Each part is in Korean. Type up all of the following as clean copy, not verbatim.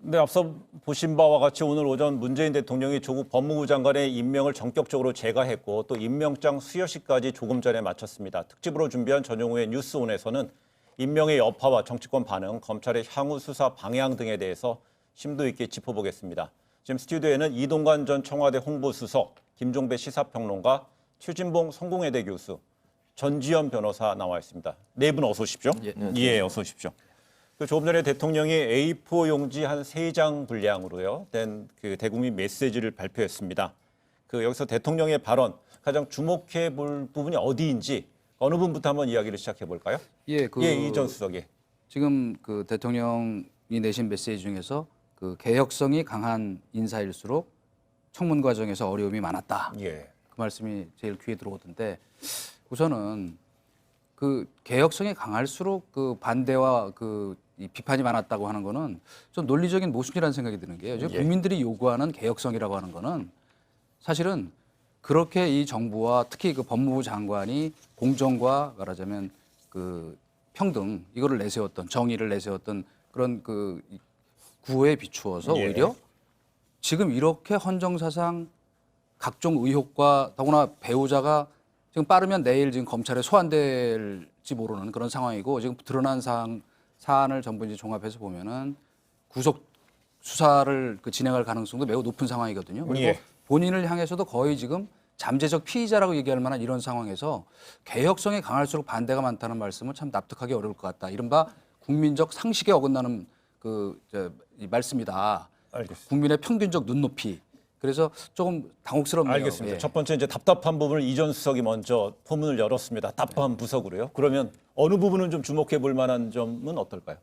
네, 앞서 보신 바와 같이 오늘 오전 문재인 대통령이 조국 법무부 장관의 임명을 전격적으로 재가했고 또 임명장 수여식까지 조금 전에 마쳤습니다. 특집으로 준비한 전용후의 뉴스온에서는 임명의 여파와 정치권 반응, 검찰의 향후 수사 방향 등에 대해서 심도 있게 짚어보겠습니다. 지금 스튜디오에는 이동관 전 청와대 홍보수석, 김종배 시사평론가, 최진봉 성공회대 교수, 전지현 변호사 나와 있습니다. 네 분 어서 오십시오. 예, 어서 오십시오. 조금 전에 대통령이 A4 용지 한 3장 분량으로요 된 그 대국민 메시지를 발표했습니다. 여기서 대통령의 발언 가장 주목해 볼 부분이 어디인지 어느 분부터 한번 이야기를 시작해 볼까요? 예, 이전 수석이. 지금 그 대통령이 내신 메시지 중에서 그 개혁성이 강한 인사일수록 청문 과정에서 어려움이 많았다. 예. 그 말씀이 제일 귀에 들어오던데 우선은 그 개혁성이 강할수록 그 반대와 이 비판이 많았다고 하는 거는 좀 논리적인 모순이라는 생각이 드는 게요. 지금 국민들이 요구하는 개혁성이라고 하는 거는 사실은 그렇게 이 정부와 특히 그 법무부 장관이 공정과 말하자면 그 평등 이거를 내세웠던 정의를 내세웠던 그런 그 구호에 비추어서 오히려 지금 이렇게 헌정사상 각종 의혹과 더구나 배우자가 지금 빠르면 내일 지금 검찰에 소환될지 모르는 그런 상황이고 지금 드러난 사안을 전부 이제 종합해서 보면은 구속 수사를 진행할 가능성도 매우 높은 상황이거든요. 그리고 본인을 향해서도 거의 지금 잠재적 피의자라고 얘기할 만한 이런 상황에서 개혁성이 강할수록 반대가 많다는 말씀은 참 납득하기 어려울 것 같다. 이른바 국민적 상식에 어긋나는 이 말씀이다. 알겠습니다. 국민의 평균적 눈높이. 그래서 조금 당혹스럽네요. 알겠습니다. 예. 첫 번째 이제 답답한 부분을 이전 수석이 먼저 포문을 열었습니다. 답답한 부석으로요. 그러면 어느 부분은 좀 주목해 볼 만한 점은 어떨까요?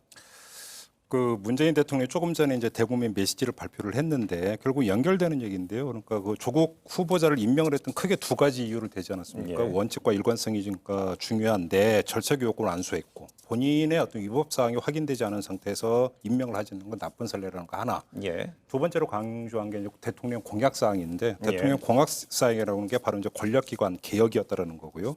문재인 대통령이 조금 전에 이제 대국민 메시지를 발표를 했는데 결국 연결되는 얘기인데요. 그러니까 그 조국 후보자를 임명을 했던 크게 두 가지 이유를 대지 않았습니까? 원칙과 일관성이 그러니까 중요한데 절차기 요건을 안수했고 본인의 어떤 위법 사항이 확인되지 않은 상태에서 임명을 하지 않는 건 나쁜 선례라는 거 하나. 두 번째로 강조한 게 대통령 공약 사항인데 대통령 공약 사항이라는 게 바로 이제 권력기관 개혁이었다라는 거고요.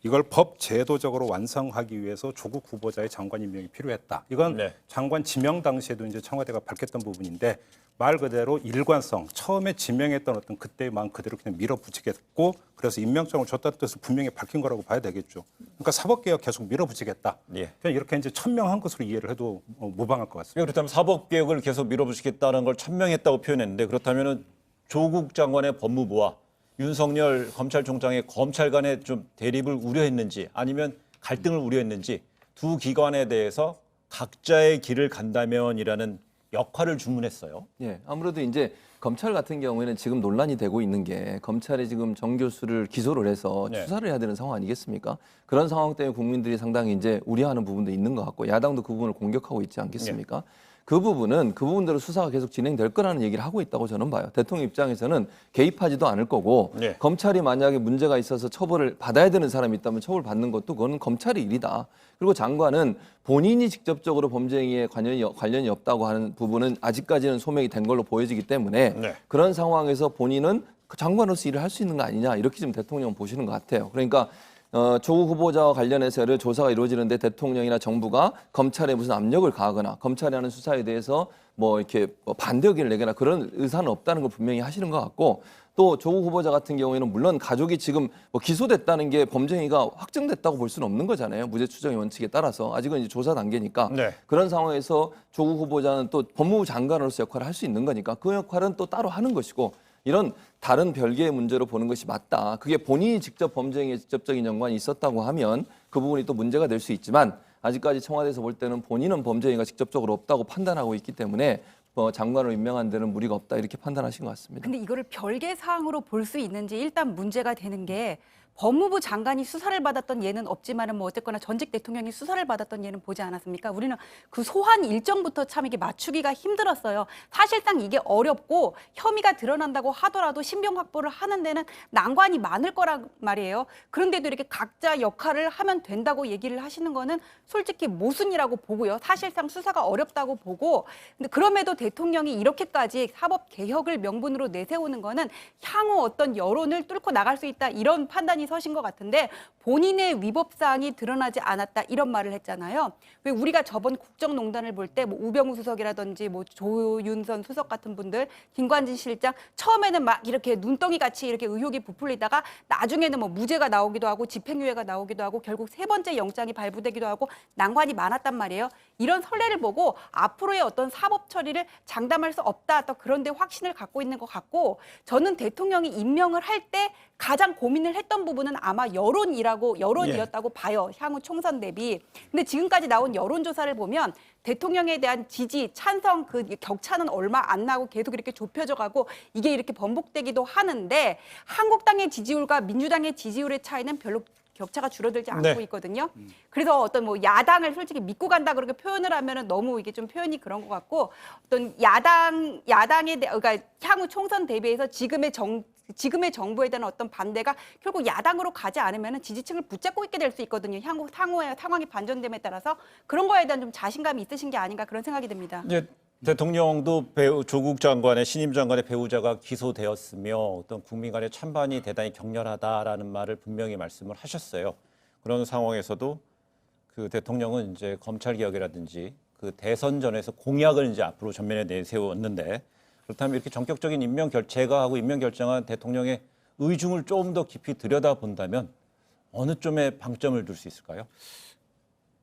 이걸 법 제도적으로 완성하기 위해서 조국 후보자의 장관 임명이 필요했다. 이건 장관 지명 당시에도 이제 청와대가 밝혔던 부분인데 말 그대로 일관성, 처음에 지명했던 어떤 그때의 마음 그대로 그냥 밀어붙이겠고 그래서 임명장을 줬다는 뜻을 분명히 밝힌 거라고 봐야 되겠죠. 그러니까 사법개혁 계속 밀어붙이겠다. 그냥 이렇게 이제 천명한 것으로 이해를 해도 무방할 것 같습니다. 그렇다면 사법개혁을 계속 밀어붙이겠다는 걸 천명했다고 표현했는데 그렇다면 조국 장관의 법무부와 윤석열 검찰총장의 검찰 간의 좀 대립을 우려했는지 아니면 갈등을 우려했는지 두 기관에 대해서 각자의 길을 간다면이라는 역할을 주문했어요. 예, 아무래도 이제 검찰 같은 경우에는 지금 논란이 되고 있는 게 검찰이 지금 정 교수를 기소를 해서 수사를 해야 되는 상황 아니겠습니까? 그런 상황 때문에 국민들이 상당히 이제 우려하는 부분도 있는 것 같고 야당도 그 부분을 공격하고 있지 않겠습니까? 그 부분대로 수사가 계속 진행될 거라는 얘기를 하고 있다고 저는 봐요. 대통령 입장에서는 개입하지도 않을 거고 검찰이 만약에 문제가 있어서 처벌을 받아야 되는 사람이 있다면 처벌받는 것도 그거는 검찰의 일이다. 그리고 장관은 본인이 직접적으로 범죄 행위에 관련이 없다고 하는 부분은 아직까지는 소명이 된 걸로 보여지기 때문에 그런 상황에서 본인은 장관으로서 일을 할 수 있는 거 아니냐 이렇게 지금 대통령은 보시는 것 같아요. 그러니까 조국 후보자와 관련해서 조사가 이루어지는데 대통령이나 정부가 검찰에 무슨 압력을 가하거나 검찰이 하는 수사에 대해서 이렇게 반대 의견을 내거나 그런 의사는 없다는 걸 분명히 하시는 것 같고 또 조국 후보자 같은 경우에는 물론 가족이 지금 기소됐다는 게 범죄 행위가 확정됐다고 볼 수는 없는 거잖아요. 무죄 추정의 원칙에 따라서 아직은 이제 조사 단계니까 그런 상황에서 조국 후보자는 또 법무부 장관으로서 역할을 할 수 있는 거니까 그 역할은 또 따로 하는 것이고 이런 다른 별개의 문제로 보는 것이 맞다. 그게 본인이 직접 범죄 행위에 직접적인 연관이 있었다고 하면 그 부분이 또 문제가 될 수 있지만 아직까지 청와대에서 볼 때는 본인은 범죄 행위가 직접적으로 없다고 판단하고 있기 때문에 장관을 임명한 데는 무리가 없다 이렇게 판단하신 것 같습니다. 근데 이거를 별개 사항으로 볼 수 있는지 일단 문제가 되는 게 법무부 장관이 수사를 받았던 예는 없지만은 어쨌거나 전직 대통령이 수사를 받았던 예는 보지 않았습니까? 우리는 그 소환 일정부터 참 이게 맞추기가 힘들었어요. 사실상 이게 어렵고 혐의가 드러난다고 하더라도 신병 확보를 하는 데는 난관이 많을 거란 말이에요. 그런데도 이렇게 각자 역할을 하면 된다고 얘기를 하시는 거는 솔직히 모순이라고 보고요. 사실상 수사가 어렵다고 보고 근데 그럼에도 대통령이 이렇게까지 사법 개혁을 명분으로 내세우는 거는 향후 어떤 여론을 뚫고 나갈 수 있다 이런 판단이 편이 서신 것 같은데 본인의 위법 사항이 드러나지 않았다 이런 말을 했잖아요. 왜 우리가 저번 국정농단을 볼 때 뭐 우병우 수석이라든지 뭐 조윤선 수석 같은 분들, 김관진 실장 처음에는 막 이렇게 눈덩이 같이 이렇게 의혹이 부풀리다가 나중에는 뭐 무죄가 나오기도 하고 집행유예가 나오기도 하고 결국 세 번째 영장이 발부되기도 하고 난관이 많았단 말이에요. 이런 선례를 보고 앞으로의 어떤 사법 처리를 장담할 수 없다 또 그런데 확신을 갖고 있는 것 같고 저는 대통령이 임명을 할 때 가장 고민을 했던 부분은 아마 여론이었다고 봐요. 향후 총선 대비. 근데 지금까지 나온 여론조사를 보면 대통령에 대한 지지, 찬성 그 격차는 얼마 안 나고 계속 이렇게 좁혀져 가고 이게 이렇게 번복되기도 하는데 한국당의 지지율과 민주당의 지지율의 차이는 별로 격차가 줄어들지 않고 네. 있거든요. 그래서 어떤 뭐 야당을 솔직히 믿고 간다 그렇게 표현을 하면은 너무 이게 좀 표현이 그런 것 같고 어떤 야당에 대한 그러니까 향후 총선 대비해서 지금의 정부에 대한 어떤 반대가 결국 야당으로 가지 않으면은 지지층을 붙잡고 있게 될 수 있거든요. 향후 상황이 반전됨에 따라서 그런 거에 대한 좀 자신감이 있으신 게 아닌가 그런 생각이 듭니다. 이제 대통령도 조국 장관의 신임 장관의 배우자가 기소되었으며 어떤 국민 간의 찬반이 대단히 격렬하다라는 말을 분명히 말씀을 하셨어요. 그런 상황에서도 그 대통령은 이제 검찰 개혁이라든지 그 대선 전에서 공약을 이제 앞으로 전면에 내세웠는데 그렇다면 이렇게 전격적인 제거하고 임명 결정한 대통령의 의중을 조금 더 깊이 들여다본다면 어느 점에 방점을 둘 수 있을까요?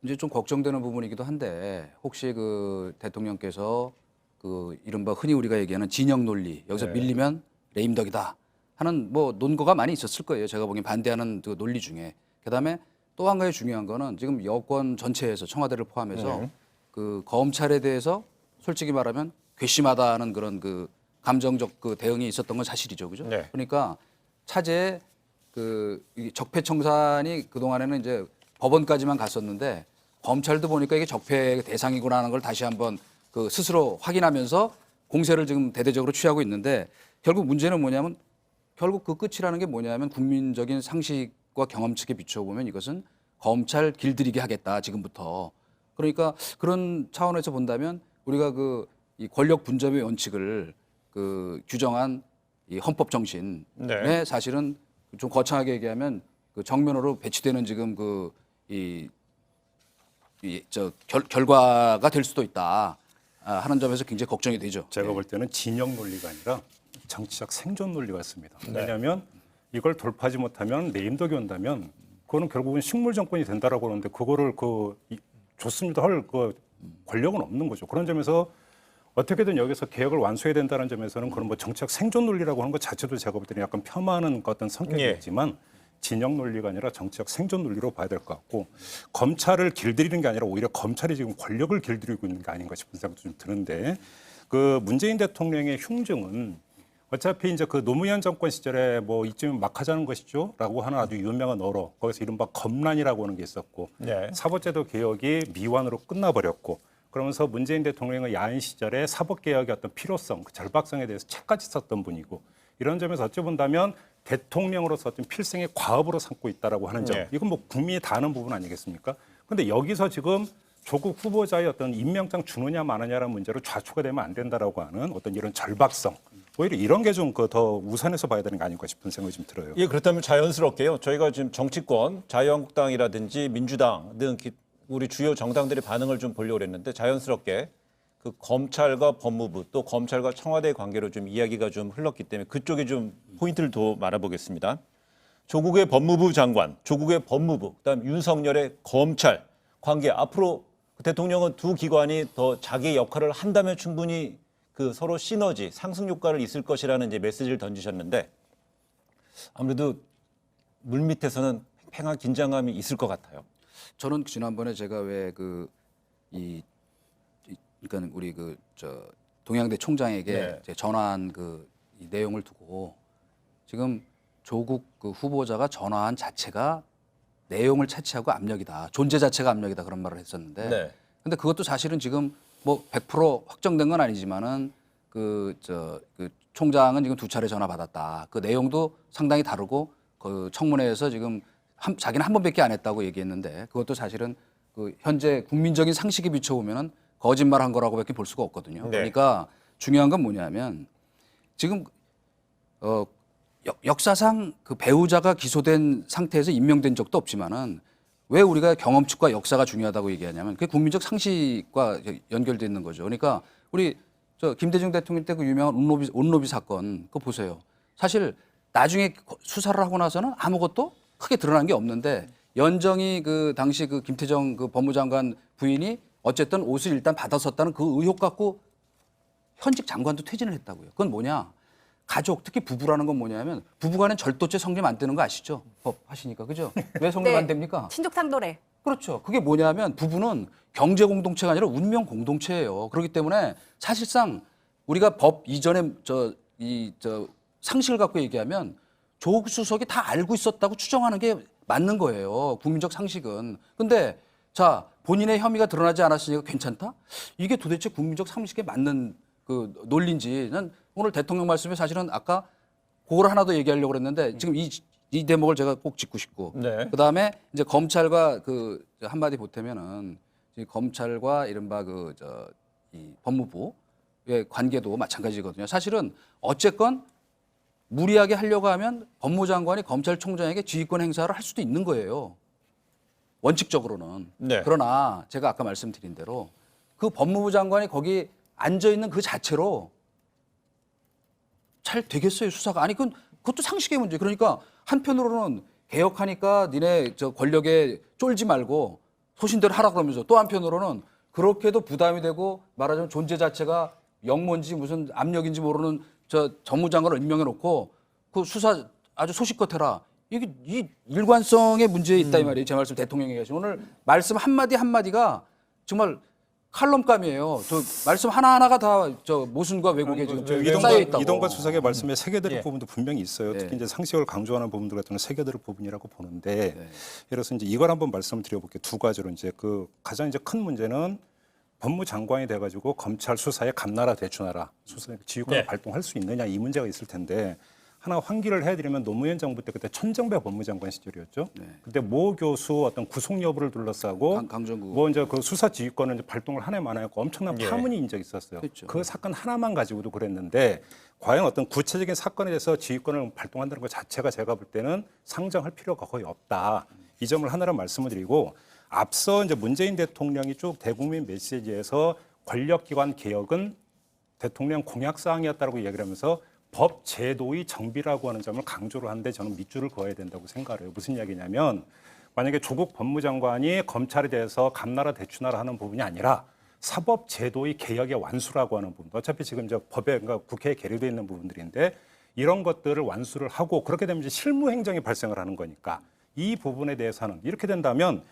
이제 좀 걱정되는 부분이기도 한데 혹시 그 대통령께서 그 이른바 흔히 우리가 얘기하는 진영 논리 여기서 네. 밀리면 레임덕이다 하는 뭐 논거가 많이 있었을 거예요. 제가 보기엔 반대하는 그 논리 중에. 그다음에 또 한 가지 중요한 거는 지금 여권 전체에서 청와대를 포함해서 그 검찰에 대해서 솔직히 말하면 괘씸하다는 그런 그 감정적 그 대응이 있었던 건 사실이죠, 그죠? 네. 그러니까 차제에 이 적폐청산이 그 동안에는 이제 법원까지만 갔었는데 검찰도 보니까 이게 적폐 대상이구나 하는 걸 다시 한번 그 스스로 확인하면서 공세를 지금 대대적으로 취하고 있는데 결국 문제는 뭐냐면 결국 그 끝이라는 게 뭐냐면 국민적인 상식과 경험칙에 비춰보면 이것은 검찰 길들이게 하겠다 지금부터. 그러니까 그런 차원에서 본다면 우리가 이 권력 분점의 원칙을 규정한 이 헌법 정신에 네. 사실은 좀 거창하게 얘기하면 그 정면으로 배치되는 지금 결과가 될 수도 있다 하는 점에서 굉장히 걱정이 되죠. 제가 볼 때는 진영 논리가 아니라 정치적 생존 논리 같습니다. 왜냐하면 이걸 돌파하지 못하면 내임덕이 온다면 그거는 결국은 식물 정권이 된다라고 하는데 그거를 좋습니다 할 권력은 없는 거죠. 그런 점에서 어떻게든 여기서 개혁을 완수해야 된다는 점에서는 그런 뭐 정치적 생존 논리라고 하는 것 자체도 제가 볼 때는 약간 폄하하는 어떤 성격이 예. 있지만 진영 논리가 아니라 정치적 생존 논리로 봐야 될 것 같고 검찰을 길들이는 게 아니라 오히려 검찰이 지금 권력을 길들이고 있는 게 아닌가 싶은 생각도 좀 드는데 그 문재인 대통령의 흉증은 어차피 이제 그 노무현 정권 시절에 뭐 이쯤은 막 하자는 것이죠라고 하는 아주 유명한 어로 거기서 이른바 검란이라고 하는 게 있었고 네. 사법제도 개혁이 미완으로 끝나버렸고 그러면서 문재인 대통령의 야인 시절에 사법개혁의 어떤 필요성, 그 절박성에 대해서 책까지 썼던 분이고 이런 점에서 어찌 본다면 대통령으로서 어떤 필생의 과업으로 삼고 있다라고 하는 점. 네. 이건 뭐 국민이 다 아는 부분 아니겠습니까? 그런데 여기서 지금 조국 후보자의 어떤 임명장 주느냐 마느냐라는 문제로 좌초가 되면 안 된다라고 하는 어떤 이런 절박성. 오히려 이런 게 좀 더 우선해서 봐야 되는 거 아닐까 싶은 생각이 좀 들어요. 예, 그렇다면 자연스럽게요. 저희가 지금 정치권, 자유한국당이라든지 민주당 등 우리 주요 정당들의 반응을 좀 보려고 했는데 자연스럽게 그 검찰과 법무부 또 검찰과 청와대의 관계로 좀 이야기가 좀 흘렀기 때문에 그쪽에 좀 포인트를 더 말아보겠습니다. 조국의 법무부 장관, 조국의 법무부, 그다음 윤석열의 검찰 관계 앞으로 대통령은 두 기관이 더 자기의 역할을 한다면 충분히 그 서로 시너지, 상승 효과를 있을 것이라는 이제 메시지를 던지셨는데 아무래도 물밑에서는 팽팽한 긴장감이 있을 것 같아요. 저는 지난번에 제가 왜 그러니까 우리 동양대 총장에게 네. 이제 전화한 이 내용을 두고 지금 조국 후보자가 전화한 자체가 내용을 차치하고 압력이다. 존재 자체가 압력이다. 그런 말을 했었는데. 네. 근데 그것도 사실은 지금 뭐 100% 확정된 건 아니지만은 총장은 지금 2차례 전화 받았다. 그 내용도 상당히 다르고 그 청문회에서 지금 자기는 한 번밖에 안 했다고 얘기했는데 그것도 사실은 현재 국민적인 상식에 비춰보면은 거짓말한 거라고밖에 볼 수가 없거든요. 네. 그러니까 중요한 건 뭐냐면 지금 역사상 그 배우자가 기소된 상태에서 임명된 적도 없지만은 왜 우리가 경험칙과 역사가 중요하다고 얘기하냐면 그게 국민적 상식과 연결돼 있는 거죠. 그러니까 우리 저 김대중 대통령 때 그 유명한 온로비 사건 그거 보세요. 사실 나중에 수사를 하고 나서는 아무것도 크게 드러난 게 없는데 연정이 그 당시 그 김태정 그 법무장관 부인이 어쨌든 옷을 일단 받았었다는 그 의혹 갖고 현직 장관도 퇴진을 했다고요. 그건 뭐냐? 가족, 특히 부부라는 건 뭐냐면 부부간엔 절도죄 성립 안 되는 거 아시죠? 법 하시니까 그죠? 왜 성립 안 됩니까? 친족 상도례. 그렇죠. 그게 뭐냐면 부부는 경제 공동체가 아니라 운명 공동체예요. 그렇기 때문에 사실상 우리가 법 이전에 저 상식을 갖고 얘기하면 조국 수석이 다 알고 있었다고 추정하는 게 맞는 거예요. 국민적 상식은. 근데 자, 본인의 혐의가 드러나지 않았으니까 괜찮다? 이게 도대체 국민적 상식에 맞는 그 논리인지 난 오늘 대통령 말씀에 사실은 아까 그걸 하나 더 얘기하려고 그랬는데 지금 이 대목을 제가 꼭 짚고 싶고 네. 그다음에 이제 검찰과 그 한마디 보태면은 이 검찰과 이른바 이 법무부의 관계도 마찬가지거든요. 사실은 어쨌건 무리하게 하려고 하면 법무장관이 검찰총장에게 지휘권 행사를 할 수도 있는 거예요. 원칙적으로는. 네. 그러나 제가 아까 말씀드린 대로 그 법무부 장관이 거기 앉아 있는 그 자체로 잘 되겠어요, 수사가. 아니 그것도 상식의 문제. 그러니까 한편으로는 개혁하니까 니네 저 권력에 쫄지 말고 소신대로 하라 그러면서 또 한편으로는 그렇게도 부담이 되고 말하자면 존재 자체가 영모인지 무슨 압력인지 모르는 저 법무장관을 임명해 놓고 그 수사 아주 소식껏 해라. 이게 이 일관성의 문제에 있다 이 말이에요. 제 말씀 대통령이 하신 오늘 말씀 한마디 한마디가 정말 칼럼감이에요. 저 말씀 하나하나가 다 저 모순과 왜곡에 지금 쌓여 있다고. 이동관 수석의 말씀에 새겨드릴 예. 부분도 분명히 있어요. 예. 특히 이제 상식을 강조하는 부분들 같은 경우는 새겨드릴 부분이라고 보는데 예를 들어서 이제 이걸 한번 말씀을 드려볼게요. 두 가지로 이제 그 가장 이제 큰 문제는 법무장관이 돼가지고 검찰 수사에 감나라 대추나라 수사 지휘권을 네. 발동할 수 있느냐 이 문제가 있을 텐데 하나 환기를 해드리면 노무현 정부 때 그때 천정배 법무장관 시절이었죠. 그때 모 교수 어떤 구속 여부를 둘러싸고 강정구. 뭐 이제 그 수사 지휘권을 이제 발동을 한 해 만에 하고 엄청난 예. 파문이 인 적이 있었어요. 그렇죠. 그 사건 하나만 가지고도 그랬는데 과연 어떤 구체적인 사건에 대해서 지휘권을 발동한다는 것 자체가 제가 볼 때는 상정할 필요가 거의 없다. 이 점을 하나로 말씀을 드리고 앞서 이제 문재인 대통령이 쭉 대국민 메시지에서 권력기관 개혁은 대통령 공약 사항이었다고 이야기를 하면서 법 제도의 정비라고 하는 점을 강조를 하는데 저는 밑줄을 그어야 된다고 생각해요. 무슨 이야기냐면 만약에 조국 법무장관이 검찰에 대해서 감나라 대추나라 하는 부분이 아니라 사법 제도의 개혁의 완수라고 하는 부분. 어차피 지금 저 법에 그러니까 국회에 계류되어 있는 부분들인데 이런 것들을 완수를 하고 그렇게 되면 이제 실무 행정이 발생을 하는 거니까 이 부분에 대해서는 이렇게 된다면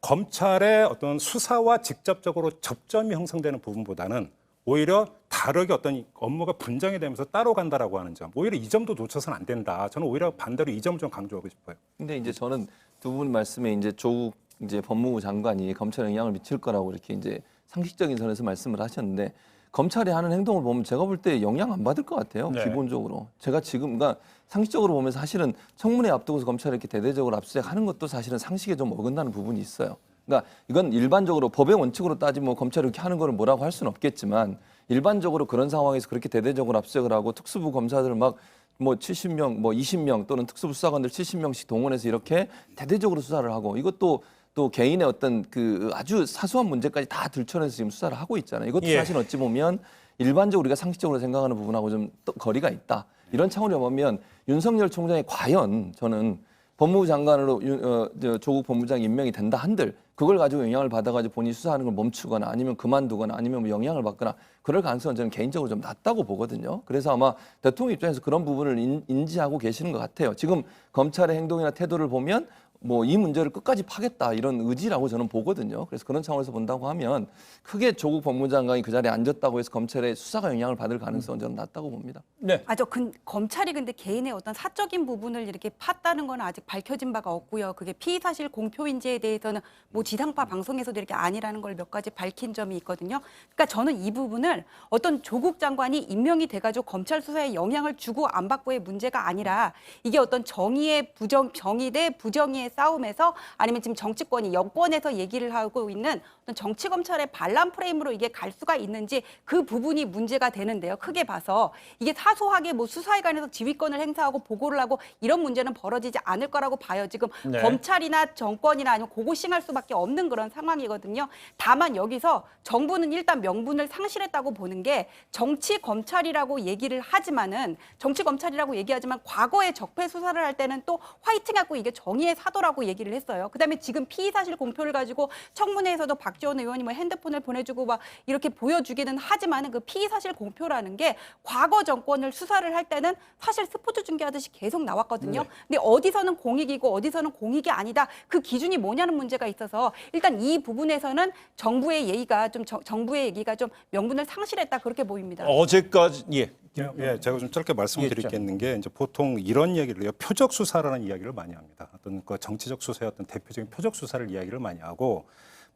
검찰의 어떤 수사와 직접적으로 접점이 형성되는 부분보다는 오히려 다르게 어떤 업무가 분장이 되면서 따로 간다라고 하는 점. 오히려 이 점도 놓쳐서는 안 된다. 저는 오히려 반대로 이 점을 좀 강조하고 싶어요. 근데 이제 저는 두 분 말씀에 이제 조국 이제 법무부 장관이 검찰에 영향을 미칠 거라고 이렇게 이제 상식적인 선에서 말씀을 하셨는데 검찰이 하는 행동을 보면 제가 볼 때 영향 안 받을 것 같아요. 네. 기본적으로. 제가 지금 그러니까 상식적으로 보면 사실은 청문회 앞두고서 검찰이 이렇게 대대적으로 압수수색하는 것도 사실은 상식에 좀 어긋나는 부분이 있어요. 그러니까 이건 일반적으로 법의 원칙으로 따지면 뭐 검찰이 이렇게 하는 거를 뭐라고 할 수는 없겠지만 일반적으로 그런 상황에서 그렇게 대대적으로 압수수색을 하고 특수부 검사들 막 뭐 70명, 뭐 20명 또는 특수부 수사관들 70명씩 동원해서 이렇게 대대적으로 수사를 하고 이것도 또 개인의 어떤 그 아주 사소한 문제까지 다 들춰내서 지금 수사를 하고 있잖아요. 이것도 예. 사실 어찌 보면 일반적으로 우리가 상식적으로 생각하는 부분하고 좀 또 거리가 있다. 이런 차원으로 보면 윤석열 총장이 과연 저는 법무부 장관으로 조국 법무부장 임명이 된다 한들 그걸 가지고 영향을 받아가지고 본인이 수사하는 걸 멈추거나 아니면 그만두거나 아니면 뭐 영향을 받거나 그럴 가능성은 저는 개인적으로 좀 낮다고 보거든요. 그래서 아마 대통령 입장에서 그런 부분을 인지하고 계시는 것 같아요. 지금 검찰의 행동이나 태도를 보면 뭐 이 문제를 끝까지 파겠다 이런 의지라고 저는 보거든요. 그래서 그런 차원에서 본다고 하면 크게 조국 법무장관이 그 자리에 앉았다고 해서 검찰의 수사가 영향을 받을 가능성은 저는 낮다고 봅니다. 네. 검찰이 근데 개인의 어떤 사적인 부분을 이렇게 팠다는 건 아직 밝혀진 바가 없고요. 그게 피의사실 공표인지에 대해서는 뭐 지상파 방송에서도 이렇게 아니라는 걸 몇 가지 밝힌 점이 있거든요. 그러니까 저는 이 부분을 어떤 조국 장관이 임명이 돼가지고 검찰 수사에 영향을 주고 안 받고의 문제가 아니라 이게 어떤 정의 대 부정의의 싸움에서 아니면 지금 정치권이 여권에서 얘기를 하고 있는 어떤 정치 검찰의 반란 프레임으로 이게 갈 수가 있는지 그 부분이 문제가 되는데요. 크게 봐서 이게 사소하게 뭐 수사에 관해서 지휘권을 행사하고 보고를 하고 이런 문제는 벌어지지 않을 거라고 봐요. 지금 네. 검찰이나 정권이나 아니면 고고싱할 수밖에 없는 그런 상황이거든요. 다만 여기서 정부는 일단 명분을 상실했다고 보는 게 정치 검찰이라고 얘기를 하지만은 정치 검찰이라고 얘기하지만 과거에 적폐 수사를 할 때는 또 화이팅하고 이게 정의의 사도라고 얘기를 했어요. 그다음에 지금 피의 사실 공표를 가지고 청문회에서도 박지원 의원이 뭐 핸드폰을 보내주고 막 이렇게 보여주기는 하지만은 그 피의 사실 공표라는 게 과거 정권을 수사를 할 때는 사실 스포츠 중계하듯이 계속 나왔거든요. 근데 어디서는 공익이고 어디서는 공익이 아니다. 그 기준이 뭐냐는 문제가 있어서 일단 이 부분에서는 정부의 예의가 좀 정부의 얘기가 좀 명분을 상실했다 그렇게 보입니다. 어제까지 예. 예, 제가 좀 짧게 말씀드릴 게 있는 게 이제 보통 이런 얘기를 해요. 표적 수사라는 이야기를 많이 합니다. 어떤 그 정치적 수사의 어떤 대표적인 표적 수사를 이야기를 많이 하고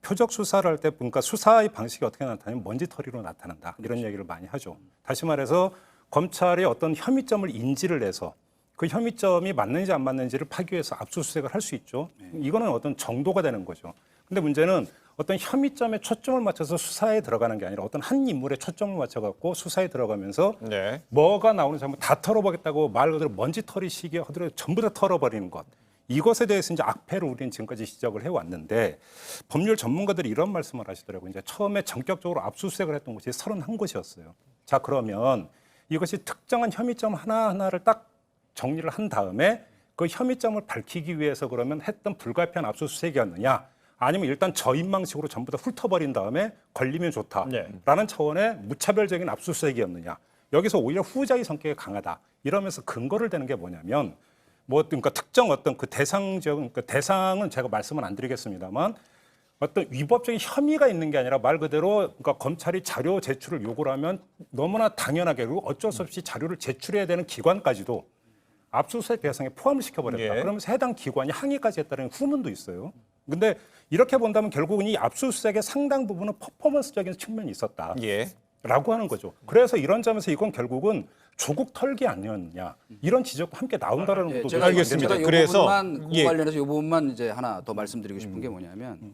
표적 수사를 할 때 그러니까 수사의 방식이 어떻게 나타나면 먼지털이로 나타난다. 이런 얘기를 많이 하죠. 다시 말해서 검찰이 어떤 혐의점을 인지를 해서 그 혐의점이 맞는지 안 맞는지를 파기위해서 압수수색을 할 수 있죠. 이거는 어떤 정도가 되는 거죠. 근데 문제는 어떤 혐의점에 초점을 맞춰서 수사에 들어가는 게 아니라 어떤 한 인물에 초점을 맞춰갖고 수사에 들어가면서 네. 뭐가 나오는지 한번 다 털어보겠다고 말 그대로 먼지털이 시기에 하더라도 전부 다 털어버리는 것. 이것에 대해서 이제 악패를 우리는 지금까지 지적을 해왔는데 법률 전문가들이 이런 말씀을 하시더라고요. 이제 처음에 전격적으로 압수수색을 했던 곳이 31곳이었어요. 자, 그러면 이것이 특정한 혐의점 하나하나를 딱 정리를 한 다음에 그 혐의점을 밝히기 위해서 그러면 했던 불가피한 압수수색이었느냐 아니면 일단 저인망식으로 전부 다 훑어버린 다음에 걸리면 좋다라는 차원의 무차별적인 압수수색이었느냐. 여기서 오히려 후자의 성격이 강하다. 이러면서 근거를 대는 게 뭐냐면 뭐 그러니까 특정 어떤 그 대상적 그 대상은 제가 말씀을 안 드리겠습니다만 어떤 위법적인 혐의가 있는 게 아니라 말 그대로 그러니까 검찰이 자료 제출을 요구를 하면 너무나 당연하게 그리고 어쩔 수 없이 자료를 제출해야 되는 기관까지도 압수수색 대상에 포함을 시켜버렸다. 예. 그러면서 해당 기관이 항의까지 했다는 후문도 있어요. 근데 이렇게 본다면 결국은 이 압수수색의 상당 부분은 퍼포먼스적인 측면이 있었다. 예. 라고 하는 거죠. 그래서 이런 점에서 이건 결국은 조국 털기 아니었냐 이런 지적도 함께 나온다라는 것도 제가 알겠습니다. 제가 그래서, 이 부분만 예. 관련해서 이 부분만 이제 하나 더 말씀드리고 싶은 게 뭐냐면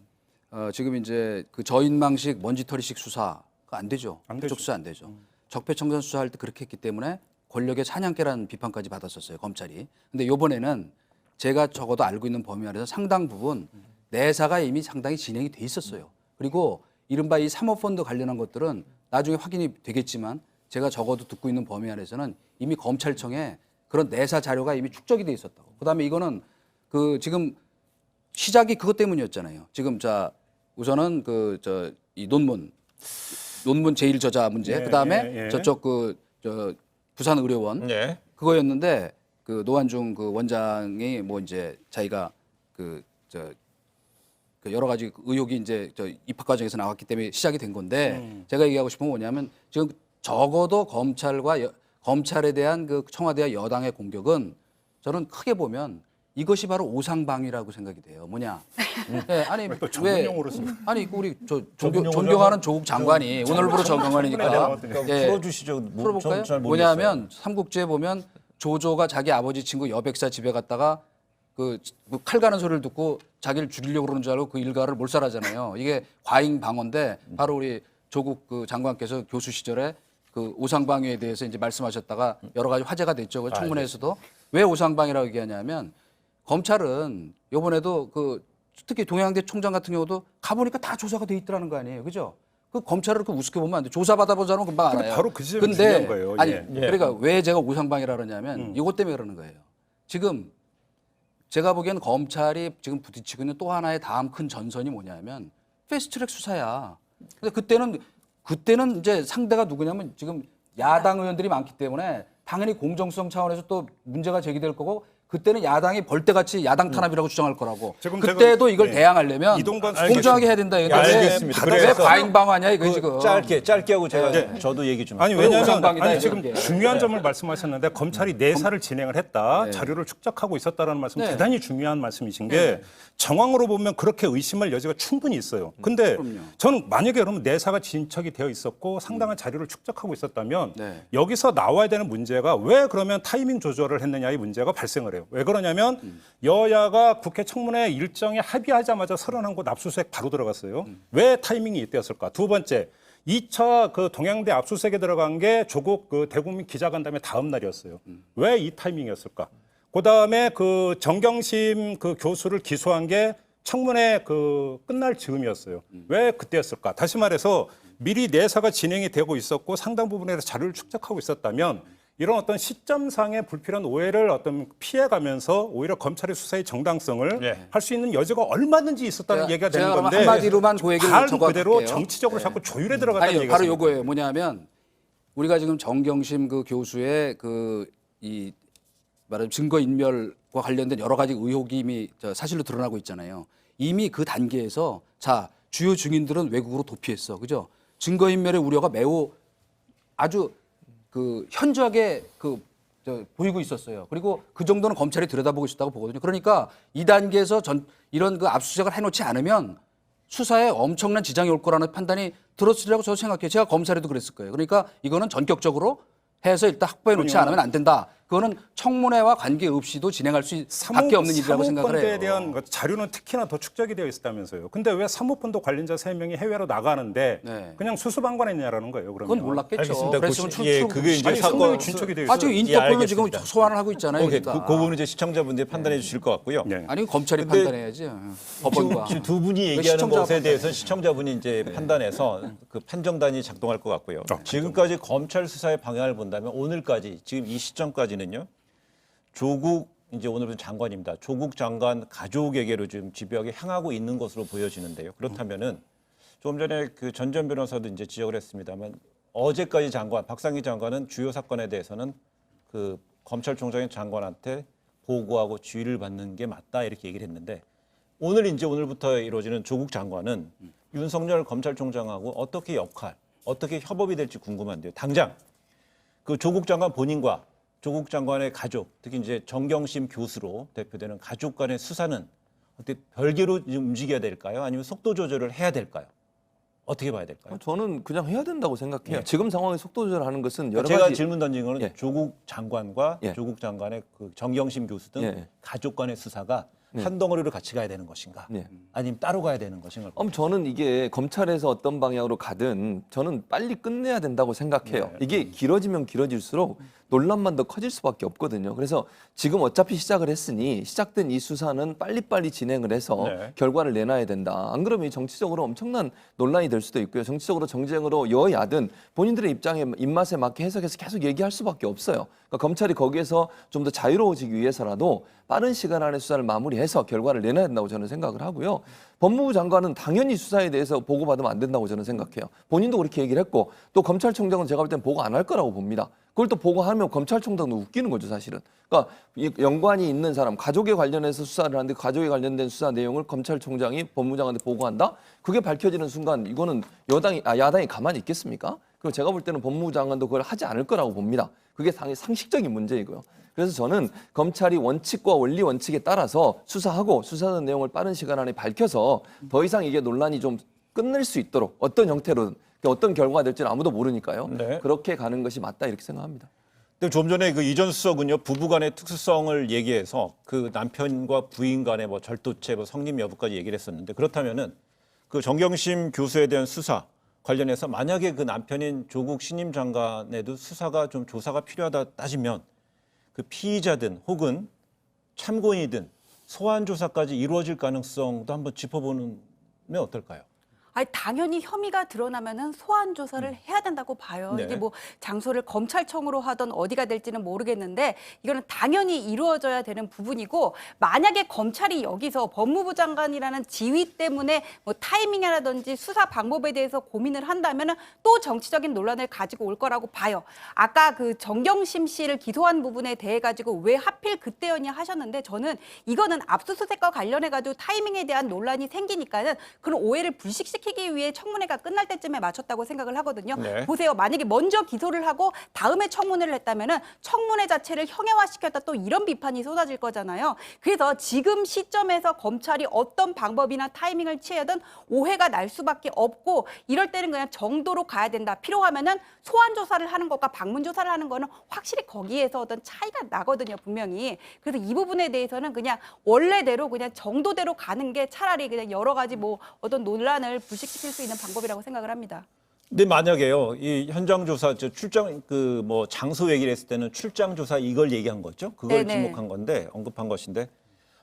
지금 이제 그 저인망식 먼지털이식 수사가 안 되죠. 안 되죠. 표적 수사 안 되죠. 적폐청산 수사할 때 그렇게 했기 때문에 권력의 사냥개라는 비판까지 받았었어요, 검찰이. 근데 이번에는 제가 적어도 알고 있는 범위 안에서 상당 부분 내사가 이미 상당히 진행이 돼 있었어요. 그리고 이른바 이 사모펀드 관련한 것들은 나중에 확인이 되겠지만 제가 적어도 듣고 있는 범위 안에서는 이미 검찰청에 그런 내사 자료가 이미 축적이 돼 있었다고. 그다음에 이거는 그 지금 시작이 그것 때문이었잖아요. 지금 자 우선은 그 저 이 논문 제일 저자 문제. 예, 그다음에 예, 예. 저쪽 그 저 부산 의료원 네. 그거였는데 그 노한중 그 원장이 뭐 이제 자기가 그 여러 가지 의혹이 이제 저 입학 과정에서 나왔기 때문에 시작이 된 건데 제가 얘기하고 싶은 건 뭐냐면 지금 적어도 검찰에 대한 그 청와대와 여당의 공격은 저는 크게 보면 이것이 바로 오상방위라고 생각이 돼요. 뭐냐? 네, 아니 또 전문용어로 쓰는 아니 우리 저 존경하는 조국 장관이 오늘부로 장관이니까 풀어주시죠. 뭐, 풀어볼까요? 잘 모르겠어요. 뭐냐면 삼국지에 보면 조조가 자기 아버지 친구 여백사 집에 갔다가 그 칼 가는 소리를 듣고 자기를 죽이려고 그러는 줄 알고 그 일가를 몰살하잖아요. 이게 과잉방어인데 바로 우리 조국 그 장관께서 교수 시절에 그 오상방위에 대해서 이제 말씀하셨다가 여러 가지 화제가 됐죠. 그 청문회에서도 왜 오상방위라고 얘기하냐면 검찰은 이번에도 그 특히 동양대 총장 같은 경우도 가보니까 다 조사가 돼 있더라는 거 아니에요, 그죠? 그 검찰을 그렇게 우습게 보면 안 돼. 조사 받아보자면 금방 근데 알아요. 바로 그 지점이 중요한 거예요. 아니 예. 그러니까 왜 제가 오상방위라 그러냐면 이것 때문에 그러는 거예요. 지금 제가 보기에는 검찰이 지금 부딪히고 있는 또 하나의 다음 큰 전선이 뭐냐면 패스트트랙 수사야. 근데 그때는 이제 상대가 누구냐면 지금 야당 의원들이 많기 때문에 당연히 공정성 차원에서 또 문제가 제기될 거고 그때는 야당이 벌떼같이 야당 탄압이라고 주장할 거라고. 지금 그때도 제가, 이걸 예. 대항하려면 이동관 공정하게 해야 된다. 이거 알겠습니다. 왜 그래서 과잉방어냐 이거 그 지금. 짧게 하고 제가 저도 얘기 좀 아니 할게요. 왜냐하면 오상방이다, 아니, 이거. 지금 예. 중요한 점을 말씀하셨는데 검찰이 내사를 진행을 했다, 네. 자료를 축적하고 있었다라는 말씀 네. 대단히 중요한 말씀이신 게 정황으로 보면 그렇게 의심할 여지가 충분히 있어요. 근데 그럼요. 저는 만약에 그러면 내사가 진척이 되어 있었고 상당한 자료를 축적하고 있었다면 네. 여기서 나와야 되는 문제가 왜 그러면 타이밍 조절을 했느냐의 문제가 발생을 해요. 거예요. 왜 그러냐면 여야가 국회 청문회 일정에 합의하자마자 31곳 압수수색 바로 들어갔어요. 왜 타이밍이 이때였을까? 두 번째, 2차 그 동양대 압수수색에 들어간 게 조국 그 대국민 기자간담회 다음 날이었어요. 왜 이 타이밍이었을까? 그다음에 그 정경심 그 교수를 기소한 게 청문회 그 끝날 즈음이었어요. 왜 그때였을까? 다시 말해서 미리 내사가 진행이 되고 있었고 상당 부분에서 자료를 축적하고 있었다면 이런 어떤 시점상의 불필요한 오해를 어떤 피해가면서 오히려 검찰의 수사의 정당성을 할 수 있는 여지가 얼마든지 있었다는 얘기가 되는 제가 건데 한마디로만 그 얘기를 바로 적어갈게요. 그대로 정치적으로 자꾸 조율에 들어갔다는 아니, 얘기가 바로 있습니다. 요거예요. 뭐냐면 우리가 지금 정경심 그 교수의 그 이 말하자면 증거 인멸과 관련된 여러 가지 의혹이 이미 사실로 드러나고 있잖아요. 이미 그 단계에서 자 주요 증인들은 외국으로 도피했어, 그죠? 증거 인멸의 우려가 매우 아주 그 현저하게 보이고 있었어요. 그리고 그 정도는 검찰이 들여다보고 있었다고 보거든요. 그러니까 이 단계에서 이런 그 압수수색을 해놓지 않으면 수사에 엄청난 지장이 올 거라는 판단이 들었으리라고 저도 생각해요. 제가 검찰에도 그랬을 거예요. 그러니까 이거는 전격적으로 해서 일단 확보해 놓지 않으면 안 된다. 그거는 청문회와 관계없이도 진행할 수밖에 없는 일이라고 생각을 해요. 사모펀드에 대한 자료는 특히나 더 축적이 되어 있었다면서요. 근데 왜 사모펀드 관련자 3명이 해외로 나가는데 네. 그냥 수수방관에 있냐라는 거예요. 그러면. 그건 몰랐겠죠. 알겠습니다. 그랬으면 그게 이제 아니, 사건 성명이 진척이 되어 있어요. 지금 예, 인터폴로 지금 알겠습니다. 소환을 하고 있잖아요. 오케이. 그러니까. 그 부분은 이제 시청자분들이 판단해 주실 것 같고요. 네. 아니 검찰이 근데 판단해야지. 법원과. 지금 두 분이 얘기하는 시청자가 것에 대해서는 시청자분이 이제 판단해서 그 판정단이 작동할 것 같고요. 지금까지 검찰 수사의 방향을 본다면 오늘까지 지금 이 시점까지는요. 조국 이제 오늘은 장관입니다. 조국 장관 가족에게로 지금 집요하게 향하고 있는 것으로 보여지는데요. 그렇다면은 조금 전에 그 전전 변호사도 이제 지적을 했습니다만 어제까지 장관 박상기 장관은 주요 사건에 대해서는 그 검찰총장의 장관한테 보고하고 지휘를 받는 게 맞다 이렇게 얘기를 했는데 오늘부터 이루어지는 조국 장관은 윤석열 검찰총장하고 어떻게 어떻게 협업이 될지 궁금한데요. 당장 그 조국 장관 본인과 조국 장관의 가족, 특히 이제 정경심 교수로 대표되는 가족 간의 수사는 어떻게 별개로 움직여야 될까요? 아니면 속도 조절을 해야 될까요? 어떻게 봐야 될까요? 저는 그냥 해야 된다고 생각해요. 지금 상황에 속도 조절하는 것은 여러 제가 가지 질문 던진 거는 예. 조국 장관과 예. 조국 장관의 그 정경심 교수 등 예. 가족 간의 수사가 한 덩어리로 같이 가야 되는 것인가? 예. 아니면 따로 가야 되는 것인가? 저는 이게 검찰에서 어떤 방향으로 가든 저는 빨리 끝내야 된다고 생각해요. 이게 길어지면 길어질수록 논란만 더 커질 수밖에 없거든요. 그래서 지금 어차피 시작을 했으니 시작된 이 수사는 빨리빨리 진행을 해서 네. 결과를 내놔야 된다. 안 그러면 정치적으로 엄청난 논란이 될 수도 있고요. 정치적으로 정쟁으로 여야든 본인들의 입장에 입맛에 맞게 해석해서 계속 얘기할 수밖에 없어요. 그러니까 검찰이 거기에서 좀 더 자유로워지기 위해서라도 빠른 시간 안에 수사를 마무리해서 결과를 내놔야 된다고 저는 생각을 하고요. 법무부 장관은 당연히 수사에 대해서 보고받으면 안 된다고 저는 생각해요. 본인도 그렇게 얘기를 했고 또 검찰총장은 제가 볼 땐 보고 안 할 거라고 봅니다. 그걸 또 보고하면 검찰총장도 웃기는 거죠, 사실은. 그러니까 연관이 있는 사람, 가족에 관련해서 수사를 하는데 가족에 관련된 수사 내용을 검찰총장이 법무장관한테 보고한다? 그게 밝혀지는 순간 이거는 야당이 가만히 있겠습니까? 그리고 제가 볼 때는 법무부 장관도 그걸 하지 않을 거라고 봅니다. 그게 상식적인 문제이고요. 그래서 저는 검찰이 원칙과 원리 원칙에 따라서 수사하고 수사하는 내용을 빠른 시간 안에 밝혀서 더 이상 이게 논란이 좀 끝낼 수 있도록 어떤 형태로든 어떤 결과가 될지는 아무도 모르니까요. 네. 그렇게 가는 것이 맞다 이렇게 생각합니다. 근데 좀 전에 그 이전 수석은요 부부 간의 특수성을 얘기해서 그 남편과 부인 간의 뭐 절도죄, 뭐 성님 여부까지 얘기를 했었는데 그렇다면은 그 정경심 교수에 대한 수사 관련해서 만약에 그 남편인 조국 신임 장관에도 수사가 좀 조사가 필요하다 따지면 그 피의자든 혹은 참고인이든 소환 조사까지 이루어질 가능성도 한번 짚어보면 어떨까요? 아니 당연히 혐의가 드러나면은 소환 조사를 해야 된다고 봐요. 네. 이게 뭐 장소를 검찰청으로 하던 어디가 될지는 모르겠는데 이거는 당연히 이루어져야 되는 부분이고 만약에 검찰이 여기서 법무부 장관이라는 지위 때문에 뭐 타이밍이라든지 수사 방법에 대해서 고민을 한다면은 또 정치적인 논란을 가지고 올 거라고 봐요. 아까 그 정경심 씨를 기소한 부분에 대해 가지고 왜 하필 그때였냐 하셨는데 저는 이거는 압수수색과 관련해 가지고 타이밍에 대한 논란이 생기니까는 그런 오해를 불식시키는 불시키기 위해 청문회가 끝날 때쯤에 맞췄다고 생각을 하거든요. 네. 보세요. 만약에 먼저 기소를 하고 다음에 청문회를 했다면은 청문회 자체를 형해화시켰다 또 이런 비판이 쏟아질 거잖아요. 그래서 지금 시점에서 검찰이 어떤 방법이나 타이밍을 취하든 오해가 날 수밖에 없고 이럴 때는 그냥 정도로 가야 된다. 필요하면은 소환 조사를 하는 것과 방문 조사를 하는 거는 확실히 거기에서 어떤 차이가 나거든요, 분명히. 그래서 이 부분에 대해서는 그냥 원래대로 그냥 정도대로 가는 게 차라리 그냥 여러 가지 뭐 어떤 논란을 불식시킬 수 있는 방법이라고 생각을 합니다. 근데 만약에요, 이 현장 조사, 출장 그 뭐 장소 얘기를 했을 때는 출장 조사 이걸 얘기한 거죠. 그걸 네네. 지목한 건데 언급한 것인데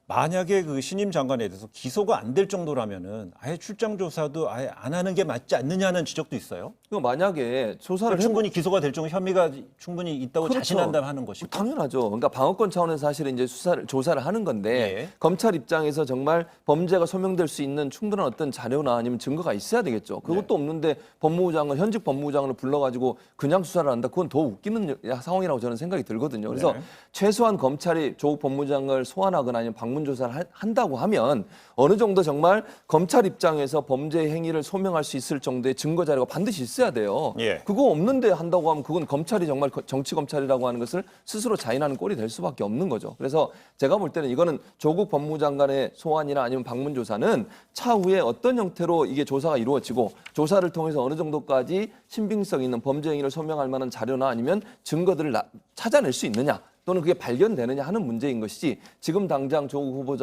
만약에 그 신임 장관에 대해서 기소가 안 될 정도라면은 아예 출장 조사도 아예 안 하는 게 맞지 않느냐는 지적도 있어요. 이거 만약에 조사를 충분히 기소가 될 정도 혐의가 충분히 있다고 그렇죠. 자신한다면 하는 것이고. 당연하죠. 그러니까 방어권 차원에서 사실 이제 조사를 하는 건데 예. 검찰 입장에서 정말 범죄가 소명될 수 있는 충분한 어떤 자료나 아니면 증거가 있어야 되겠죠. 그것도 없는데 법무부 장관, 현직 법무부 장관을 불러가지고 그냥 수사를 한다. 그건 더 웃기는 상황이라고 저는 생각이 들거든요. 그래서 네. 최소한 검찰이 조국 법무부 장관을 소환하거나 아니면 방문 조사를 한다고 하면 어느 정도 정말 검찰 입장에서 범죄 행위를 소명할 수 있을 정도의 증거 자료가 반드시 있어야 돼요. 예. 그거 없는데 한다고 하면 그건 검찰이 정말 정치 검찰이라고 하는 것을 스스로 자인하는 꼴이 될 수밖에 없는 거죠. 그래서 제가 볼 때는 이거는 조국 법무부 장관의 소환이나 아니면 방문 조사는 차후에 어떤 형태로 이게 조사가 이루어지고 조사를 통해서 어느 정도까지 신빙성 있는 범죄 행위를 소명할 만한 자료나 아니면 증거들을 찾아낼 수 있느냐. 또는 그게 발견되느냐 하는 문제인 것이지 지금 당장 조국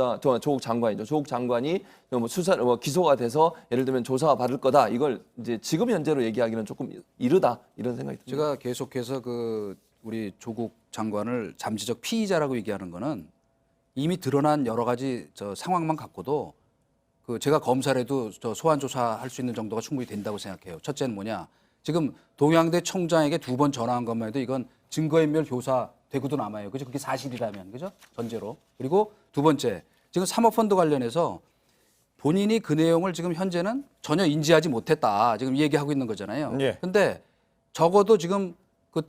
장관이죠. 조국 장관이 뭐 기소가 돼서 예를 들면 조사가 받을 거다. 이걸 이제 지금 현재로 얘기하기는 조금 이르다 이런 생각이 듭니다. 제가 계속해서 그 우리 조국 장관을 잠시적 피의자라고 얘기하는 거는 이미 드러난 여러 가지 상황만 갖고도 그 제가 검찰에도 소환 조사할 수 있는 정도가 충분히 된다고 생각해요. 첫째는 뭐냐? 지금 동양대 총장에게 2번 전화한 것만 해도 이건 증거인멸 교사 되고도 남아요. 그죠? 그게 사실이라면. 그죠? 전제로. 그리고 두 번째. 지금 사모펀드 관련해서 본인이 그 내용을 지금 현재는 전혀 인지하지 못했다. 지금 얘기하고 있는 거잖아요. 예. 근데 적어도 지금 그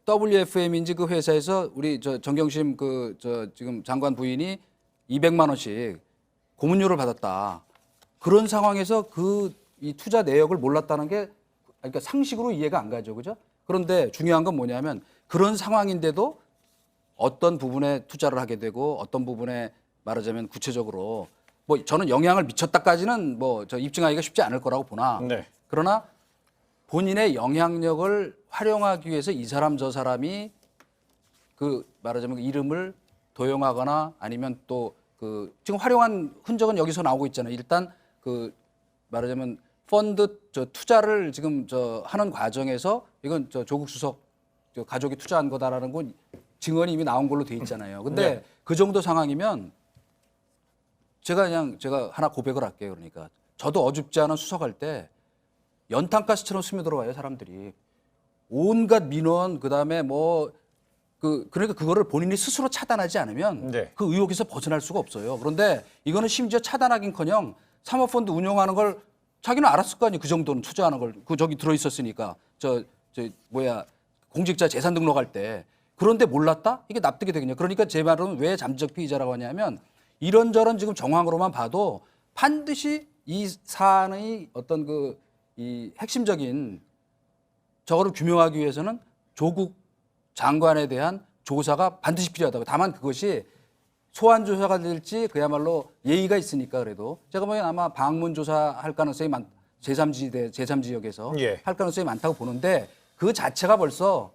WFM인지 그 회사에서 우리 정경심 지금 장관 부인이 200만 원씩 고문료를 받았다. 그런 상황에서 이 투자 내역을 몰랐다는 게 그러니까 상식으로 이해가 안 가죠. 그죠? 그런데 중요한 건 뭐냐면 그런 상황인데도 어떤 부분에 투자를 하게 되고 어떤 부분에 말하자면 구체적으로 뭐 저는 영향을 미쳤다까지는 뭐 입증하기가 쉽지 않을 거라고 보나. 네. 그러나 본인의 영향력을 활용하기 위해서 이 사람 저 사람이 그 말하자면 그 이름을 도용하거나 아니면 또 그 지금 활용한 흔적은 여기서 나오고 있잖아요. 일단 그 말하자면 펀드 투자를 지금 하는 과정에서 이건 조국 수석 가족이 투자한 거다라는 건 증언이 이미 나온 걸로 돼 있잖아요. 근데 네. 그 정도 상황이면 제가 하나 고백을 할게요. 그러니까 저도 어줍지 않은 수석할 때 연탄가스처럼 스며들어와요, 사람들이. 온갖 민원 그다음에 그러니까 그거를 본인이 스스로 차단하지 않으면 네. 그 의혹에서 벗어날 수가 없어요. 그런데 이거는 심지어 차단하긴커녕 사모펀드 운영하는 걸 자기는 알았을 거 아니에요. 그 정도는 투자하는 걸. 저기 들어 있었으니까. 공직자 재산 등록할 때. 그런데 몰랐다? 이게 납득이 되겠냐. 그러니까 제 말은 왜 잠재적 피의자라고 하냐면 이런저런 지금 정황으로만 봐도 반드시 이 사안의 어떤 이 핵심적인 저거를 규명하기 위해서는 조국 장관에 대한 조사가 반드시 필요하다고. 다만 그것이 소환 조사가 될지 그야말로 예의가 있으니까 그래도 제가 보기엔 아마 방문 조사할 가능성이 제3지역에서 예. 할 가능성이 많다고 보는데 그 자체가 벌써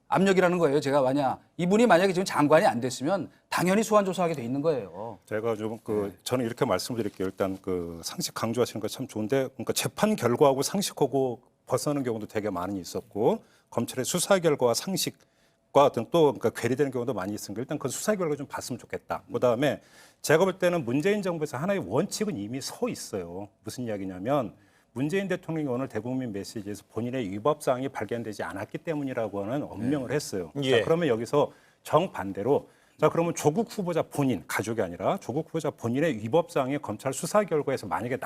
압력이라는 거예요. 제가 이분이 만약에 지금 장관이 안 됐으면 당연히 소환 조사하게 돼 있는 거예요. 제가 좀 저는 이렇게 말씀드릴게요. 일단 상식 강조하시는 거 참 좋은데, 그러니까 재판 결과하고 상식하고 벗어나는 경우도 되게 많이 있었고 검찰의 수사 결과와 상식과 어떤 또 그러니까 괴리되는 경우도 많이 있으니까 일단 그 수사 결과 좀 봤으면 좋겠다. 그다음에 제가 볼 때는 문재인 정부에서 하나의 원칙은 이미 서 있어요. 무슨 이야기냐면 문재인 대통령이 오늘 대국민 메시지에서 본인의 위법 사항이 발견되지 않았기 때문이라고 하는 언명을 했어요. 예. 자, 그러면 여기서 정반대로 그러면 조국 후보자 본인, 가족이 아니라 조국 후보자 본인의 위법 사항이 검찰 수사 결과에서 만약에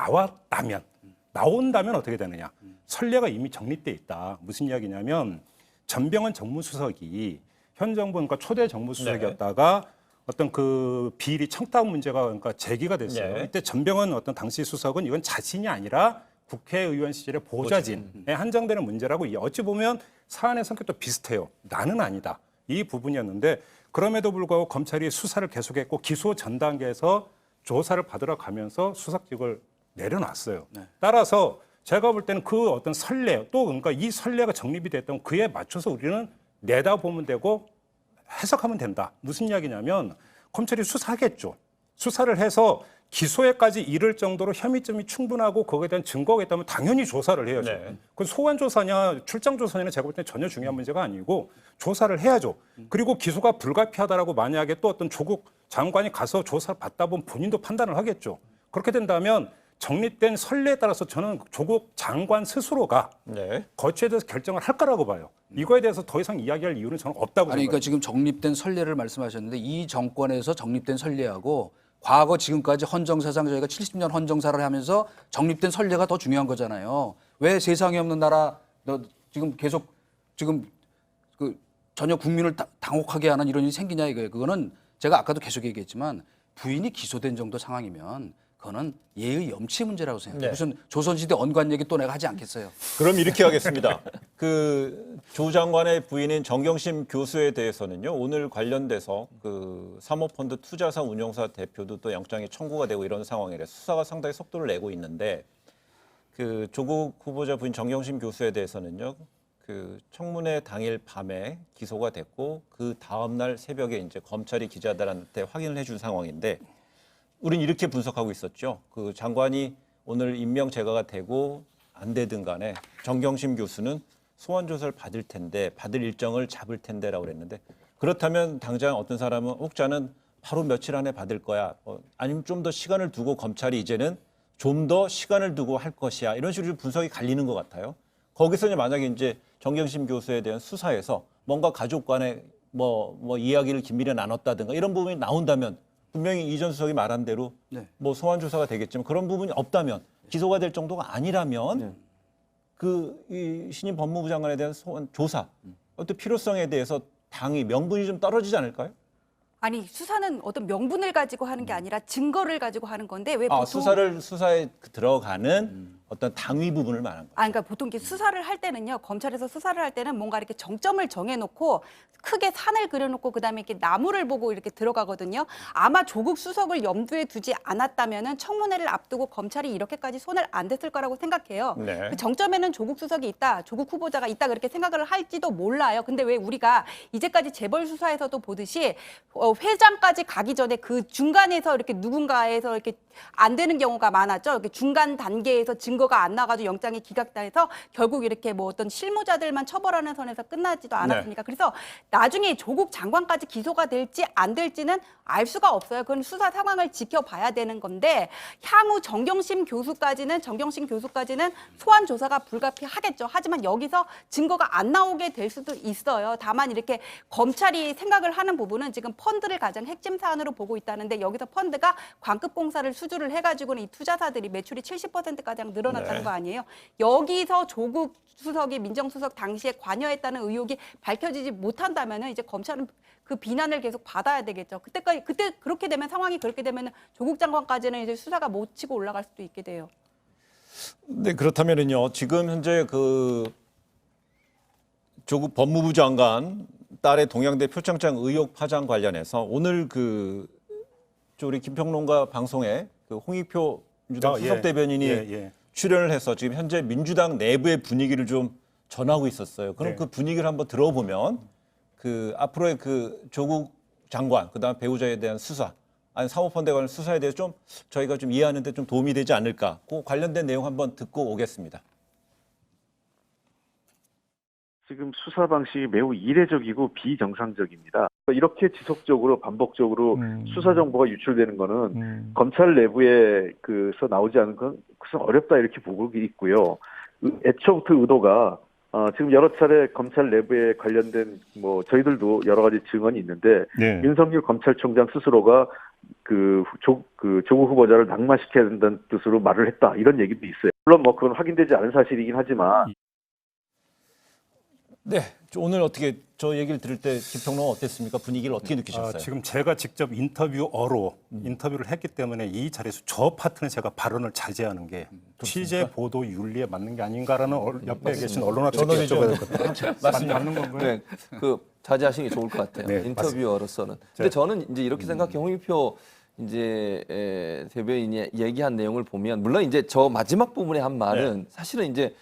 나온다면 어떻게 되느냐? 선례가 이미 정립돼 있다. 무슨 이야기냐면 전병헌 정무수석이 현 정부 그러니까 초대 정무수석이었다가 어떤 그 비리 청탁 문제가 그러니까 제기가 됐어요. 네. 이때 전병헌 어떤 당시 수석은 이건 자신이 아니라 국회의원 시절의 보좌진에 한정되는 문제라고 어찌 보면 사안의 성격도 비슷해요. 나는 아니다. 이 부분이었는데 그럼에도 불구하고 검찰이 수사를 계속했고 기소 전 단계에서 조사를 받으러 가면서 수석직을 내려놨어요. 따라서 제가 볼 때는 그 어떤 선례 또 그러니까 이 선례가 정립이 됐던 그에 맞춰서 우리는 내다보면 되고 해석하면 된다. 무슨 이야기냐면 검찰이 수사하겠죠. 수사를 해서 기소에까지 이를 정도로 혐의점이 충분하고 거기에 대한 증거가 있다면 당연히 조사를 해야죠. 네. 그 소환 조사냐 출장 조사냐는 제가 볼 때는 전혀 중요한 문제가 아니고 조사를 해야죠. 그리고 기소가 불가피하다라고 만약에 또 어떤 조국 장관이 가서 조사를 받다 보면 본인도 판단을 하겠죠. 그렇게 된다면 정립된 선례에 따라서 저는 조국 장관 스스로가 네. 거취에 대해서 결정을 할 거라고 봐요. 이거에 대해서 더 이상 이야기할 이유는 저는 없다고 아니 생각해요. 그러니까 지금 정립된 선례를 말씀하셨는데 이 정권에서 정립된 선례하고 과거 지금까지 헌정사상 저희가 70년 헌정사를 하면서 정립된 선례가 더 중요한 거잖아요. 왜 세상에 없는 나라 너 지금 계속 지금 그 전혀 국민을 당혹하게 하는 이런 일이 생기냐 이거예요. 그거는 제가 아까도 계속 얘기했지만 부인이 기소된 정도 상황이면 그거는 예의 염치 문제라고 생각해요. 네. 무슨 조선시대 언관 얘기 또 내가 하지 않겠어요. 그럼 이렇게 하겠습니다. 그 조 장관의 부인인 정경심 교수에 대해서는요. 오늘 관련돼서 그 사모펀드 투자사 운용사 대표도 또 영장이 청구가 되고 이런 상황이라 수사가 상당히 속도를 내고 있는데 그 조국 후보자 부인 정경심 교수에 대해서는요. 그 청문회 당일 밤에 기소가 됐고 그 다음 날 새벽에 이제 검찰이 기자들한테 확인을 해준 상황인데 우린 이렇게 분석하고 있었죠. 그 장관이 오늘 임명 제거가 되고 안 되든 간에 정경심 교수는 소환 조사를 받을 텐데 받을 일정을 잡을 텐데라고 그랬는데 그렇다면 당장 어떤 사람은 혹자는 바로 며칠 안에 받을 거야. 아니면 좀 더 시간을 두고 검찰이 이제는 좀 더 시간을 두고 할 것이야. 이런 식으로 분석이 갈리는 것 같아요. 거기서 이제 만약에 이제 정경심 교수에 대한 수사에서 뭔가 가족 간에 뭐 이야기를 긴밀히 나눴다든가 이런 부분이 나온다면 분명히 이 전 수석이 말한 대로 네. 뭐 소환 조사가 되겠지만 그런 부분이 없다면 기소가 될 정도가 아니라면 이 신임 법무부 장관에 대한 소환 조사 어떤 필요성에 대해서 당이 명분이 좀 떨어지지 않을까요? 아니 수사는 어떤 명분을 가지고 하는 게 아니라 증거를 가지고 하는 건데 왜 보통 수사에 들어가는 어떤 당위 부분을 말한 거예요. 그러니까 보통 이렇게 수사를 할 때는요, 검찰에서 수사를 할 때는 뭔가 이렇게 정점을 정해놓고 크게 산을 그려놓고 그다음에 이렇게 나무를 보고 이렇게 들어가거든요. 아마 조국 수석을 염두에 두지 않았다면은 청문회를 앞두고 검찰이 이렇게까지 손을 안 댔을 거라고 생각해요. 네. 그 정점에는 조국 수석이 있다, 조국 후보자가 있다 그렇게 생각을 할지도 몰라요. 근데 왜 우리가 이제까지 재벌 수사에서도 보듯이 회장까지 가기 전에 그 중간에서 이렇게 누군가에서 이렇게 안 되는 경우가 많았죠. 이렇게 중간 단계에서 증거가 안 나가지고 영장이 기각돼서 결국 이렇게 뭐 어떤 실무자들만 처벌하는 선에서 끝나지도 않았습니까? 그래서 나중에 조국 장관까지 기소가 될지 안 될지는 알 수가 없어요. 그건 수사 상황을 지켜봐야 되는 건데 향후 정경심 교수까지는 소환 조사가 불가피하겠죠. 하지만 여기서 증거가 안 나오게 될 수도 있어요. 다만 이렇게 검찰이 생각을 하는 부분은 지금 펀드를 가장 핵심 사안으로 보고 있다는데 여기서 펀드가 광급 공사를 수주를 해가지고는 이 투자사들이 매출이 70%가량 늘어났다는 거 아니에요. 여기서 조국 수석이 민정수석 당시에 관여했다는 의혹이 밝혀지지 못한다면은 이제 검찰은 그 비난을 계속 받아야 되겠죠. 그때 그렇게 되면 상황이 그렇게 되면 조국 장관까지는 이제 수사가 못 치고 올라갈 수도 있게 돼요. 네, 그렇다면은요. 지금 현재 그 조국 법무부 장관 딸의 동양대 표창장 의혹 파장 관련해서 오늘 우리 김평론가 방송에 그 홍익표 민주당 수석 대변인이 출연을 해서 지금 현재 민주당 내부의 분위기를 좀 전하고 있었어요. 그럼 그 분위기를 한번 들어보면 그 앞으로의 그 조국 장관 그다음 배우자에 대한 수사 아니 사모펀드에 관한 수사에 대해서 좀 저희가 좀 이해하는 데 좀 도움이 되지 않을까. 그 관련된 내용 한번 듣고 오겠습니다. 지금 수사 방식이 매우 이례적이고 비정상적입니다. 이렇게 지속적으로 반복적으로 수사 정보가 유출되는 거는 검찰 내부에서 나오지 않은 건 그것은 어렵다 이렇게 보고 있고요. 애초부터 의도가 지금 여러 차례 검찰 내부에 관련된 저희들도 여러 가지 증언이 있는데 윤석열 검찰총장 스스로가 조국 후보자를 낙마시켜야 된다는 뜻으로 말을 했다 이런 얘기도 있어요. 물론 그건 확인되지 않은 사실이긴 하지만 네, 오늘 어떻게 저 얘기를 들을 때 김평론 어땠습니까? 분위기를 어떻게 느끼셨어요? 지금 제가 직접 인터뷰어로 인터뷰를 했기 때문에 이 자리에서 저 파트는 제가 발언을 자제하는 게 취재 보도 윤리에 맞는 게 아닌가라는 옆에 계신 언론학자께 여쭤봐야 될 것 같아요. 맞는 건가요? 네, 그 자제하시는 게 좋을 것 같아요. 네, 인터뷰어로서는. 근데 저는 이제 이렇게 생각해요. 홍익표 이제 대변인이 얘기한 내용을 보면 물론 이제 저 마지막 부분에 한 말은 사실은 이제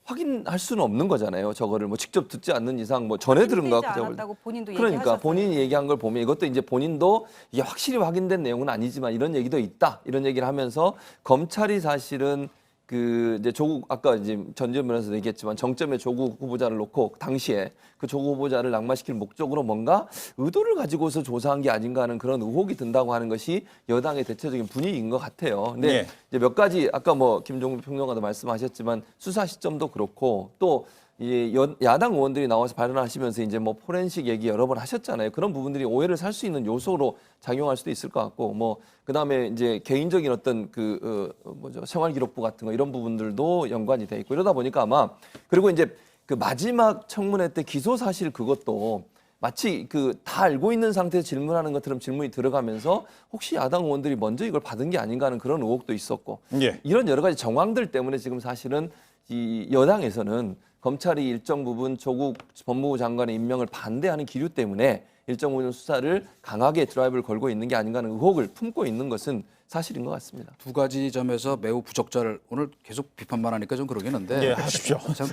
확인할 수는 없는 거잖아요. 저거를 뭐 직접 듣지 않는 이상 뭐 전해 들은 거 확인되지 갖고 않았다고 본인도 그러니까 얘기하셨어요. 본인이 얘기한 걸 보면 이것도 이제 본인도 이게 확실히 확인된 내용은 아니지만 이런 얘기도 있다. 이런 얘기를 하면서 검찰이 사실은 그 이제 조국 아까 이제 전지현 변호사도 얘기했지만 정점에 조국 후보자를 놓고 당시에 그 조국 후보자를 낙마시킬 목적으로 뭔가 의도를 가지고서 조사한 게 아닌가 하는 그런 의혹이 든다고 하는 것이 여당의 대체적인 분위기인 것 같아요. 근데 예. 이제 몇 가지 아까 뭐 김종국 평론가도 말씀하셨지만 수사 시점도 그렇고 또 이 야당 의원들이 나와서 발언하시면서 이제 뭐 포렌식 얘기 여러 번 하셨잖아요. 그런 부분들이 오해를 살 수 있는 요소로 작용할 수도 있을 것 같고 뭐 그다음에 이제 개인적인 어떤 그 뭐죠 생활기록부 같은 거 이런 부분들도 연관이 돼 있고 이러다 보니까 아마 그리고 이제 그 마지막 청문회 때 기소 사실 그것도 마치 그 다 알고 있는 상태에서 질문하는 것처럼 질문이 들어가면서 혹시 야당 의원들이 먼저 이걸 받은 게 아닌가 하는 그런 의혹도 있었고 예. 이런 여러 가지 정황들 때문에 지금 사실은 이 여당에서는 검찰이 일정 부분 조국 법무부 장관의 임명을 반대하는 기류 때문에 일정 부분 수사를 강하게 드라이브를 걸고 있는 게 아닌가 하는 의혹을 품고 있는 것은 사실인 것 같습니다. 두 가지 점에서 매우 부적절 오늘 계속 비판만 하니까 좀 그러겠는데 예, 하십시오. 참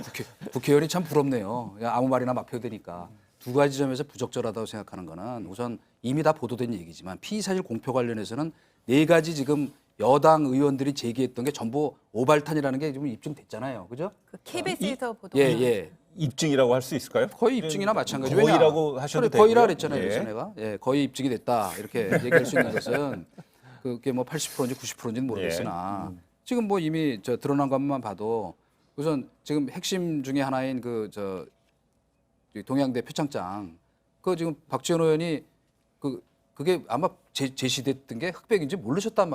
국회의원이 참 부럽네요. 그냥 아무 말이나 막 펴대니까 두 가지 점에서 부적절하다고 생각하는 거는 우선 이미 다 보도된 얘기지만 피의사실 공표 관련해서는 네 가지 지금 여당 의원들이 제기했던 게 전부 오발탄이라는 게 지금 입증됐잖아요. 그죠? 그 KBS에서 보도. 예. 입증이라고 할 수 있을까요? 거의 입증이나 마찬가지. 거의라고 하셔도 거의라 되고요. 그랬잖아요. 예. 그래서 내가 거의 입증이 됐다 이렇게 얘기할 수 있는 것은 그게 뭐 80%인지 90%인지는 모르겠으나 지금 뭐 이미 저 드러난 것만 봐도 우선 지금 핵심 중에 하나인 그 저 동양대 표창장 그 지금 박지원 의원이 그게 아마 제시됐던 게 흑백인지 모르셨던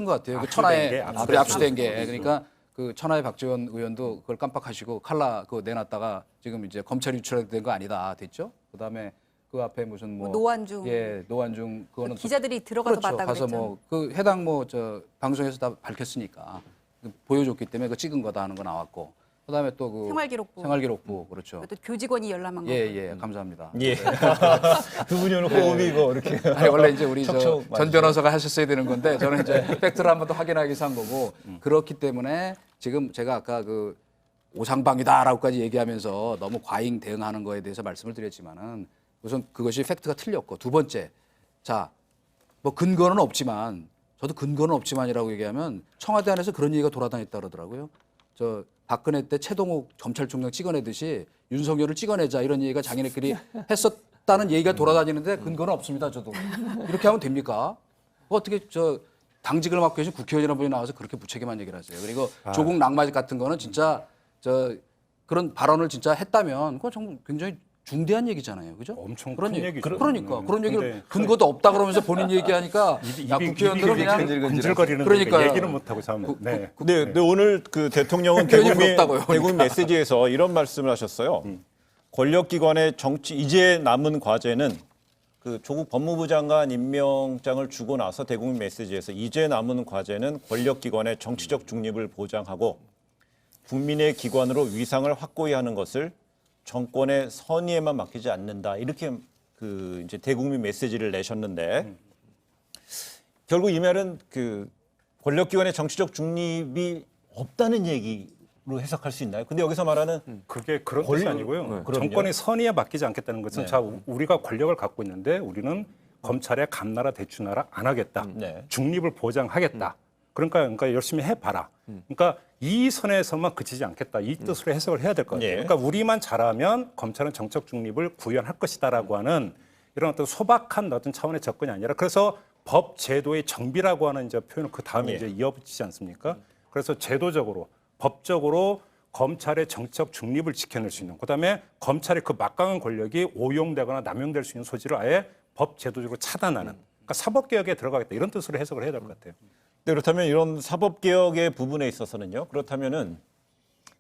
것 같아요. 그 천하에 압수된 게 그러니까 그 천하의 박지원 의원도 그걸 깜빡하시고 칼라 그거 내놨다가 지금 이제 검찰이 유출된 거 아니다 됐죠. 그다음에 그 앞에 무슨 뭐 노안중. 노안중 그거는 기자들이 들어가서 그렇죠. 봤다고 가서 그랬죠. 뭐 그 해당 뭐 저 방송에서 다 밝혔으니까 보여줬기 때문에 그 찍은 거다 하는 거 나왔고 그다음에 또 그 생활기록부. 그렇죠. 또 교직원이 열람한 거. 감사합니다. 예. 두 분이 오늘 호흡이 이거 이렇게. 아니 원래 이제 우리 척척 전 변호사가 하셨어야 되는 건데 저는 이제 팩트를 한 번 더 확인하기 위해서 한 거고 그렇기 때문에 지금 제가 아까 그 오상방이다라고까지 얘기하면서 너무 과잉 대응하는 거에 대해서 말씀을 드렸지만은 우선 그것이 팩트가 틀렸고 두 번째 자 뭐 근거는 없지만 저도 근거는 없지만이라고 얘기하면 청와대 안에서 그런 얘기가 돌아다녔다 그러더라고요. 저 박근혜 때 최동욱 검찰총장 찍어내듯이 윤석열을 찍어내자 이런 얘기가 자기네끼리 했었다는 얘기가 돌아다니는데 근거는 없습니다. 저도 이렇게 하면 됩니까? 어떻게 저 당직을 맡고 계신 국회의원이라는 분이 나와서 그렇게 무책임한 얘기를 하세요. 그리고 조국 낙마 같은 거는 진짜 저 그런 발언을 진짜 했다면 그건 정말 굉장히 중대한 얘기잖아요. 그죠? 엄청 그런 큰 얘기, 얘기죠. 그러니까 그런 얘기를 근데 근거도 없다 그러면서 본인 얘기하니까 야 국회의원들은 그냥 근질거리는 그러니까요. 얘기는 못하고 참. 네. 근데 오늘 그 대통령은 국회의원이 부럽다고요, 대국민 메시지에서 이런 말씀을 하셨어요. 권력기관의 정치 이제 남은 과제는 그 조국 법무부 장관 임명장을 주고 나서 대국민 메시지에서 이제 남은 과제는 권력기관의 정치적 중립을 보장하고 국민의 기관으로 위상을 확고히 하는 것을 정권의 선의에만 맡기지 않는다. 이렇게 그 이제 대국민 메시지를 내셨는데 결국 이 말은 그 권력기관의 정치적 중립이 없다는 얘기로 해석할 수 있나요? 근데 여기서 말하는 그게 그런 뜻이 아니고요. 정권의 선의에 맡기지 않겠다는 것은 자 우리가 권력을 갖고 있는데 우리는 검찰에 감나라 대추나라 안 하겠다. 중립을 보장하겠다. 그러니까 열심히 해봐라. 그러니까 이 선에서만 그치지 않겠다. 이 뜻으로 해석을 해야 될 것 같아요. 그러니까 우리만 잘하면 검찰은 정책 중립을 구현할 것이다라고 하는 이런 어떤 소박한 어떤 차원의 접근이 아니라 그래서 법 제도의 정비라고 하는 이제 표현을 그 다음에 이제 이어붙이지 않습니까? 그래서 제도적으로 법적으로 검찰의 정치적 중립을 지켜낼 수 있는 그다음에 검찰의 그 막강한 권력이 오용되거나 남용될 수 있는 소지를 아예 법 제도적으로 차단하는 그러니까 사법개혁에 들어가겠다 이런 뜻으로 해석을 해야 될 것 같아요. 네, 그렇다면 이런 사법개혁의 부분에 있어서는요. 그렇다면은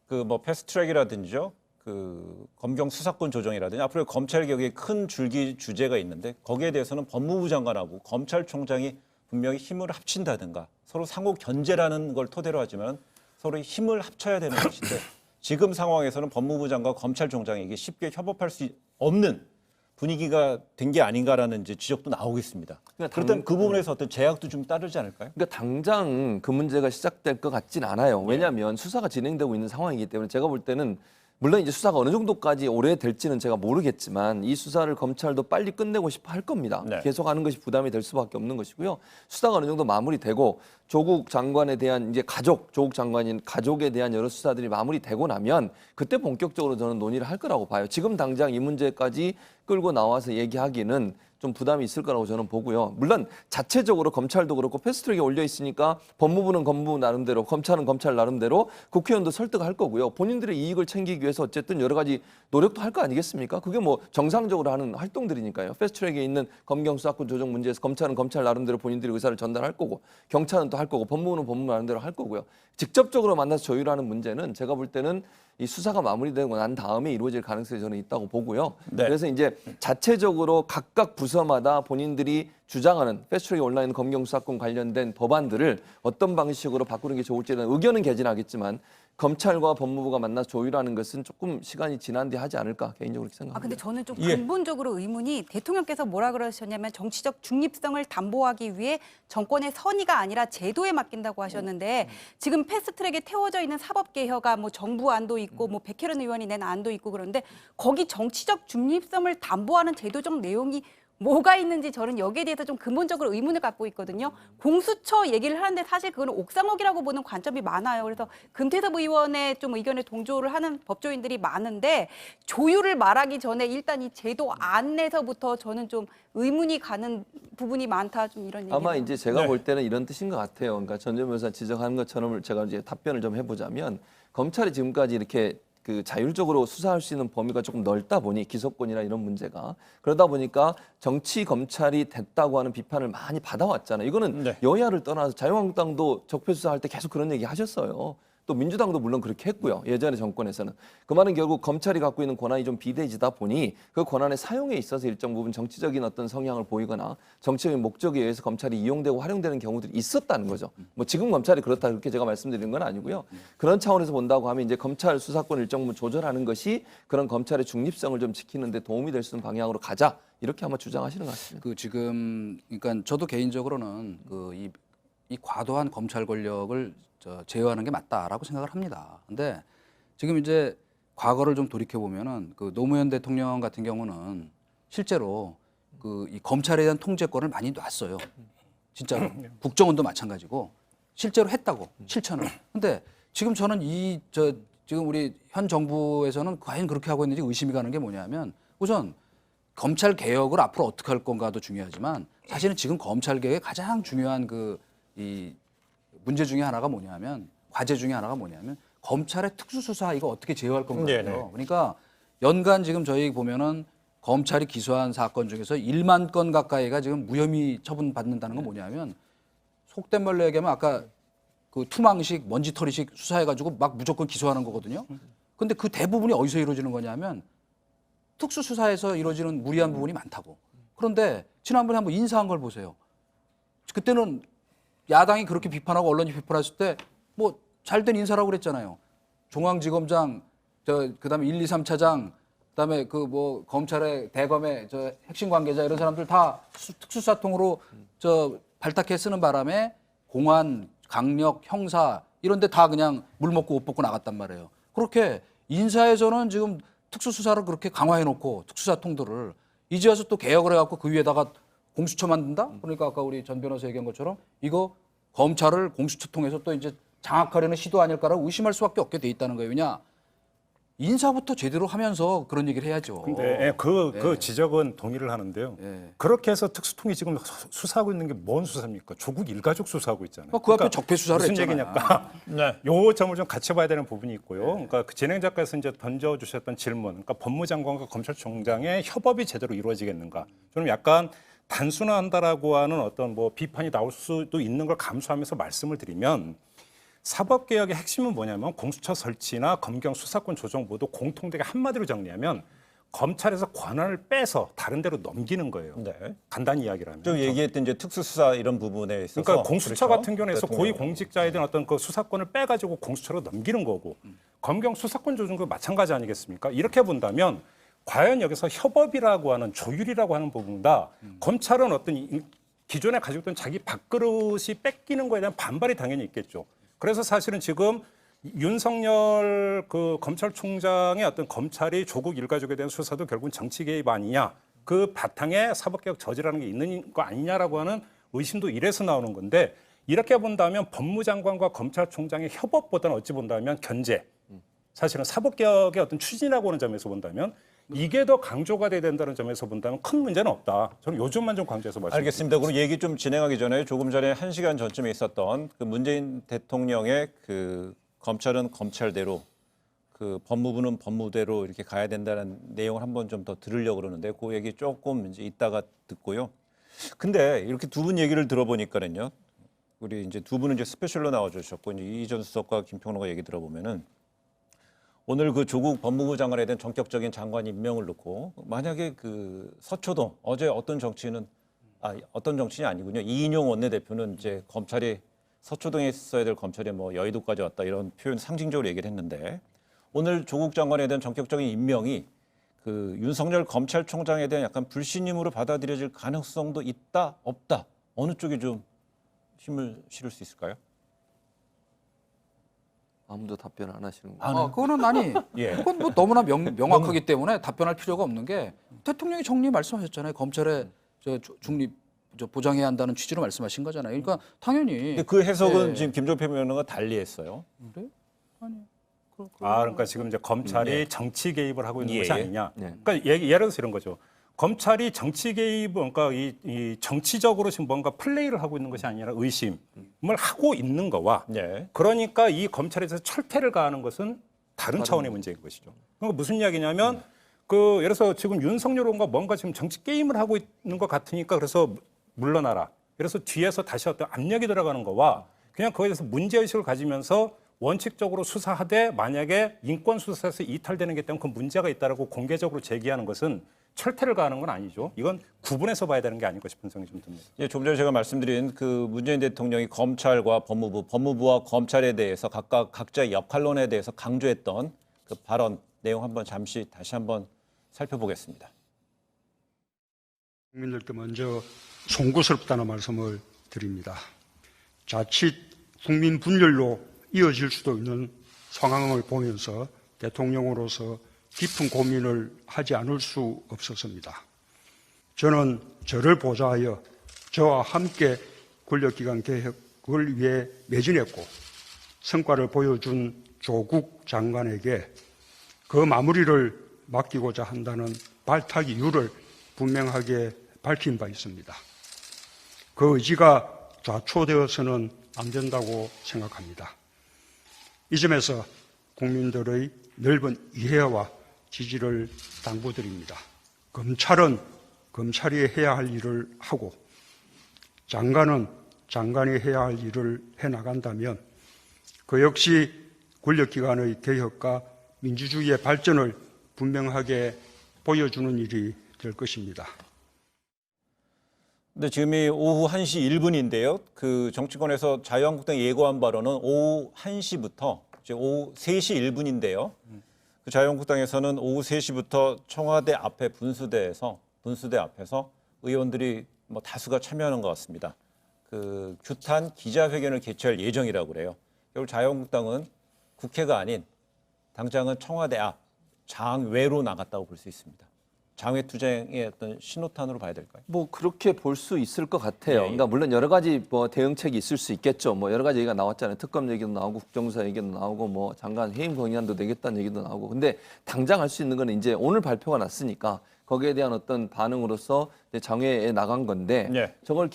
그 뭐 패스트트랙이라든지요. 그 그 검경 수사권 조정이라든지 앞으로 검찰 개혁의 큰 줄기 주제가 있는데 거기에 대해서는 법무부 장관하고 검찰총장이 분명히 힘을 합친다든가 서로 상호 견제라는 걸 토대로 하지만 서로 힘을 합쳐야 되는 것인데 지금 상황에서는 법무부 장관 검찰총장에게 쉽게 협업할 수 없는 분위기가 된 게 아닌가라는 이제 지적도 나오고 있습니다. 그러니까 그렇다면 그 부분에서 어떤 제약도 좀 따르지 않을까요? 그러니까 당장 그 문제가 시작될 것 같진 않아요. 왜냐하면 수사가 진행되고 있는 상황이기 때문에 제가 볼 때는 물론 이제 수사가 어느 정도까지 오래 될지는 제가 모르겠지만 이 수사를 검찰도 빨리 끝내고 싶어 할 겁니다. 네. 계속하는 것이 부담이 될 수밖에 없는 것이고요. 수사가 어느 정도 마무리되고 조국 장관에 대한 이제 조국 장관인 가족에 대한 여러 수사들이 마무리되고 나면 그때 본격적으로 저는 논의를 할 거라고 봐요. 지금 당장 이 문제까지 끌고 나와서 얘기하기는 좀 부담이 있을 거라고 저는 보고요. 물론 자체적으로 검찰도 그렇고 패스트트랙에 올려 있으니까 법무부는 법무부 나름대로, 검찰은 검찰 나름대로 국회의원도 설득할 거고요. 본인들의 이익을 챙기기 위해서 어쨌든 여러 가지 노력도 할 거 아니겠습니까? 그게 뭐 정상적으로 하는 활동들이니까요. 패스트트랙에 있는 검경 수사권 조정 문제에서 검찰은 검찰 나름대로 본인들의 의사를 전달할 거고, 경찰은 또 할 거고, 법무부는 법무부 나름대로 할 거고요. 직접적으로 만나서 조율하는 문제는 제가 볼 때는 이 수사가 마무리되고 난 다음에 이루어질 가능성이 저는 있다고 보고요. 네. 그래서 이제 자체적으로 각각 부서마다 본인들이 주장하는 패스트트랙에 올라 있는 검경 수사권 관련된 법안들을 어떤 방식으로 바꾸는 게 좋을지에 대한 의견은 개진하겠지만 검찰과 법무부가 만나서 조율하는 것은 조금 시간이 지난 뒤 하지 않을까 개인적으로 그렇게 생각합니다. 근데 저는 좀 예. 근본적으로 의문이 대통령께서 뭐라 그러셨냐면 정치적 중립성을 담보하기 위해 정권의 선의가 아니라 제도에 맡긴다고 하셨는데 지금 패스트트랙에 태워져 있는 사법개혁안 뭐 정부 안도 있고 뭐 백혜련 의원이 낸 안도 있고 그런데 거기 정치적 중립성을 담보하는 제도적 내용이 뭐가 있는지 저는 여기에 대해서 좀 근본적으로 의문을 갖고 있거든요. 공수처 얘기를 하는데 사실 그건 옥상옥이라고 보는 관점이 많아요. 그래서 금태섭 의원의 좀 의견에 동조를 하는 법조인들이 많은데 조율을 말하기 전에 일단 이 제도 안에서부터 저는 좀 의문이 가는 부분이 많다. 좀 이런 얘기. 아마 이제 제가 네. 볼 때는 이런 뜻인 것 같아요. 그러니까 전 변호사 지적하는 것처럼 제가 이제 답변을 좀 해보자면 검찰이 지금까지 이렇게 그 자율적으로 수사할 수 있는 범위가 조금 넓다 보니 기소권이나 이런 문제가 그러다 보니까 정치 검찰이 됐다고 하는 비판을 많이 받아왔잖아요. 이거는 네. 여야를 떠나서 자유한국당도 적폐 수사할 때 계속 그런 얘기 하셨어요. 또 민주당도 물론 그렇게 했고요. 예전의 정권에서는. 그 말은 결국 검찰이 갖고 있는 권한이 좀 비대해지다 보니 그 권한의 사용에 있어서 일정 부분 정치적인 어떤 성향을 보이거나 정치적인 목적에 의해서 검찰이 이용되고 활용되는 경우들이 있었다는 거죠. 뭐 지금 검찰이 그렇다 그렇게 제가 말씀드리는 건 아니고요. 그런 차원에서 본다고 하면 이제 검찰 수사권 일정 부분 조절하는 것이 그런 검찰의 중립성을 좀 지키는 데 도움이 될 수 있는 방향으로 가자. 이렇게 아마 주장하시는 것 같습니다. 그 지금 그러니까 저도 개인적으로는 이 과도한 검찰 권력을 제어하는 게 맞다라고 생각을 합니다. 근데 지금 이제 과거를 좀 돌이켜 보면은 그 노무현 대통령 같은 경우는 실제로 이 검찰에 대한 통제권을 많이 놨어요. 진짜로 국정원도 마찬가지고 실제로 했다고 실천을. 근데 지금 저는 지금 우리 현 정부에서는 과연 그렇게 하고 있는지 의심이 가는 게 뭐냐면 우선 검찰 개혁을 앞으로 어떻게 할 건가도 중요하지만 사실은 지금 검찰 개혁의 가장 중요한 이 문제 중에 하나가 뭐냐면 과제 중에 하나가 뭐냐면 검찰의 특수수사 이거 어떻게 제어할 건가요. 네네. 그러니까 연간 지금 저희 보면은 검찰이 기소한 사건 중에서 1만 건 가까이가 지금 무혐의 처분받는다는 건 뭐냐면 속된 말로 얘기하면 아까 그 투망식 먼지털이식 수사해가지고 막 무조건 기소하는 거거든요. 근데 그 대부분이 어디서 이루어지는 거냐면 특수수사에서 이루어지는 무리한 부분이 많다고. 그런데 지난번에 한번 인사한 걸 보세요. 그때는 야당이 그렇게 비판하고 언론이 비판했을 때 뭐 잘된 인사라고 그랬잖아요. 중앙지검장, 그다음에 1, 2, 3차장, 그다음에 그 뭐 검찰의 대검의 핵심 관계자 이런 사람들 다 특수사통으로 발탁해 쓰는 바람에 공안, 강력, 형사 이런데 다 그냥 물 먹고 옷 벗고 나갔단 말이에요. 그렇게 인사에서는 지금 특수수사를 그렇게 강화해놓고 특수사통들을 이제 와서 또 개혁을 해갖고 그 위에다가 공수처 만든다? 그러니까 아까 우리 전 변호사 얘기한 것처럼 이거 검찰을 공수처 통해서 또 이제 장악하려는 시도 아닐까라고 의심할 수밖에 없게 돼 있다는 거예요. 왜냐? 인사부터 제대로 하면서 그런 얘기를 해야죠. 근데 그 지적은 동의를 하는데요. 그렇게 해서 특수통이 지금 수사하고 있는 게 뭔 수사입니까? 조국 일가족 수사하고 있잖아요. 그 앞에 적폐 수사를 무슨 했잖아요. 얘기냐까? 네. 요 점을 좀 같이 봐야 되는 부분이 있고요. 그러니까 그 진행자께서 이제 던져주셨던 질문, 그러니까 법무장관과 검찰총장의 협업이 제대로 이루어지겠는가? 저는 약간 단순화한다라고 하는 어떤 뭐 비판이 나올 수도 있는 걸 감수하면서 말씀을 드리면 사법개혁의 핵심은 뭐냐면 공수처 설치나 검경 수사권 조정 모두 공통되게 한마디로 정리하면 검찰에서 권한을 빼서 다른 데로 넘기는 거예요. 네. 간단히 이야기를 하면. 좀 얘기했던 이제 특수수사 이런 부분에 있어서 그러니까 공수처 그렇죠? 같은 경우에서 대통령. 고위공직자에 대한 어떤 그 수사권을 빼가지고 공수처로 넘기는 거고 검경 수사권 조정도 마찬가지 아니겠습니까? 이렇게 본다면 과연 여기서 협업이라고 하는 조율이라고 하는 부분보다 검찰은 어떤 기존에 가지고 있던 자기 밥그릇이 뺏기는 거에 대한 반발이 당연히 있겠죠. 그래서 사실은 지금 윤석열 그 검찰총장의 어떤 검찰이 조국 일가족에 대한 수사도 결국은 정치 개입 아니냐, 그 바탕에 사법개혁 저지라는 게 있는 거 아니냐라고 하는 의심도 이래서 나오는 건데, 이렇게 본다면 법무장관과 검찰총장의 협업보다는 어찌 본다면 견제, 사실은 사법개혁의 어떤 추진이라고 하는 점에서 본다면 이게 더 강조가 돼야 된다는 점에서 본다면 큰 문제는 없다. 저는 요점만 좀 강조해서 말씀드립니다. 알겠습니다. 그럼 얘기 좀 진행하기 전에 조금 전에 1시간 전쯤에 있었던 그 문재인 대통령의 그 검찰은 검찰대로 그 법무부는 법무대로 이렇게 가야 된다는 내용을 한번 좀 더 들으려고 그러는데 그 얘기 조금 이제 이따가 듣고요. 근데 이렇게 두 분 얘기를 들어보니까는요. 우리 이제 두 분은 이제 스페셜로 나와주셨고 이제 이전 수석과 김평로가 얘기 들어보면은 오늘 그 조국 법무부 장관에 대한 전격적인 장관 임명을 놓고 만약에 그 서초동 어제 어떤 정치인이 아니군요. 이인용 원내대표는 이제 검찰이 서초동에 있어야 될 검찰이 뭐 여의도까지 왔다 이런 표현 상징적으로 얘기를 했는데 오늘 조국 장관에 대한 전격적인 임명이 그 윤석열 검찰총장에 대한 약간 불신임으로 받아들여질 가능성도 있다 없다 어느 쪽이 좀 힘을 실을 수 있을까요? 아무도 답변 안 하시는 거예요. 그거는 아니. 예. 그건 뭐 너무나 명확하기 때문에 답변할 필요가 없는 게 대통령이 정리 말씀하셨잖아요. 검찰의 중립 보장해야 한다는 취지로 말씀하신 거잖아요. 그러니까 당연히. 근데 그 해석은 예. 지금 김종필 변호사가 달리했어요. 그래? 아니. 그러니까 지금 이제 검찰이 네. 정치 개입을 하고 있는 예. 것이 아니냐. 네. 그러니까 예를 들어서 이런 거죠. 검찰이 정치 개입, 그러니까 이 정치적으로 지금 뭔가 플레이를 하고 있는 것이 아니라 의심을 하고 있는 거와 네. 그러니까 이 검찰에서 철퇴를 가하는 것은 다른 차원의 문제인 것이죠. 그러니까 무슨 이야기냐면 그 예를 들어서 지금 윤석열 의원과 뭔가 지금 정치 게임을 하고 있는 것 같으니까 그래서 물러나라. 그래서 뒤에서 다시 어떤 압력이 들어가는 거와 그냥 거기에 대해서 문제의식을 가지면서 원칙적으로 수사하되 만약에 인권 수사에서 이탈되는 게 있다면 그 문제가 있다라고 공개적으로 제기하는 것은 철퇴를 가하는 건 아니죠. 이건 구분해서 봐야 되는 게 아닐까 싶은 생각이 좀 듭니다. 예, 좀 전에 제가 말씀드린 그 문재인 대통령이 검찰과 법무부, 법무부와 검찰에 대해서 각각 각자의 역할론에 대해서 강조했던 그 발언 내용 한번 잠시 다시 한번 살펴보겠습니다. 국민들께 먼저 송구스럽다는 말씀을 드립니다. 자칫 국민 분열로 이어질 수도 있는 상황을 보면서 대통령으로서 깊은 고민을 하지 않을 수 없었습니다. 저는 저를 보좌하여 저와 함께 권력기관 개혁을 위해 매진했고 성과를 보여준 조국 장관에게 그 마무리를 맡기고자 한다는 발탁 이유를 분명하게 밝힌 바 있습니다. 그 의지가 좌초되어서는 안 된다고 생각합니다. 이 점에서 국민들의 넓은 이해와 지지를 당부드립니다. 검찰은 검찰이 해야 할 일을 하고 장관은 장관이 해야 할 일을 해나간다면 그 역시 권력기관의 개혁과 민주주의의 발전을 분명하게 보여주는 일이 될 것입니다. 근데 지금이 오후 1시 1분인데요. 그 정치권에서 자유한국당이 예고한 바로는 오후 1시부터 이제 오후 3시 1분인데요. 그 자유한국당에서는 오후 3시부터 청와대 앞에 분수대 앞에서 의원들이 뭐 다수가 참여하는 것 같습니다. 그 규탄 기자회견을 개최할 예정이라고 그래요. 결국 자유한국당은 국회가 아닌 당장은 청와대 앞 장외로 나갔다고 볼 수 있습니다. 장외 투쟁의 어떤 신호탄으로 봐야 될까요? 뭐 그렇게 볼 수 있을 것 같아요. 예, 예. 그러니까 물론 여러 가지 뭐 대응책이 있을 수 있겠죠. 뭐 여러 가지 얘기가 나왔잖아요. 특검 얘기도 나오고 국정수사 얘기도 나오고 뭐 장관 해임 건의안도 내겠다는 얘기도 나오고. 근데 당장 할 수 있는 거는 이제 오늘 발표가 났으니까 거기에 대한 어떤 반응으로서 이제 장외에 나간 건데 예. 저걸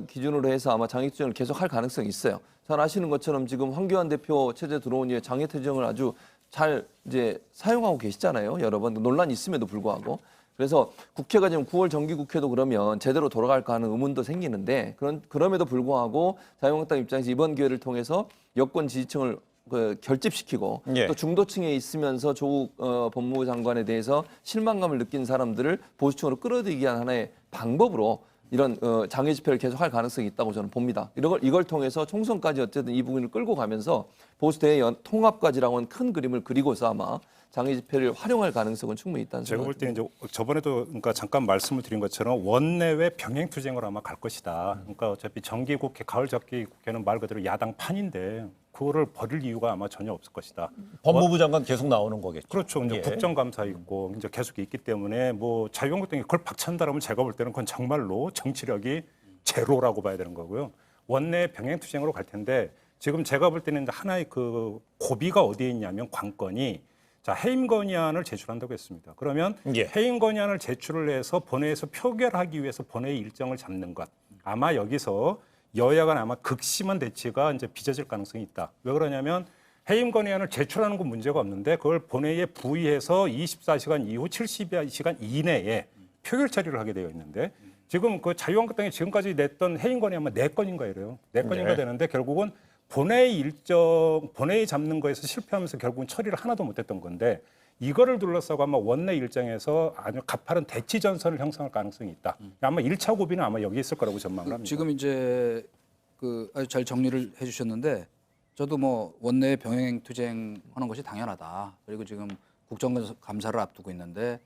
기준으로 해서 아마 장외 투쟁을 계속 할 가능성이 있어요. 잘 아시는 것처럼 지금 황교안 대표 체제 들어온 이후에 장외 투쟁을 아주 잘 이제 사용하고 계시잖아요. 여러 번 논란이 있음에도 불구하고. 그래서 국회가 지금 9월 정기국회도 그러면 제대로 돌아갈까 하는 의문도 생기는데 그럼에도 불구하고 자유한국당 입장에서 이번 기회를 통해서 여권 지지층을 결집시키고 예. 또 중도층에 있으면서 조국 법무부 장관에 대해서 실망감을 느낀 사람들을 보수층으로 끌어들이기 위한 하나의 방법으로 이런 장외 집회를 계속할 가능성이 있다고 저는 봅니다. 이걸 통해서 총선까지 어쨌든 이 부분을 끌고 가면서 보수 대의 통합까지라고 하는 큰 그림을 그리고서 아마 장외 집회를 활용할 가능성은 충분히 있다는 제가 볼 생각이 때 듭니다. 이제 저번에도 그러니까 잠깐 말씀을 드린 것처럼 원내외 병행 투쟁으로 아마 갈 것이다. 그러니까 어차피 정기국회, 가을 정기국회는 말 그대로 야당판인데 그거를 버릴 이유가 아마 전혀 없을 것이다. 법무부 장관 계속 나오는 거겠죠. 그렇죠. 이제 예. 국정감사 있고 이제 계속 있기 때문에 뭐 자유한국당이 그걸 박찬다라면 제가 볼 때는 그건 정말로 정치력이 제로라고 봐야 되는 거고요. 원내 병행 투쟁으로 갈 텐데 지금 제가 볼 때는 하나의 그 고비가 어디에 있냐면 관건이 자 해임 건의안을 제출한다고 했습니다. 그러면 예. 해임 건의안을 제출을 해서 본회의에서 표결하기 위해서 본회의 일정을 잡는 것 아마 여기서 여야 간 아마 극심한 대치가 이제 빚어질 가능성이 있다. 왜 그러냐면 해임 건의안을 제출하는 건 문제가 없는데 그걸 본회의에 부의해서 24시간 이후 72시간 이내에 표결 처리를 하게 되어 있는데 지금 그 자유한국당이 지금까지 냈던 해임 건의안만 4건인가 이래요. 4건인가 네. 되는데 결국은 본회의 잡는 거에서 실패하면서 결국은 처리를 하나도 못했던 건데 이거를 둘러싸고 아마 원내 일정에서 아주 가파른 대치 전선을 형성할 가능성이 있다. 아마 1차 고비는 아마 여기 있을 거라고 전망을 합니다. 지금 이제 그 아주 잘 정리를 해주셨는데 저도 뭐 원내 병행 투쟁하는 것이 당연하다. 그리고 지금 국정감사를 앞두고 있는데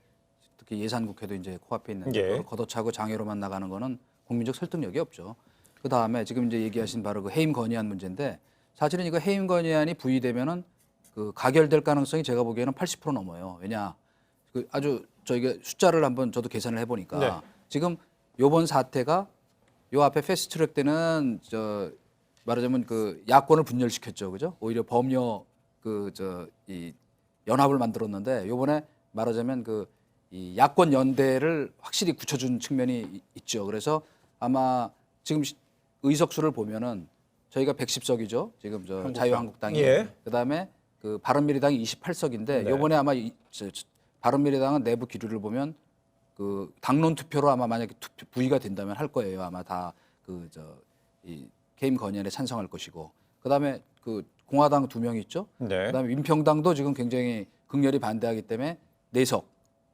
특히 예산국회도 이제 코앞에 있는데 예. 그걸 걷어차고 장애로만 나가는 거는 국민적 설득력이 없죠. 그 다음에 지금 이제 얘기하신 바로 그 해임 건의안 문제인데 사실은 이거 해임 건의안이 부의되면은 그 가결될 가능성이 제가 보기에는 80% 넘어요. 왜냐, 그 아주 저희가 숫자를 한번 저도 계산을 해보니까 네. 지금 요번 사태가 요 앞에 패스트트랙 때는 저 말하자면 그 야권을 분열시켰죠, 그죠? 오히려 법녀 이 연합을 만들었는데 요번에 말하자면 그 이 야권 연대를 확실히 굳혀준 측면이 있죠. 그래서 아마 지금 의석수를 보면은 저희가 110석이죠. 지금 저 자유한국당이 예. 그다음에 그 바른미래당이 28석인데 네. 요번에 아마 바른미래당은 내부 기류를 보면 그 당론 투표로 아마 만약에 부의가 된다면 할 거예요. 아마 다 그 이 해임 건의안에 찬성할 것이고 그다음에 그 공화당 2명 있죠. 네. 그다음에 민평당도 지금 굉장히 극렬히 반대하기 때문에 4석.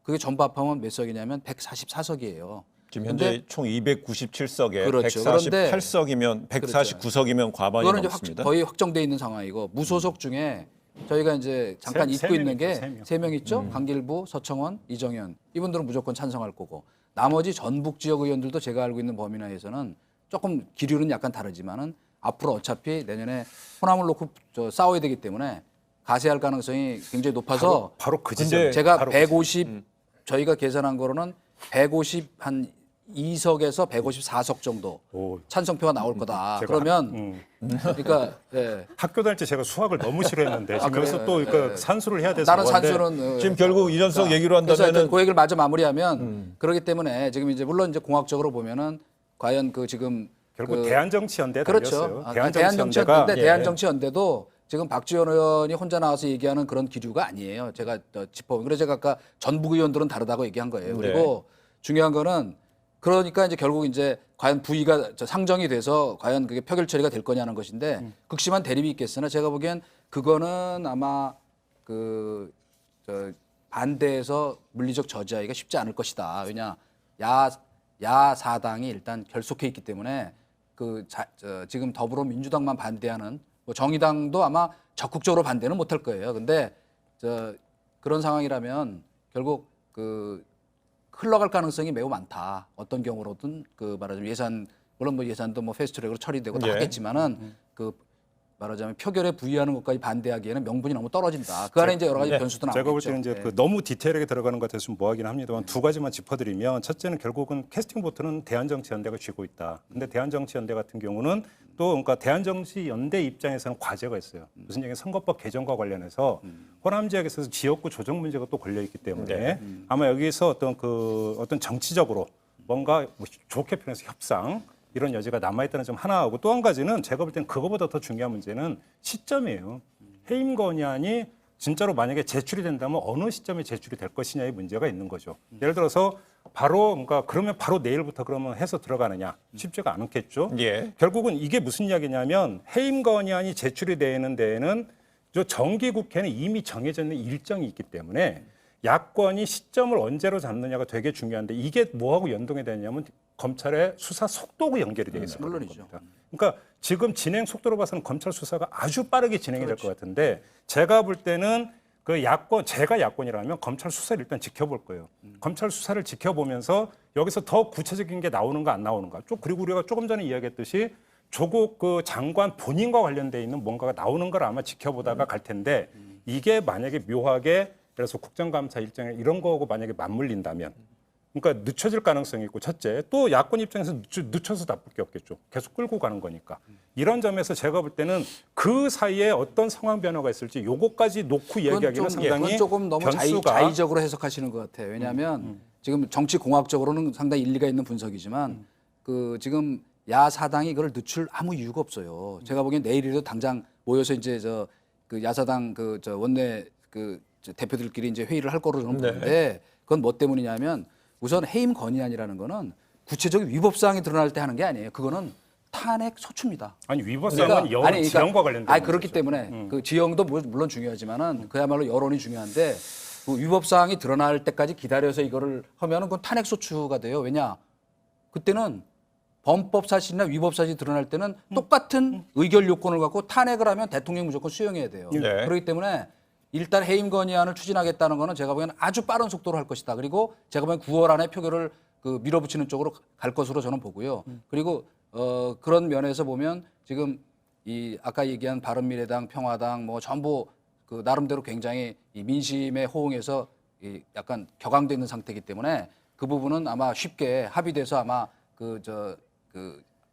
그게 전부 합하면 몇 석이냐면 144석이에요. 지금 현재 총 297석에 그렇죠. 148석이면 149석이면 과반이 그거는 이제 넘습니다. 거의 확정돼 있는 상황이고 무소속 중에 저희가 이제 잠깐 세 잊고 있는 명이죠, 게 세 명. 3명 있죠. 강길부, 서청원, 이정현 이분들은 무조건 찬성할 거고 나머지 전북 지역 의원들도 제가 알고 있는 범위 내에서는 조금 기류는 약간 다르지만은 앞으로 어차피 내년에 호남을 놓고 싸워야 되기 때문에 가세할 가능성이 굉장히 높아서 바로 그 근데 지점. 제가 바로 150 저희가 계산한 거로는 150 한 2석에서 154석 정도 오. 찬성표가 나올 거다. 제가 그러면 그러니까 예. 학교 다닐 때 제가 수학을 너무 싫어했는데 지금 그래요? 여기서 또 그러니까 산수를 해야 돼서 다른 그런데 산수는 지금 결국 이전석 얘기로 그래서 하여튼 한다면은 그 얘기를 마저 마무리하면 그렇기 때문에 지금 이제 물론 이제 공학적으로 보면은 과연 그 지금 결국 그 대한정치연대 그렇죠. 달렸어요. 대한정치연대가 대한정치연대도 지금 박지원 의원이 혼자 나와서 얘기하는 그런 기류가 아니에요. 제가 짚어본. 그래서 제가 아까 전북 의원들은 다르다고 얘기한 거예요. 그리고 중요한 거는 그러니까 이제 결국 이제 과연 부의가 상정이 돼서 과연 그게 표결 처리가 될 거냐는 것인데 극심한 대립이 있겠으나 제가 보기엔 그거는 아마 그 반대에서 물리적 저지하기가 쉽지 않을 것이다. 왜냐 야사당이 일단 결속해 있기 때문에 지금 더불어민주당만 반대하는 뭐 정의당도 아마 적극적으로 반대는 못할 거예요. 근데 그런 상황이라면 결국 흘러갈 가능성이 매우 많다. 어떤 경우로든 말하자면 예산 물론 뭐 예산도 뭐 패스트트랙으로 처리되고 다 예. 하겠지만은 말하자면 표결에 부의하는 것까지 반대하기에는 명분이 너무 떨어진다. 그 안에 이제 여러 가지 변수도 나오겠죠. 제가 볼 때는 이제 네. 너무 디테일하게 들어가는 것 같아서 좀 뭐하긴 합니다만 두 가지만 짚어드리면 첫째는 결국은 캐스팅 보트는 대한정치연대가 쥐고 있다. 근데 대한정치연대 같은 경우는 또 그러니까 대한정치연대 입장에서는 과제가 있어요. 무슨 얘기냐면 선거법 개정과 관련해서 호남 지역에서 지역구 조정 문제가 또 걸려 있기 때문에 아마 여기서 어떤 정치적으로 뭔가 좋게 표현해서 협상 이런 여지가 남아있다는 점 하나하고 또 한 가지는 제가 볼 때는 그거보다 더 중요한 문제는 시점이에요. 해임 건의안이 진짜로 만약에 제출이 된다면 어느 시점에 제출이 될 것이냐의 문제가 있는 거죠. 예를 들어서 바로 뭔가 그러면 바로 내일부터 그러면 해서 들어가느냐 쉽지가 않겠죠. 예. 결국은 이게 무슨 이야기냐면 해임 건의안이 제출이 되는 데에는 저 정기국회는 이미 정해져 있는 일정이 있기 때문에 야권이 시점을 언제로 잡느냐가 되게 중요한데 이게 뭐하고 연동이 되냐면 검찰의 수사 속도가 연결이 되어 있는 물론이죠. 겁니다. 그러니까 지금 진행 속도로 봐서는 검찰 수사가 아주 빠르게 진행이 될 것 같은데 제가 볼 때는 그 야권, 제가 야권이라면 검찰 수사를 일단 지켜볼 거예요. 검찰 수사를 지켜보면서 여기서 더 구체적인 게 나오는가 안 나오는가. 그리고 우리가 조금 전에 이야기했듯이 조국 그 장관 본인과 관련돼 있는 뭔가가 나오는 걸 아마 지켜보다가 갈 텐데 이게 만약에 묘하게 그래서 국정감사 일정에 이런 거하고 만약에 맞물린다면 그러니까 늦춰질 가능성이 있고 첫째 또 야권 입장에서 늦춰서 나쁠 게 없겠죠. 계속 끌고 가는 거니까. 이런 점에서 제가 볼 때는 그 사이에 어떤 상황 변화가 있을지 요거까지 놓고 이야기하기는 상당히 그건 조금 너무 변수가 자의적으로 해석하시는 것 같아요. 왜냐하면 지금 정치 공학적으로는 상당히 일리가 있는 분석이지만 그 지금 야사당이 이걸 늦출 아무 이유가 없어요. 제가 보기엔 내일이라도 당장 모여서 이제 저 그 야사당 그 저 원내 그 대표들끼리 이제 회의를 할 거로 저는 보는데 그건 뭐 때문이냐면 우선 해임 건의안이라는 거는 구체적인 위법 사항이 드러날 때 하는 게 아니에요. 그거는 탄핵 소추입니다. 아니 위법 사항은 여론 지형과 관련된 그렇기 거죠. 때문에 그 지형도 물론 중요하지만은 그야말로 여론이 중요한데 그 위법 사항이 드러날 때까지 기다려서 이거를 하면은 그건 탄핵 소추가 돼요. 왜냐? 그때는 범법 사실이나 위법 사실이 드러날 때는 똑같은 의결 요건을 갖고 탄핵을 하면 대통령이 무조건 수용해야 돼요. 네. 그렇기 때문에 일단 해임 건의안을 추진하겠다는 거는 제가 보기에는 아주 빠른 속도로 할 것이다. 그리고 제가 보기엔 9월 안에 표결을 그 밀어붙이는 쪽으로 갈 것으로 저는 보고요. 그리고 그런 면에서 보면 지금 이 아까 얘기한 바른미래당, 평화당 뭐 전부 그 나름대로 굉장히 이 민심에 호응해서 이 약간 격앙돼 있는 상태이기 때문에 그 부분은 아마 쉽게 합의돼서 아마 그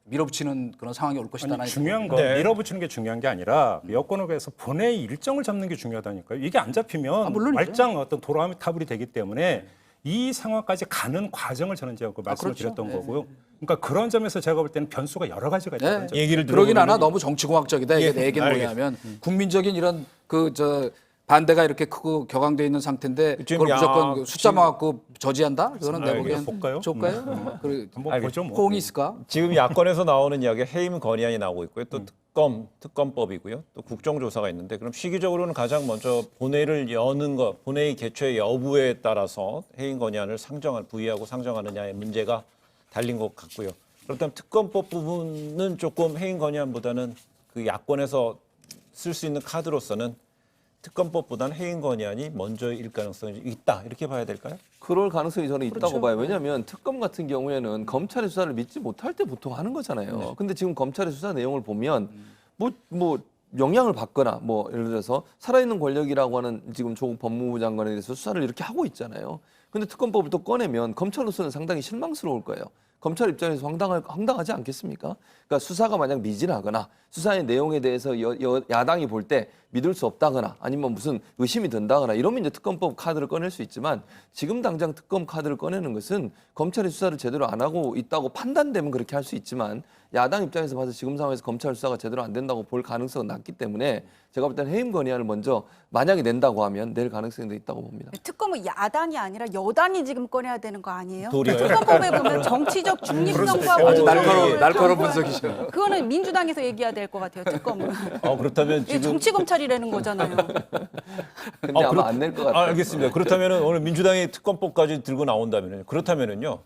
밀어붙이는 그런 상황이 올 것이다. 아니, 중요한 건 밀어붙이는 게 중요한 게 아니라 여권에서 본회의 일정을 잡는 게 중요하다니까요. 이게 안 잡히면 물론이죠. 말짱 어떤 도라미타불이 되기 때문에 이 상황까지 가는 과정을 저는 제가 말씀을 그렇죠. 드렸던 거고요. 그러니까 그런 점에서 제가 볼 때는 변수가 여러 가지가 있다는 점. 얘기를 그러긴 들어보면은- 않아 너무 정치공학적이다. 이게 내 얘기는 뭐냐면 국민적인 이런 그 저 반대가 이렇게 크고 격앙돼 있는 상태인데 지금 그걸 무조건 그 숫자만 갖고 저지한다? 그거는 내 보기엔 볼까요? 좋을까요? 그리고 한번 보죠. 뭐. 호응이 있을까? 지금 야권에서 나오는 이야기 해임 건의안이 나오고 있고요. 또 특검법이고요. 또 국정조사가 있는데 그럼 시기적으로는 가장 먼저 본회의를 여는 것, 본회의 개최 여부에 따라서 해임 건의안을 부의하고 상정하느냐의 문제가 달린 것 같고요. 그렇다면 특검법 부분은 조금 해임 건의안보다는 그 야권에서 쓸 수 있는 카드로서는 특검법보다는 해임 건의안이 먼저일 가능성이 있다 이렇게 봐야 될까요? 그럴 가능성이 저는 있다고 봐요. 왜냐하면 특검 같은 경우에는 검찰의 수사를 믿지 못할 때 보통 하는 거잖아요. 근데 지금 검찰의 수사 내용을 보면 뭐 영향을 받거나 뭐 예를 들어서 살아있는 권력이라고 하는 지금 조국 법무부 장관에 대해서 수사를 이렇게 하고 있잖아요. 근데 특검법을 또 꺼내면 검찰로서는 상당히 실망스러울 거예요. 검찰 입장에서 황당하지 않겠습니까? 그러니까 수사가 만약 미진하거나 수사의 내용에 대해서 야당이 볼 때 믿을 수 없다거나 아니면 무슨 의심이 든다거나 이러면 이제 특검법 카드를 꺼낼 수 있지만 지금 당장 특검 카드를 꺼내는 것은 검찰이 수사를 제대로 안 하고 있다고 판단되면 그렇게 할 수 있지만 야당 입장에서 봐서 지금 상황에서 검찰 수사가 제대로 안 된다고 볼 가능성은 낮기 때문에 제가 볼 때는 해임 건의안을 먼저 만약에 낸다고 하면 낼 가능성도 있다고 봅니다. 특검은 야당이 아니라 여당이 지금 꺼내야 되는 거 아니에요? 도리어요? 특검법에 보면 정치적 중립성과 아주 공정성을 날카로운 분석이죠. 그거는 민주당에서 얘기해야 될 것 같아요. 특검은 그렇다면 이게 지금 정치 검찰이라는 거잖아요. 근데 아마 안 낼 것 같아요. 알겠습니다. 그렇다면은 오늘 민주당이 특검법까지 들고 나온다면요. 그렇다면은요.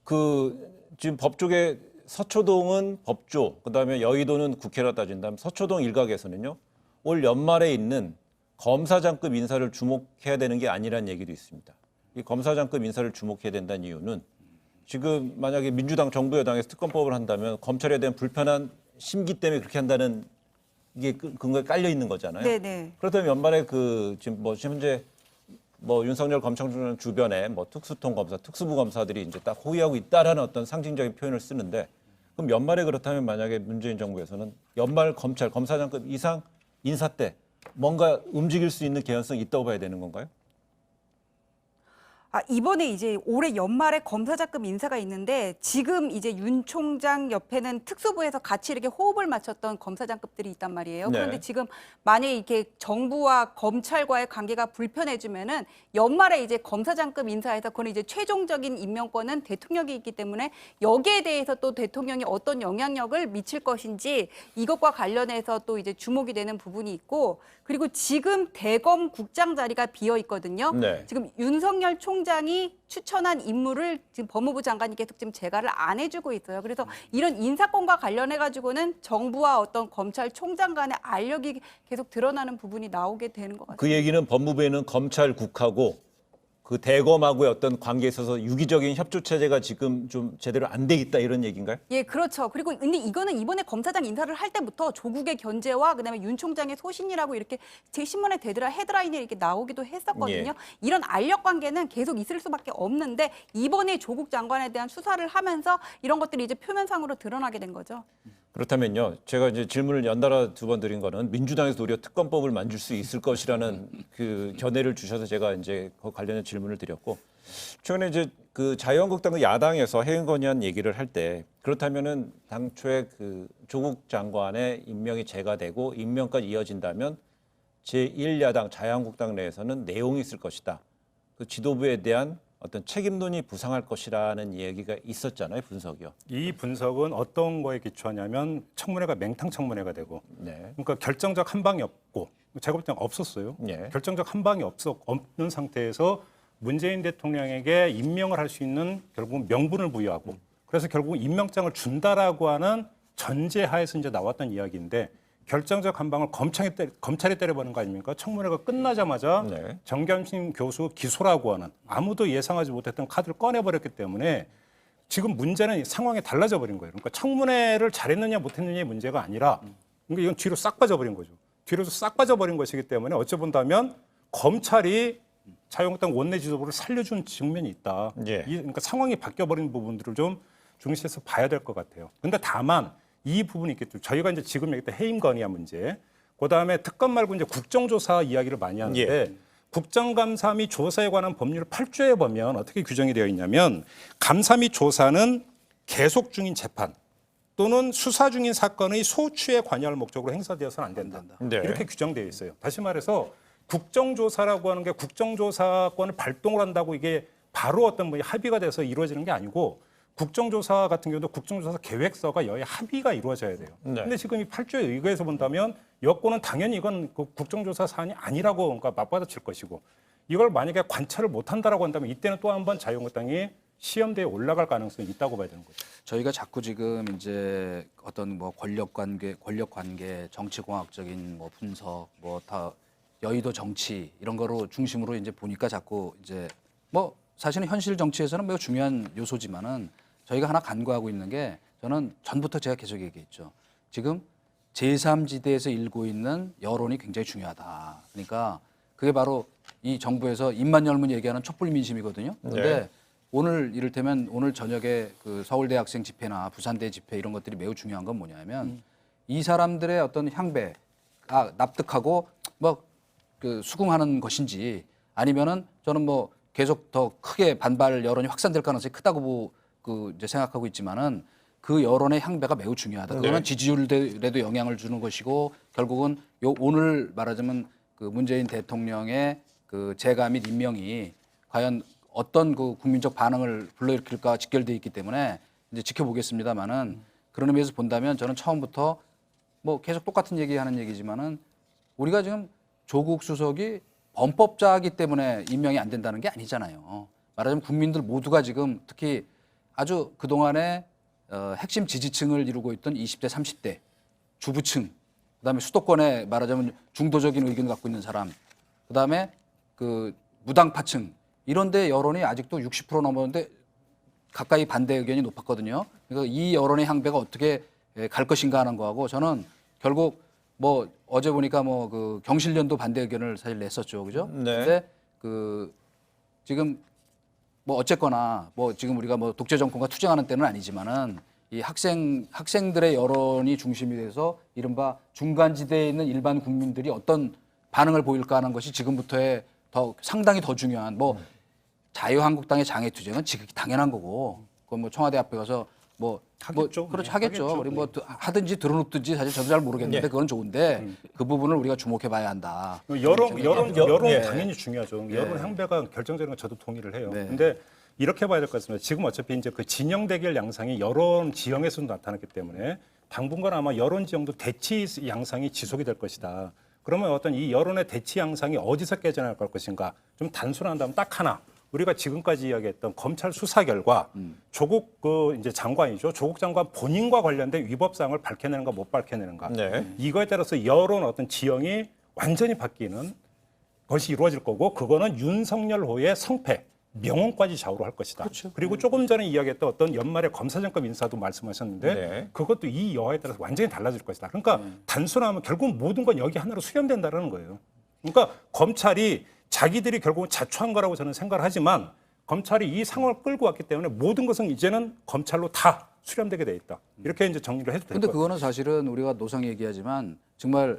그 지금 법조계 서초동은 법조, 그다음에 여의도는 국회라 따진다면 서초동 일각에서는요. 올 연말에 있는 검사장급 인사를 주목해야 되는 게 아니라는 얘기도 있습니다. 이 검사장급 인사를 주목해야 된다는 이유는 지금 만약에 민주당 정부 여당에서 특검법을 한다면 검찰에 대한 불편한 심기 때문에 그렇게 한다는 이게 근거에 깔려 있는 거잖아요. 네네. 그렇다면 연말에 그 지금 뭐 현재 뭐 윤석열 검찰총장 주변에 뭐 특수통 검사, 특수부 검사들이 이제 딱 호위하고 있다라는 어떤 상징적인 표현을 쓰는데 그럼 연말에 그렇다면 만약에 문재인 정부에서는 연말 검사장급 이상 인사 때 뭔가 움직일 수 있는 개연성이 있다고 봐야 되는 건가요? 이번에 이제 올해 연말에 검사장급 인사가 있는데 지금 이제 윤 총장 옆에는 특수부에서 같이 이렇게 호흡을 맞췄던 검사장급들이 있단 말이에요. 네. 그런데 지금 만약에 이렇게 정부와 검찰과의 관계가 불편해지면은 연말에 이제 검사장급 인사에서 그건 이제 최종적인 임명권은 대통령이 있기 때문에 여기에 대해서 또 대통령이 어떤 영향력을 미칠 것인지 이것과 관련해서 또 이제 주목이 되는 부분이 있고 그리고 지금 대검 국장 자리가 비어 있거든요. 네. 지금 윤석열 총장이 추천한 인물을 지금 법무부 장관이 계속 지금 제가를 안 해주고 있어요. 그래서 이런 인사권과 관련해 가지고는 정부와 어떤 검찰총장 간의 알력이 계속 드러나는 부분이 나오게 되는 것 같습니다. 그 얘기는 법무부에는 검찰국하고 그 대검하고의 어떤 관계에 있어서 유기적인 협조 체제가 지금 좀 제대로 안 돼 있다 이런 얘기인가요? 예, 그렇죠. 그리고 근데 이거는 이번에 검사장 인사를 할 때부터 조국의 견제와 그다음에 윤 총장의 소신이라고 이렇게 제 신문에 헤드라인에 이렇게 나오기도 했었거든요. 예. 이런 알력 관계는 계속 있을 수밖에 없는데 이번에 조국 장관에 대한 수사를 하면서 이런 것들이 이제 표면상으로 드러나게 된 거죠. 그렇다면요. 제가 이제 질문을 연달아 두 번 드린 거는 민주당에서 도리어 특검법을 만들 수 있을 것이라는 그 견해를 주셔서 제가 이제 그 관련된 질문을 드렸고 최근에 이제 그 자유한국당 야당에서 해임 건의안 얘기를 할 때 그렇다면은 당초에 그 조국 장관의 임명이 재가되고 임명까지 이어진다면 제1야당 자유한국당 내에서는 내용이 있을 것이다. 그 지도부에 대한 어떤 책임론이 부상할 것이라는 얘기가 있었잖아요, 분석이요. 이 분석은 어떤 거에 기초하냐면 청문회가 맹탕 청문회가 되고 네. 그러니까 결정적 한 방이 없고 제가 볼 때는 없었어요. 예. 결정적 한 방이 없는 상태에서 문재인 대통령에게 임명을 할 수 있는 결국 명분을 부여하고 그래서 결국 임명장을 준다라고 하는 전제하에서 이제 나왔던 이야기인데 결정적 한 방을 검찰이 때려버린 거 아닙니까? 청문회가 끝나자마자 네. 정경심 교수 기소라고 하는 아무도 예상하지 못했던 카드를 꺼내버렸기 때문에 지금 문제는 상황이 달라져 버린 거예요. 그러니까 청문회를 잘했느냐 못했느냐의 문제가 아니라 그러니까 이건 뒤로 싹 빠져버린 거죠. 뒤로 싹 빠져버린 것이기 때문에 어찌 본다면 검찰이 자유한국당 원내 지도부를 살려준 측면이 있다. 예. 그러니까 상황이 바뀌어버린 부분들을 좀 중시해서 봐야 될 것 같아요. 그런데 다만 이 부분이 있겠죠. 저희가 이제 지금 얘기했던 해임 건의안 문제, 그다음에 특검 말고 이제 국정조사 이야기를 많이 하는데 예. 국정감사 및 조사에 관한 법률 8조에 보면 어떻게 규정이 되어 있냐면 감사 및 조사는 계속 중인 재판 또는 수사 중인 사건의 소추에 관여할 목적으로 행사되어서는 안 된다. 네. 이렇게 규정되어 있어요. 다시 말해서 국정조사라고 하는 게 국정조사권을 발동을 한다고 이게 바로 어떤 뭐 합의가 돼서 이루어지는 게 아니고 국정조사 같은 경우도 국정조사 계획서가 여야 합의가 이루어져야 돼요. 네. 근데 지금 이 8조의 의거에서 본다면 여권은 당연히 이건 그 국정조사 사안이 아니라고 그러니까 맞받아칠 것이고 이걸 만약에 관찰을 못한다라고 한다면 이때는 또 한 번 자유한국당이 시험대에 올라갈 가능성이 있다고 봐야 되는 거죠. 저희가 자꾸 지금 이제 어떤 뭐 권력 관계, 정치공학적인 뭐 분석, 뭐 다 여의도 정치 이런 거로 중심으로 이제 보니까 자꾸 이제 뭐 사실은 현실 정치에서는 매우 중요한 요소지만은 저희가 하나 간과하고 있는 게 저는 전부터 제가 계속 얘기했죠. 지금 제3지대에서 일고 있는 여론이 굉장히 중요하다. 그러니까 그게 바로 이 정부에서 입만 열면 얘기하는 촛불 민심이거든요. 그런데 네. 오늘 이를테면 오늘 저녁에 그 서울대 학생 집회나 부산대 집회 이런 것들이 매우 중요한 건 뭐냐면 이 사람들의 어떤 향배, 납득하고 뭐 그 수긍하는 것인지 아니면은 저는 뭐 계속 더 크게 반발 여론이 확산될 가능성이 크다고 이제 생각하고 있지만은 그 여론의 향배가 매우 중요하다. 그거는 네. 지지율에도 영향을 주는 것이고 결국은 오늘 말하자면 그 문재인 대통령의 그 재가 및 임명이 과연 어떤 그 국민적 반응을 불러일으킬까 직결돼 있기 때문에 이제 지켜보겠습니다만은 그런 의미에서 본다면 저는 처음부터 뭐 계속 똑같은 얘기하는 얘기지만은 우리가 지금 조국 수석이 범법자이기 때문에 임명이 안 된다는 게 아니잖아요. 말하자면 국민들 모두가 지금 특히 아주 그동안에 핵심 지지층을 이루고 있던 20대, 30대 주부층, 그다음에 수도권에 말하자면 중도적인 의견을 갖고 있는 사람, 그다음에 그 무당파층 이런 데 여론이 아직도 60% 넘었는데 가까이 반대 의견이 높았거든요. 그러니까 이 여론의 향배가 어떻게 갈 것인가 하는 거하고 저는 결국 뭐 어제 보니까 뭐 그 경실련도 반대 의견을 사실 냈었죠. 그죠? 네. 근데 그 지금 뭐 어쨌거나 뭐 지금 우리가 뭐 독재 정권과 투쟁하는 때는 아니지만은 이 학생들의 여론이 중심이 돼서 이른바 중간지대에 있는 일반 국민들이 어떤 반응을 보일까 하는 것이 지금부터의 상당히 더 중요한 뭐 자유한국당의 장애 투쟁은 지극히 당연한 거고, 그 뭐 청와대 앞에 가서 하겠죠. 그렇죠, 네, 하겠죠. 하겠죠. 우리 뭐 하든지 드러눕든지 사실 저도 잘 모르겠는데 네. 그건 좋은데 그 부분을 우리가 주목해봐야 한다. 여론은 예. 당연히 중요하죠. 여론 향배가 결정적인 건 저도 동의를 해요. 네. 근데 이렇게 봐야 될 것 같습니다. 지금 어차피 이제 그 진영 대결 양상이 여론 지형에서도 나타났기 때문에 당분간 아마 여론 지형도 대치 양상이 지속이 될 것이다. 그러면 어떤 이 여론의 대치 양상이 어디서 깨져나갈 것인가? 좀 단순한다면 딱 하나. 우리가 지금까지 이야기했던 검찰 수사 결과 조국 그 이제 장관이죠. 조국 장관 본인과 관련된 위법 사항을 밝혀내는가 못 밝혀내는가. 네. 이거에 따라서 여론 어떤 지형이 완전히 바뀌는 것이 이루어질 거고 그거는 윤석열호의 성패, 명언까지 좌우할 것이다. 그리고 조금 전에 이야기했던 어떤 연말에 검사장급 인사도 말씀하셨는데 네. 그것도 이 여하에 따라서 완전히 달라질 것이다. 그러니까 단순하면 결국 모든 건 여기 하나로 수렴된다는 거예요. 그러니까 검찰이 자기들이 결국은 자초한 거라고 저는 생각을 하지만 검찰이 이 상황을 끌고 왔기 때문에 모든 것은 이제는 검찰로 다 수렴되게 돼 있다. 이렇게 이제 정리를 해도 될 것 근데 같아요. 그거는 사실은 우리가 노상 얘기하지만 정말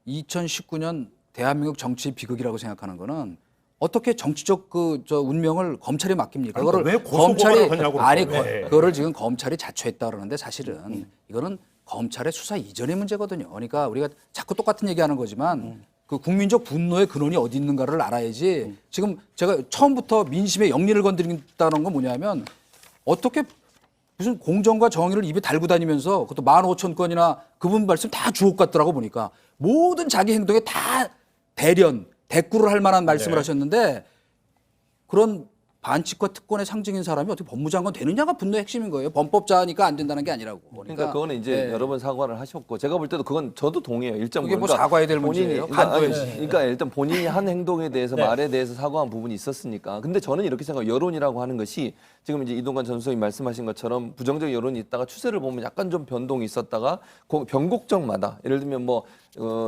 2019년 대한민국 정치 비극이라고 생각하는 거는 어떻게 정치적 운명을 검찰에 맡깁니까? 아니, 왜 고소고발을 하냐고 그러죠. 그거를 지금 검찰이 자초했다 그러는데 사실은 이거는 검찰의 수사 이전의 문제거든요. 그러니까 우리가 자꾸 똑같은 얘기하는 거지만 그 국민적 분노의 근원이 어디 있는가를 알아야지. 지금 제가 처음부터 민심의 영리를 건드린다는 건 뭐냐면 어떻게 무슨 공정과 정의를 입에 달고 다니면서 그것도 15,000건이나 그분 말씀 다 주옥 같더라고 보니까 모든 자기 행동에 다 대꾸를 할 만한 말씀을 하셨는데 그런 반칙과 특권의 상징인 사람이 어떻게 법무장관 되느냐가 분노의 핵심인 거예요. 범법자니까 안 된다는 게 아니라고. 그러니까 그거는 이제 여러 번 사과를 하셨고 제가 볼 때도 그건 저도 동의해요. 일정 그게 뭐 부분. 사과해야 될 본인이 문제예요? 그러니까, 간도해야지. 그러니까 일단 본인이 한 행동에 대해서 네. 말에 대해서 사과한 부분이 있었으니까. 근데 저는 이렇게 생각해요. 여론이라고 하는 것이 지금 이제 이동관 전 수석이 말씀하신 것처럼 부정적 여론이 있다가 추세를 보면 약간 좀 변동이 있었다가 변곡적마다 예를 들면 뭐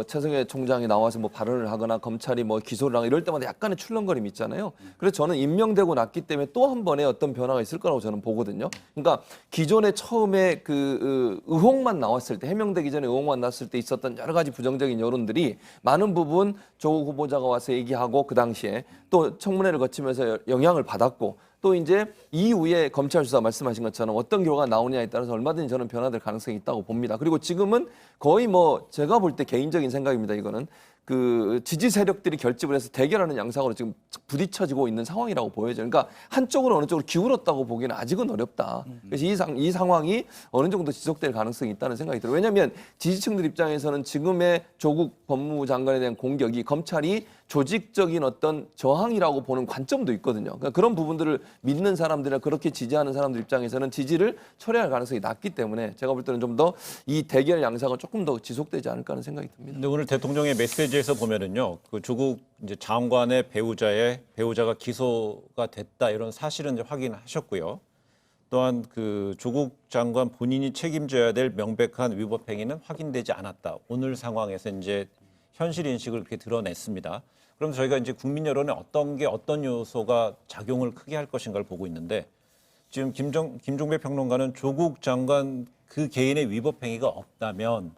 최성해 총장이 나와서 뭐 발언을 하거나 검찰이 뭐 기소를 하거나 이럴 때마다 약간의 출렁거림이 있잖아요. 그래서 저는 임명되고 났기 때문에 또 한 번의 어떤 변화가 있을 거라고 저는 보거든요. 그러니까 기존에 처음에 그 의혹만 나왔을 때 해명되기 전에 의혹만 나왔을 때 있었던 여러 가지 부정적인 여론들이 많은 부분 조국 후보자가 와서 얘기하고 그 당시에 또 청문회를 거치면서 영향을 받았고 또 이제 이후에 검찰 수사 말씀하신 것처럼 어떤 결과가 나오느냐에 따라서 얼마든지 저는 변화될 가능성이 있다고 봅니다. 그리고 지금은 거의 뭐 제가 볼 때 개인적인 생각입니다. 이거는 그 지지 세력들이 결집을 해서 대결하는 양상으로 지금 부딪혀지고 있는 상황이라고 보여져요. 그러니까 한쪽으로 어느 쪽으로 기울었다고 보기에는 아직은 어렵다. 그래서 이 상황이 어느 정도 지속될 가능성이 있다는 생각이 들어요. 왜냐하면 지지층들 입장에서는 지금의 조국 법무부 장관에 대한 공격이 검찰이 조직적인 어떤 저항이라고 보는 관점도 있거든요. 그러니까 그런 부분들을 믿는 사람들이나 그렇게 지지하는 사람들 입장에서는 지지를 철회할 가능성이 낮기 때문에 제가 볼 때는 좀 더 이 대결 양상은 조금 더 지속되지 않을까 하는 생각이 듭니다. 근데 오늘 대통령의 메시지에서 보면은요, 그 조국 이제 장관의 배우자가 기소가 됐다 이런 사실은 이제 확인하셨고요. 또한 그 조국 장관 본인이 책임져야 될 명백한 위법 행위는 확인되지 않았다. 오늘 상황에서 이제 현실 인식을 그렇게 드러냈습니다. 그럼 저희가 이제 국민 여론에 어떤 요소가 작용을 크게 할 것인가를 보고 있는데 지금 김종배 평론가는 조국 장관 그 개인의 위법 행위가 없다면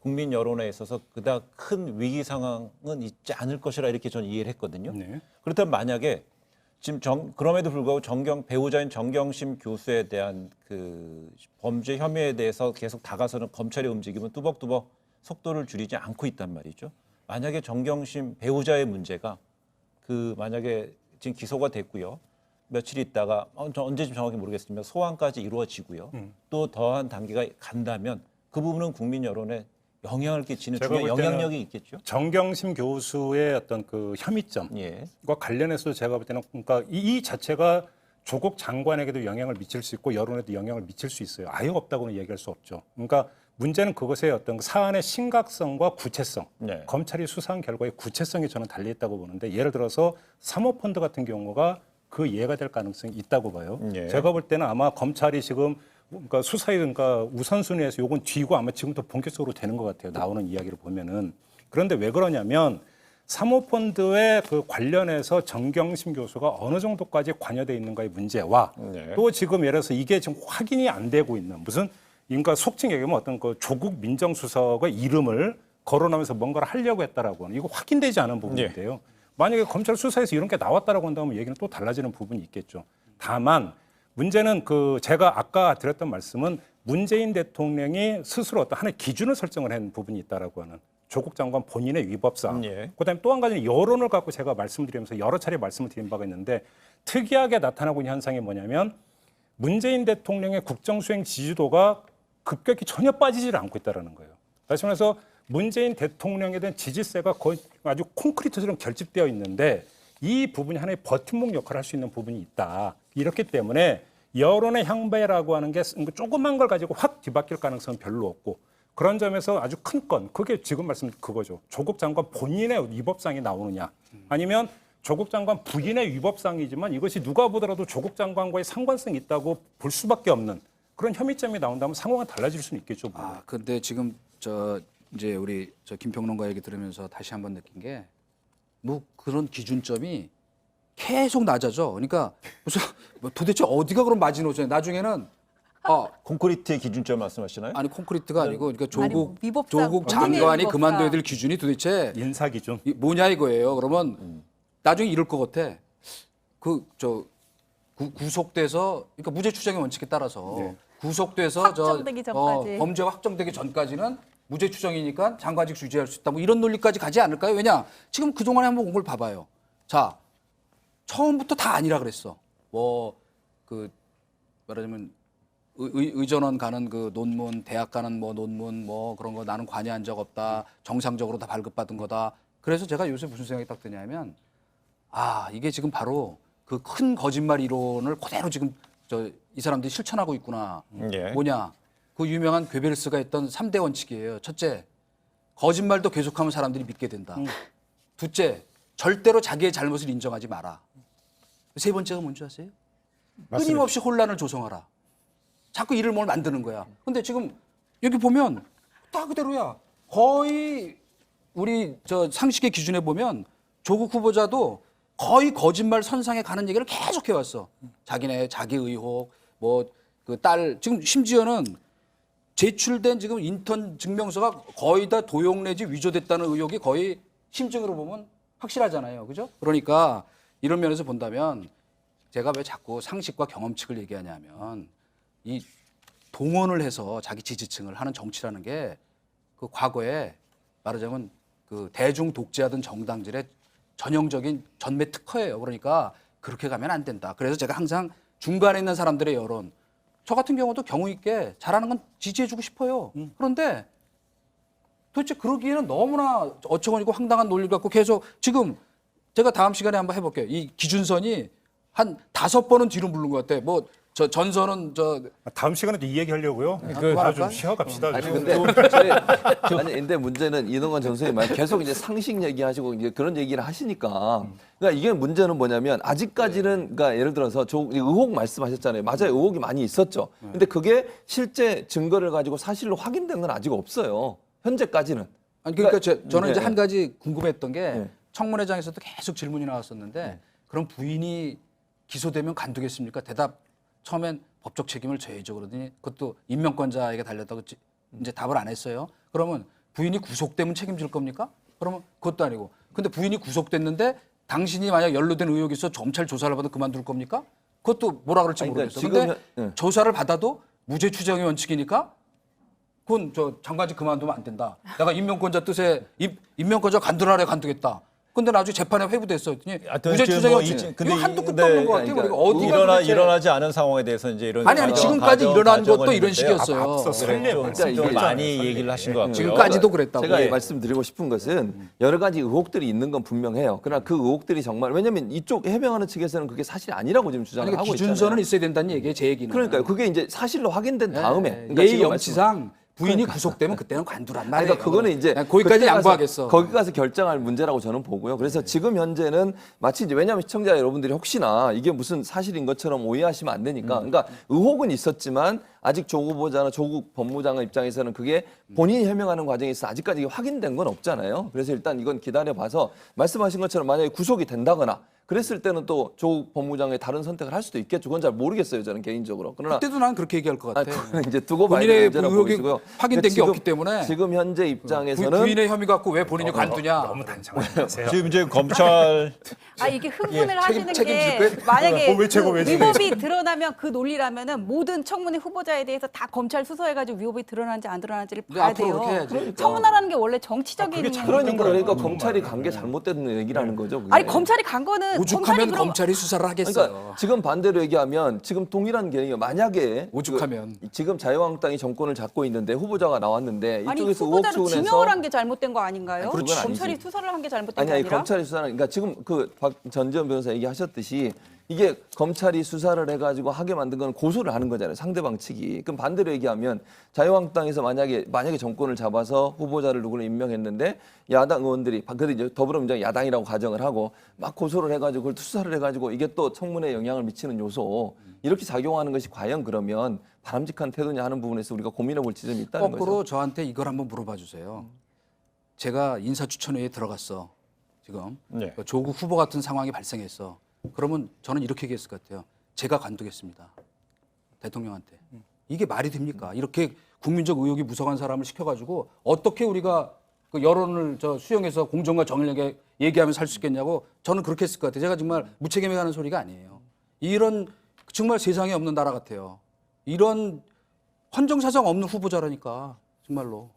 국민 여론에 있어서 그닥 큰 위기 상황은 있지 않을 것이라 이렇게 저는 이해를 했거든요. 네. 그렇다면 만약에 지금 그럼에도 불구하고 배우자인 정경심 교수에 대한 그 범죄 혐의에 대해서 계속 다가서는 검찰의 움직임은 뚜벅뚜벅 속도를 줄이지 않고 있단 말이죠. 만약에 정경심 배우자의 문제가 만약에 지금 기소가 됐고요. 며칠 있다가 언제쯤 정확히 모르겠습니다. 소환까지 이루어지고요. 또 더한 단계가 간다면 그 부분은 국민 여론에 영향을 끼치는 제가 중요한 볼 때는 영향력이 있겠죠. 정경심 교수의 어떤 그 혐의점과 예. 관련해서 제가 볼 때는 그러니까 이 자체가 조국 장관에게도 영향을 미칠 수 있고 여론에도 영향을 미칠 수 있어요. 아예 없다고는 얘기할 수 없죠. 그러니까 문제는 그것의 어떤 사안의 심각성과 구체성, 네. 검찰이 수사한 결과의 구체성이 저는 달려있다고 보는데 예를 들어서 사모펀드 같은 경우가 그 예가 될 가능성이 있다고 봐요. 예. 제가 볼 때는 아마 검찰이 지금 그러니까 수사에 그러니까 우선순위에서 요건 뒤고 아마 지금부터 본격적으로 되는 것 같아요. 나오는 이야기를 보면은. 그런데 왜 그러냐면 사모펀드에 그 관련해서 정경심 교수가 어느 정도까지 관여돼 있는가의 문제와 네. 또 지금 예를 들어서 이게 지금 확인이 안 되고 있는 무슨 그러니까 속칭 얘기하면 어떤 그 조국 민정수석의 이름을 거론하면서 뭔가를 하려고 했다라고 하는 이거 확인되지 않은 부분인데요. 만약에 검찰 수사에서 이런 게 나왔다라고 한다면 얘기는 또 달라지는 부분이 있겠죠. 다만 문제는 제가 아까 드렸던 말씀은 문재인 대통령이 스스로 어떤 하나의 기준을 설정을 한 부분이 있다라고 하는 조국 장관 본인의 위법상. 예. 그다음에 또 한 가지는 여론을 갖고 제가 말씀드리면서 여러 차례 말씀을 드린 바가 있는데 특이하게 나타나고 있는 현상이 뭐냐면 문재인 대통령의 국정수행 지지도가 급격히 전혀 빠지질 않고 있다는 거예요. 다시 말해서 문재인 대통령에 대한 지지세가 거의 아주 콘크리트처럼 결집되어 있는데 이 부분이 하나의 버팀목 역할을 할 수 있는 부분이 있다. 이렇기 때문에 여론의 향배라고 하는 게 조그만 걸 가지고 확 뒤바뀔 가능성은 별로 없고 그런 점에서 아주 큰 건 그게 지금 말씀드린 그거죠. 조국 장관 본인의 위법상이 나오느냐 아니면 조국 장관 부인의 위법상이지만 이것이 누가 보더라도 조국 장관과의 상관성이 있다고 볼 수밖에 없는 그런 혐의점이 나온다면 상황은 달라질 수는 있겠죠. 아, 근데 지금 이제 우리 김평론가 얘기 들으면서 다시 한번 느낀 게 뭐 그런 기준점이 계속 낮아져. 그러니까 무슨 도대체 어디가 그런 마지노선이야. 나중에는 콘크리트의 기준점 말씀하시나요? 아니 콘크리트가 아니고 그러니까 아니, 조국 위법상, 조국 본인의 장관이 위법상. 그만둬야 될 기준이 도대체 인사 기준. 뭐냐 이거예요. 그러면 나중에 이럴 것 같아. 구속돼서 그러니까 무죄 추정의 원칙에 따라서 구속돼서 확정되기 전까지. 범죄가 확정되기 전까지는 무죄 추정이니까 장관직 유지할 수 있다. 뭐 이런 논리까지 가지 않을까요? 왜냐? 지금 그동안에 한번 온 걸 봐봐요. 자, 처음부터 다 아니라 그랬어. 말하자면 의전원 가는 그 논문, 대학 가는 뭐 논문 뭐 그런 거 나는 관여한 적 없다. 정상적으로 다 발급받은 거다. 그래서 제가 요새 무슨 생각이 딱 드냐면 이게 지금 바로 그 큰 거짓말 이론을 그대로 지금 이 사람들이 실천하고 있구나. 예. 뭐냐? 그 유명한 괴벨스가 했던 3대 원칙이에요. 첫째, 거짓말도 계속하면 사람들이 믿게 된다. 둘째, 절대로 자기의 잘못을 인정하지 마라. 세 번째가 뭔지 아세요? 끊임없이 혼란을 조성하라. 자꾸 이를 뭘 만드는 거야. 근데 지금 여기 보면 다 그대로야. 거의 우리 상식의 기준에 보면 조국 후보자도 거의 거짓말 선상에 가는 얘기를 계속 해왔어. 자기네 자기 의혹, 그 딸 지금 심지어는 제출된 지금 인턴 증명서가 거의 다 도용 내지 위조됐다는 의혹이 거의 심증으로 보면 확실하잖아요. 그죠? 그러니까 이런 면에서 본다면 제가 왜 자꾸 상식과 경험칙을 얘기하냐면 이 동원을 해서 자기 지지층을 하는 정치라는 게 그 과거에 말하자면 그 대중 독재하던 정당들의 전형적인 전매 특허예요. 그러니까 그렇게 가면 안 된다. 그래서 제가 항상 중간에 있는 사람들의 여론, 저 같은 경우도 경우 있게 잘하는 건 지지해주고 싶어요. 그런데 도대체 그러기에는 너무나 어처구니고 황당한 논리를 갖고 계속 지금 제가 다음 시간에 한번 해볼게요. 이 기준선이 한 5번은 뒤로 물른 것 같아. 전선은 다음 시간에도 이 얘기 하려고요. 그만할까요? 좀 쉬어갑시다. 아니 지금. 근데 문제는 이동관 전 선생님 계속 이제 상식 얘기하시고 이제 그런 얘기를 하시니까 그러니까 이게 문제는 뭐냐면 아직까지는 그러니까 예를 들어서 의혹 말씀하셨잖아요. 맞아요. 의혹이 많이 있었죠. 근데 그게 실제 증거를 가지고 사실로 확인된 건 아직 없어요. 현재까지는. 아니 그러니까 저는 이제 네. 한 가지 궁금했던 게 네. 청문회장에서도 계속 질문이 나왔었는데 그럼 부인이 기소되면 간두겠습니까? 대답 처음엔 법적 책임을 져야죠 그러더니 그것도 임명권자에게 달렸다고 이제 답을 안 했어요. 그러면 부인이 구속되면 책임질 겁니까? 그러면 그것도 아니고. 근데 부인이 구속됐는데 당신이 만약 연루된 의혹이 있어 검찰 조사를 받아 그만둘 겁니까? 그것도 뭐라 그럴지 아니, 그러니까 모르겠어요. 근데 지금 조사를 받아도 무죄 추정의 원칙이니까 그건 장관직 그만두면 안 된다. 내가 임명권자 뜻에 임명권자 간두라래 간두겠다. 근데 나중에 재판에 회부됐어. 무죄 추정의 원칙. 이거 한도 끝도 없는 것 같아요. 그러니까 우리가 어디가 일어나지 않은 상황에 대해서 이제 이런 아니 지금까지 일어난 것도 이런 식이었어요. 앞서 설례 좀 많이 얘기를 하신 것 같고요. 지금까지도 그랬다고. 제가 말씀드리고 싶은 것은 여러 가지 의혹들이 있는 건 분명해요. 그러나 그 의혹들이 정말 왜냐하면 이쪽 해명하는 측에서는 그게 사실이 아니라고 지금 주장을 그러니까 하고 기준선은 있잖아요. 있어야 된다는 얘기예요. 제 얘기는. 그러니까요. 그게 이제 사실로 확인된 다음에 그러니까 예의 지금 염치상 부인이 구속되면 그때는 관두란 말이에요. 그러니까 그거는 이제 거기까지 그때 가서 양보하겠어. 거기 가서 결정할 문제라고 저는 보고요. 그래서 지금 현재는 마치 이제 왜냐하면 시청자 여러분들이 혹시나 이게 무슨 사실인 것처럼 오해하시면 안 되니까. 그러니까 의혹은 있었지만 아직 조국 후보자나 조국 법무장관 입장에서는 그게 본인이 해명하는 과정에서 아직까지 확인된 건 없잖아요. 그래서 일단 이건 기다려봐서 말씀하신 것처럼 만약에 구속이 된다거나 그랬을 때는 또 조국 법무장관이 다른 선택을 할 수도 있겠죠. 그건 잘 모르겠어요, 저는 개인적으로. 그러나 그때도 난 그렇게 얘기할 것 같아. 그건 이제 두고 봐야 본인의 되는 문제라고 의혹이 보이고요. 확인된 게 지금- 없기 때문에 지금 현재 입장에서는 부인의 혐의 갖고 왜 본인이 관두냐. 너무 단정하세요. 지금 이제 검찰 이게 흥분을 예, 하시는 책임질 게 거예요? 만약에 왜 최고, 왜 그 최고. 위법이 드러나면 그 논리라면은 모든 청문회 후보자에 대해서 다 검찰 수사해가지고 위법이 드러난지 안 드러난지를 근데 봐야 앞으로 돼요. 그렇게 해야지. 그러니까. 청문회라는 게 원래 정치적인 그러니까 검찰이 간 게 잘못된 얘기라는 거죠. 그게. 아니 검찰이 간 거는 오죽하면 그럼 검찰이 수사를 하겠어요. 그러니까 지금 반대로 얘기하면 지금 동일한 개념이 만약에 오죽하면. 지금 자유한국당이 정권을 잡고 있는데 후보자가 나왔는데 아니 이쪽에서 의혹 후보자를 추론해서 지명을 한 게 잘못된 거 아닌가요? 아니, 그건 검찰이 아니지. 수사를 한 게 잘못된 아니 게 아니라 검찰이 수사는 그러니까 지금 그 전지현 변호사 얘기하셨듯이 이게 검찰이 수사를 해가지고 하게 만든 건 고소를 하는 거잖아요. 상대방 측이. 그럼 반대로 얘기하면 자유한국당에서 만약에 정권을 잡아서 후보자를 누구를 임명했는데 야당 의원들이 그래도 이제 더불어민주당 야당이라고 가정을 하고 막 고소를 해가지고 그걸 수사를 해가지고 이게 또 청문회에 영향을 미치는 요소 이렇게 작용하는 것이 과연 그러면 바람직한 태도냐 하는 부분에서 우리가 고민해볼 지점이 있다는 거꾸로 거죠. 저한테 이걸 한번 물어봐 주세요. 제가 인사추천회에 들어갔어. 지금 네. 조국 후보 같은 상황이 발생했어. 그러면 저는 이렇게 얘기했을 것 같아요. 제가 관두겠습니다. 대통령한테. 이게 말이 됩니까? 이렇게 국민적 의혹이 무성한 사람을 시켜가지고 어떻게 우리가 그 여론을 수용해서 공정과 정의를 얘기하면서 살 수 있겠냐고 저는 그렇게 했을 것 같아요. 제가 정말 무책임해 가는 소리가 아니에요. 이런 정말 세상에 없는 나라 같아요. 이런 헌정사상 없는 후보자라니까 정말로.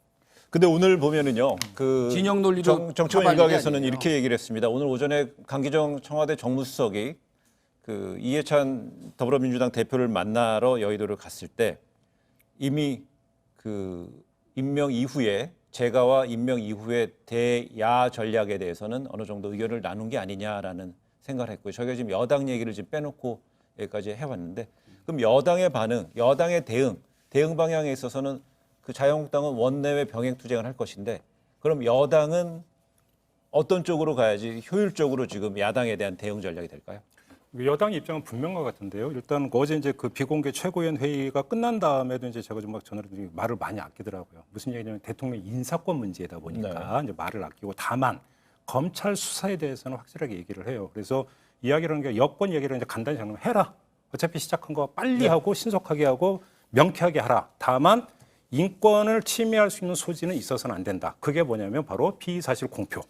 근데 오늘 보면은요, 그 진영 논리로 정치권 가만히 일각에서는 아니에요. 이렇게 얘기를 했습니다. 오늘 오전에 강기정 청와대 정무수석이 그 이해찬 더불어민주당 대표를 만나러 여의도를 갔을 때 이미 그 임명 이후에 재가와 임명 이후에 대야 전략에 대해서는 어느 정도 의견을 나눈 게 아니냐라는 생각을 했고요. 저희가 지금 여당 얘기를 지금 빼놓고 여기까지 해봤는데 그럼 여당의 반응, 여당의 대응 방향에 있어서는 그 자유한국당은 원내외 병행 투쟁을 할 것인데 그럼 여당은 어떤 쪽으로 가야지 효율적으로 지금 야당에 대한 대응 전략이 될까요? 여당 입장은 분명한 것 같은데요. 일단 어제 이제 그 비공개 최고위원 회의가 끝난 다음에도 이제 제가 좀 막 전화를 말을 많이 아끼더라고요. 무슨 얘기냐면 대통령 인사권 문제다 보니까 이제 말을 아끼고 다만 검찰 수사에 대해서는 확실하게 얘기를 해요. 그래서 이야기를 하는 게 여권 얘기를 이제 간단히 정리하면 해라. 어차피 시작한 거 빨리 하고 신속하게 하고 명쾌하게 하라. 다만 인권을 침해할 수 있는 소지는 있어서는 안 된다. 그게 뭐냐면 바로 피의사실 공표.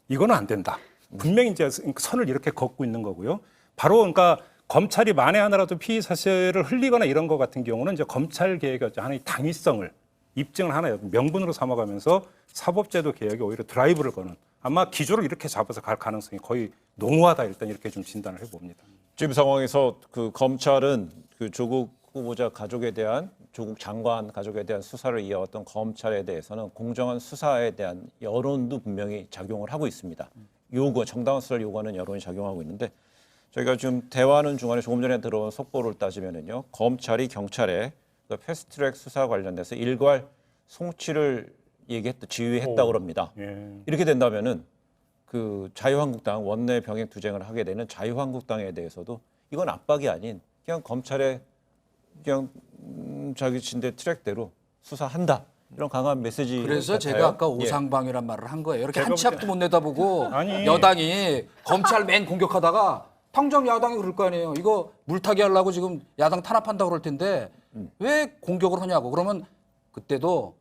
이거는 안 된다. 분명히 이제 선을 이렇게 걷고 있는 거고요. 바로 그러니까 검찰이 만에 하나라도 피의사실을 흘리거나 이런 거 같은 경우는 이제 검찰 개혁의 하나의 당위성을 입증을 하나요. 명분으로 삼아가면서 사법제도 개혁에 오히려 드라이브를 거는 아마 기조를 이렇게 잡아서 갈 가능성이 거의 농후하다 일단 이렇게 좀 진단을 해봅니다. 지금 상황에서 그 검찰은 그 조국 후보자 가족에 대한 조국 장관 가족에 대한 수사를 이어왔던 검찰에 대해서는 공정한 수사에 대한 여론도 분명히 작용을 하고 있습니다. 정당한 수사를 요구하는 여론이 작용하고 있는데 저희가 지금 대화하는 중간에 조금 전에 들어온 속보를 따지면은요, 검찰이 경찰에 그 패스트트랙 수사 관련돼서 일괄 송치를 지휘했다고 합니다. 예. 이렇게 된다면은 그 자유한국당 원내 병행 투쟁을 하게 되는 자유한국당에 대해서도 이건 압박이 아닌 그냥 검찰의 그냥 자기 진대 트랙대로 수사한다 이런 강한 메시지. 그래서 같아요. 제가 아까 예. 오상방위란 말을 한 거예요. 이렇게 제가 한 치 앞도 못 내다보고 아니. 여당이 검찰 맨 공격하다가 당장 야당이 그럴 거 아니에요. 이거 물타기 하려고 지금 야당 탄압한다고 그럴 텐데 왜 공격을 하냐고. 그러면 그때도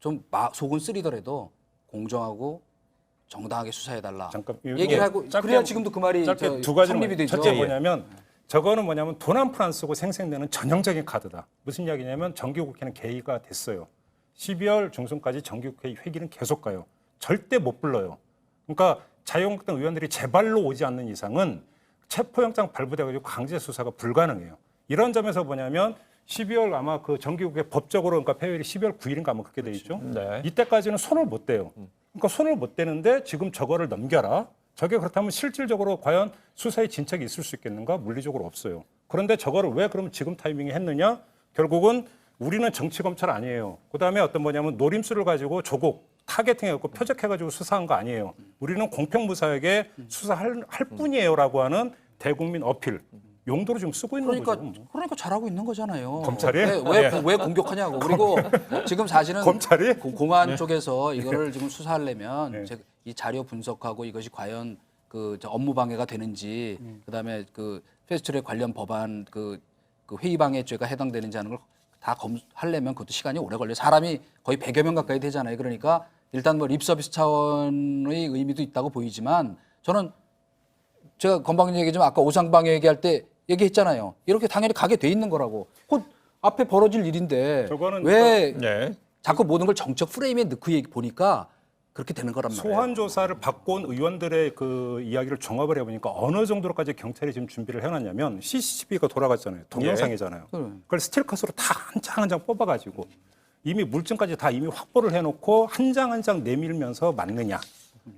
좀 속은 쓰리더라도 공정하고 정당하게 수사해달라. 잠깐 얘기를 하고 짧게 그래야 지금도 그 말이 짧게 두 가지 성립이 되죠. 첫째 뭐냐면 저거는 뭐냐면 돈 한 푼 안 쓰고 생생내는 전형적인 카드다. 무슨 이야기냐면 정기국회는 개의가 됐어요. 12월 중순까지 정기국회 회기는 계속 가요. 절대 못 불러요. 그러니까 자유한국당 의원들이 제발로 오지 않는 이상은 체포영장 발부돼가지고 강제 수사가 불가능해요. 이런 점에서 뭐냐면 12월 아마 그 정기국회 법적으로 그러니까 폐회일이 12월 9일인가 아마 그렇게 돼 있죠. 네. 이때까지는 손을 못 대요. 그러니까 손을 못 대는데 지금 저거를 넘겨라. 저게 그렇다면 실질적으로 과연 수사에 진척이 있을 수 있겠는가? 물리적으로 없어요. 그런데 저거를 왜 그럼 지금 타이밍에 했느냐? 결국은 우리는 정치검찰 아니에요. 그다음에 어떤 뭐냐면 노림수를 가지고 조국 타겟팅해갖고 표적해가지고 수사한 거 아니에요. 우리는 공평무사하게 수사할 뿐이에요라고 하는 대국민 어필. 용도로 지금 쓰고 있는 거죠. 그러니까 잘하고 있는 거잖아요. 검찰이? 왜 공격하냐고. 그리고 지금 사실은 검찰이? 공안 쪽에서 이거를 지금 수사하려면 네. 이 자료 분석하고 이것이 과연 저 업무 방해가 되는지 그다음에 그 패스트트랙 관련 법안 그 회의 방해죄가 해당되는지 하는 걸 다 하려면 그것도 시간이 오래 걸려요. 사람이 거의 100여 명 가까이 되잖아요. 그러니까 일단 뭐 립서비스 차원의 의미도 있다고 보이지만 저는 제가 건방진 얘기지만 아까 오상방해 얘기할 때 얘기했잖아요. 이렇게 당연히 가게 돼 있는 거라고. 곧 앞에 벌어질 일인데 저거는 왜 네. 자꾸 모든 걸 정적 프레임에 넣고 보니까 그렇게 되는 거란 말이에요. 소환 조사를 받고 온 의원들의 그 이야기를 종합을 해보니까 어느 정도로까지 경찰이 지금 준비를 해놨냐면 CCTV가 돌아갔잖아요. 동영상이잖아요. 그걸 스틸컷으로 다 한 장 한 장 뽑아가지고 이미 물증까지 다 이미 확보를 해놓고 한 장 한 장 내밀면서 맞느냐.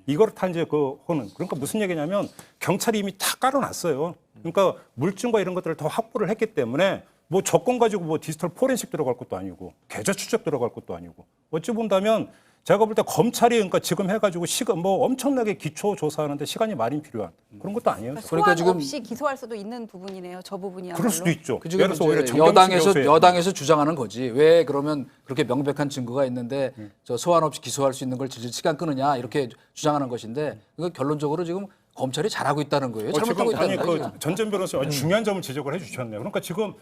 이걸 다 이제 하는. 그러니까 무슨 얘기냐면 경찰이 이미 다 깔아놨어요. 그러니까 물증과 이런 것들을 다 확보를 했기 때문에 뭐 조건 가지고 뭐 디지털 포렌식 들어갈 것도 아니고 계좌 추적 들어갈 것도 아니고 어찌 본다면 제가 볼 때 검찰이 그러니까 지금 해가지고 시간 뭐 엄청나게 기초 조사하는데 시간이 많이 필요한 그런 것도 아니에요. 그러니까 그러니까 소환 지금 없이 기소할 수도 있는 부분이네요. 저 부분이야말로. 그럴 수도 있죠. 그 지금 예를 들어서 오히려 이제 정경심 교수의 여당에서 주장하는 거지. 왜 그러면 그렇게 명백한 증거가 있는데 저 소환 없이 기소할 수 있는 걸 질질 시간 끄느냐 이렇게 주장하는 것인데 이거 결론적으로 지금 검찰이 잘하고 있다는 거예요. 잘못하고 지금 아니 있다는 거예요. 전 전 변호사 아주 중요한 점을 지적을 해주셨네요. 그러니까 지금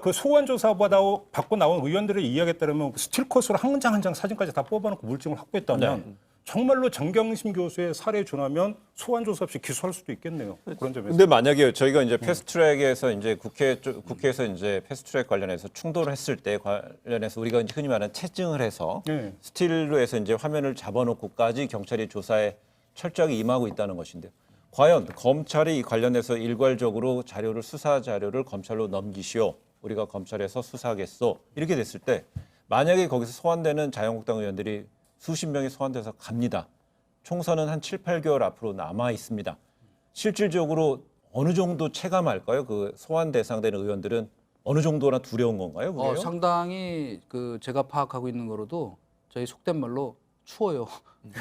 그 소환 조사 받고 나온 의원들의 이야기에 따르면 스틸컷으로 한 장 한 장 사진까지 다 뽑아놓고 물증을 확보했다면 정말로 정경심 교수의 사례에 준하면 소환 조사 없이 기소할 수도 있겠네요. 그런 점에서. 근데 만약에 저희가 이제 패스트트랙에서 이제 국회에서 이제 패스트트랙 관련해서 충돌을 했을 때 관련해서 우리가 이제 흔히 말하는 채증을 해서 네. 스틸로 해서 이제 화면을 잡아놓고까지 경찰이 조사에 철저하게 임하고 있다는 것인데요. 과연 검찰이 이 관련해서 일괄적으로 수사 자료를 검찰로 넘기시오. 우리가 검찰에서 수사하겠소. 이렇게 됐을 때 만약에 거기서 소환되는 자유한국당 의원들이 수십 명이 소환돼서 갑니다. 총선은 한 7, 8개월 앞으로 남아 있습니다. 실질적으로 어느 정도 체감할까요? 그 소환 대상되는 의원들은 어느 정도나 두려운 건가요? 그게요? 상당히 그 제가 파악하고 있는 거로도 저희 속된 말로 추워요.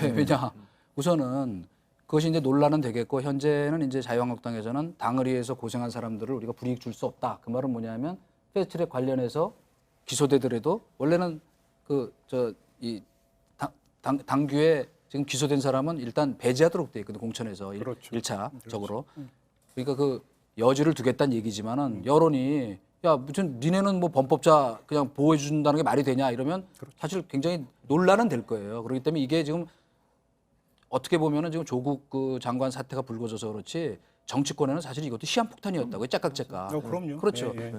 왜냐? 우선은 그것이 이제 논란은 되겠고 현재는 이제 자유한국당에서는 당을 위해서 고생한 사람들을 우리가 불이익 줄 수 없다. 그 말은 뭐냐면 패스트트랙 관련해서 기소되더라도 원래는 당규에 지금 기소된 사람은 일단 배제하도록 돼 있거든 공천에서 그렇죠. 1차적으로. 그러니까 그 여지를 두겠다는 얘기지만은 여론이 야 무슨 니네는 뭐 범법자 그냥 보호해 준다는 게 말이 되냐 이러면 사실 굉장히 논란은 될 거예요. 그렇기 때문에 이게 지금 어떻게 보면은 지금 조국 그 장관 사태가 불거져서 그렇지 정치권에는 사실 이것도 시한폭탄이었다고 짝깍짝깍. 그럼요. 그렇죠. 예, 예.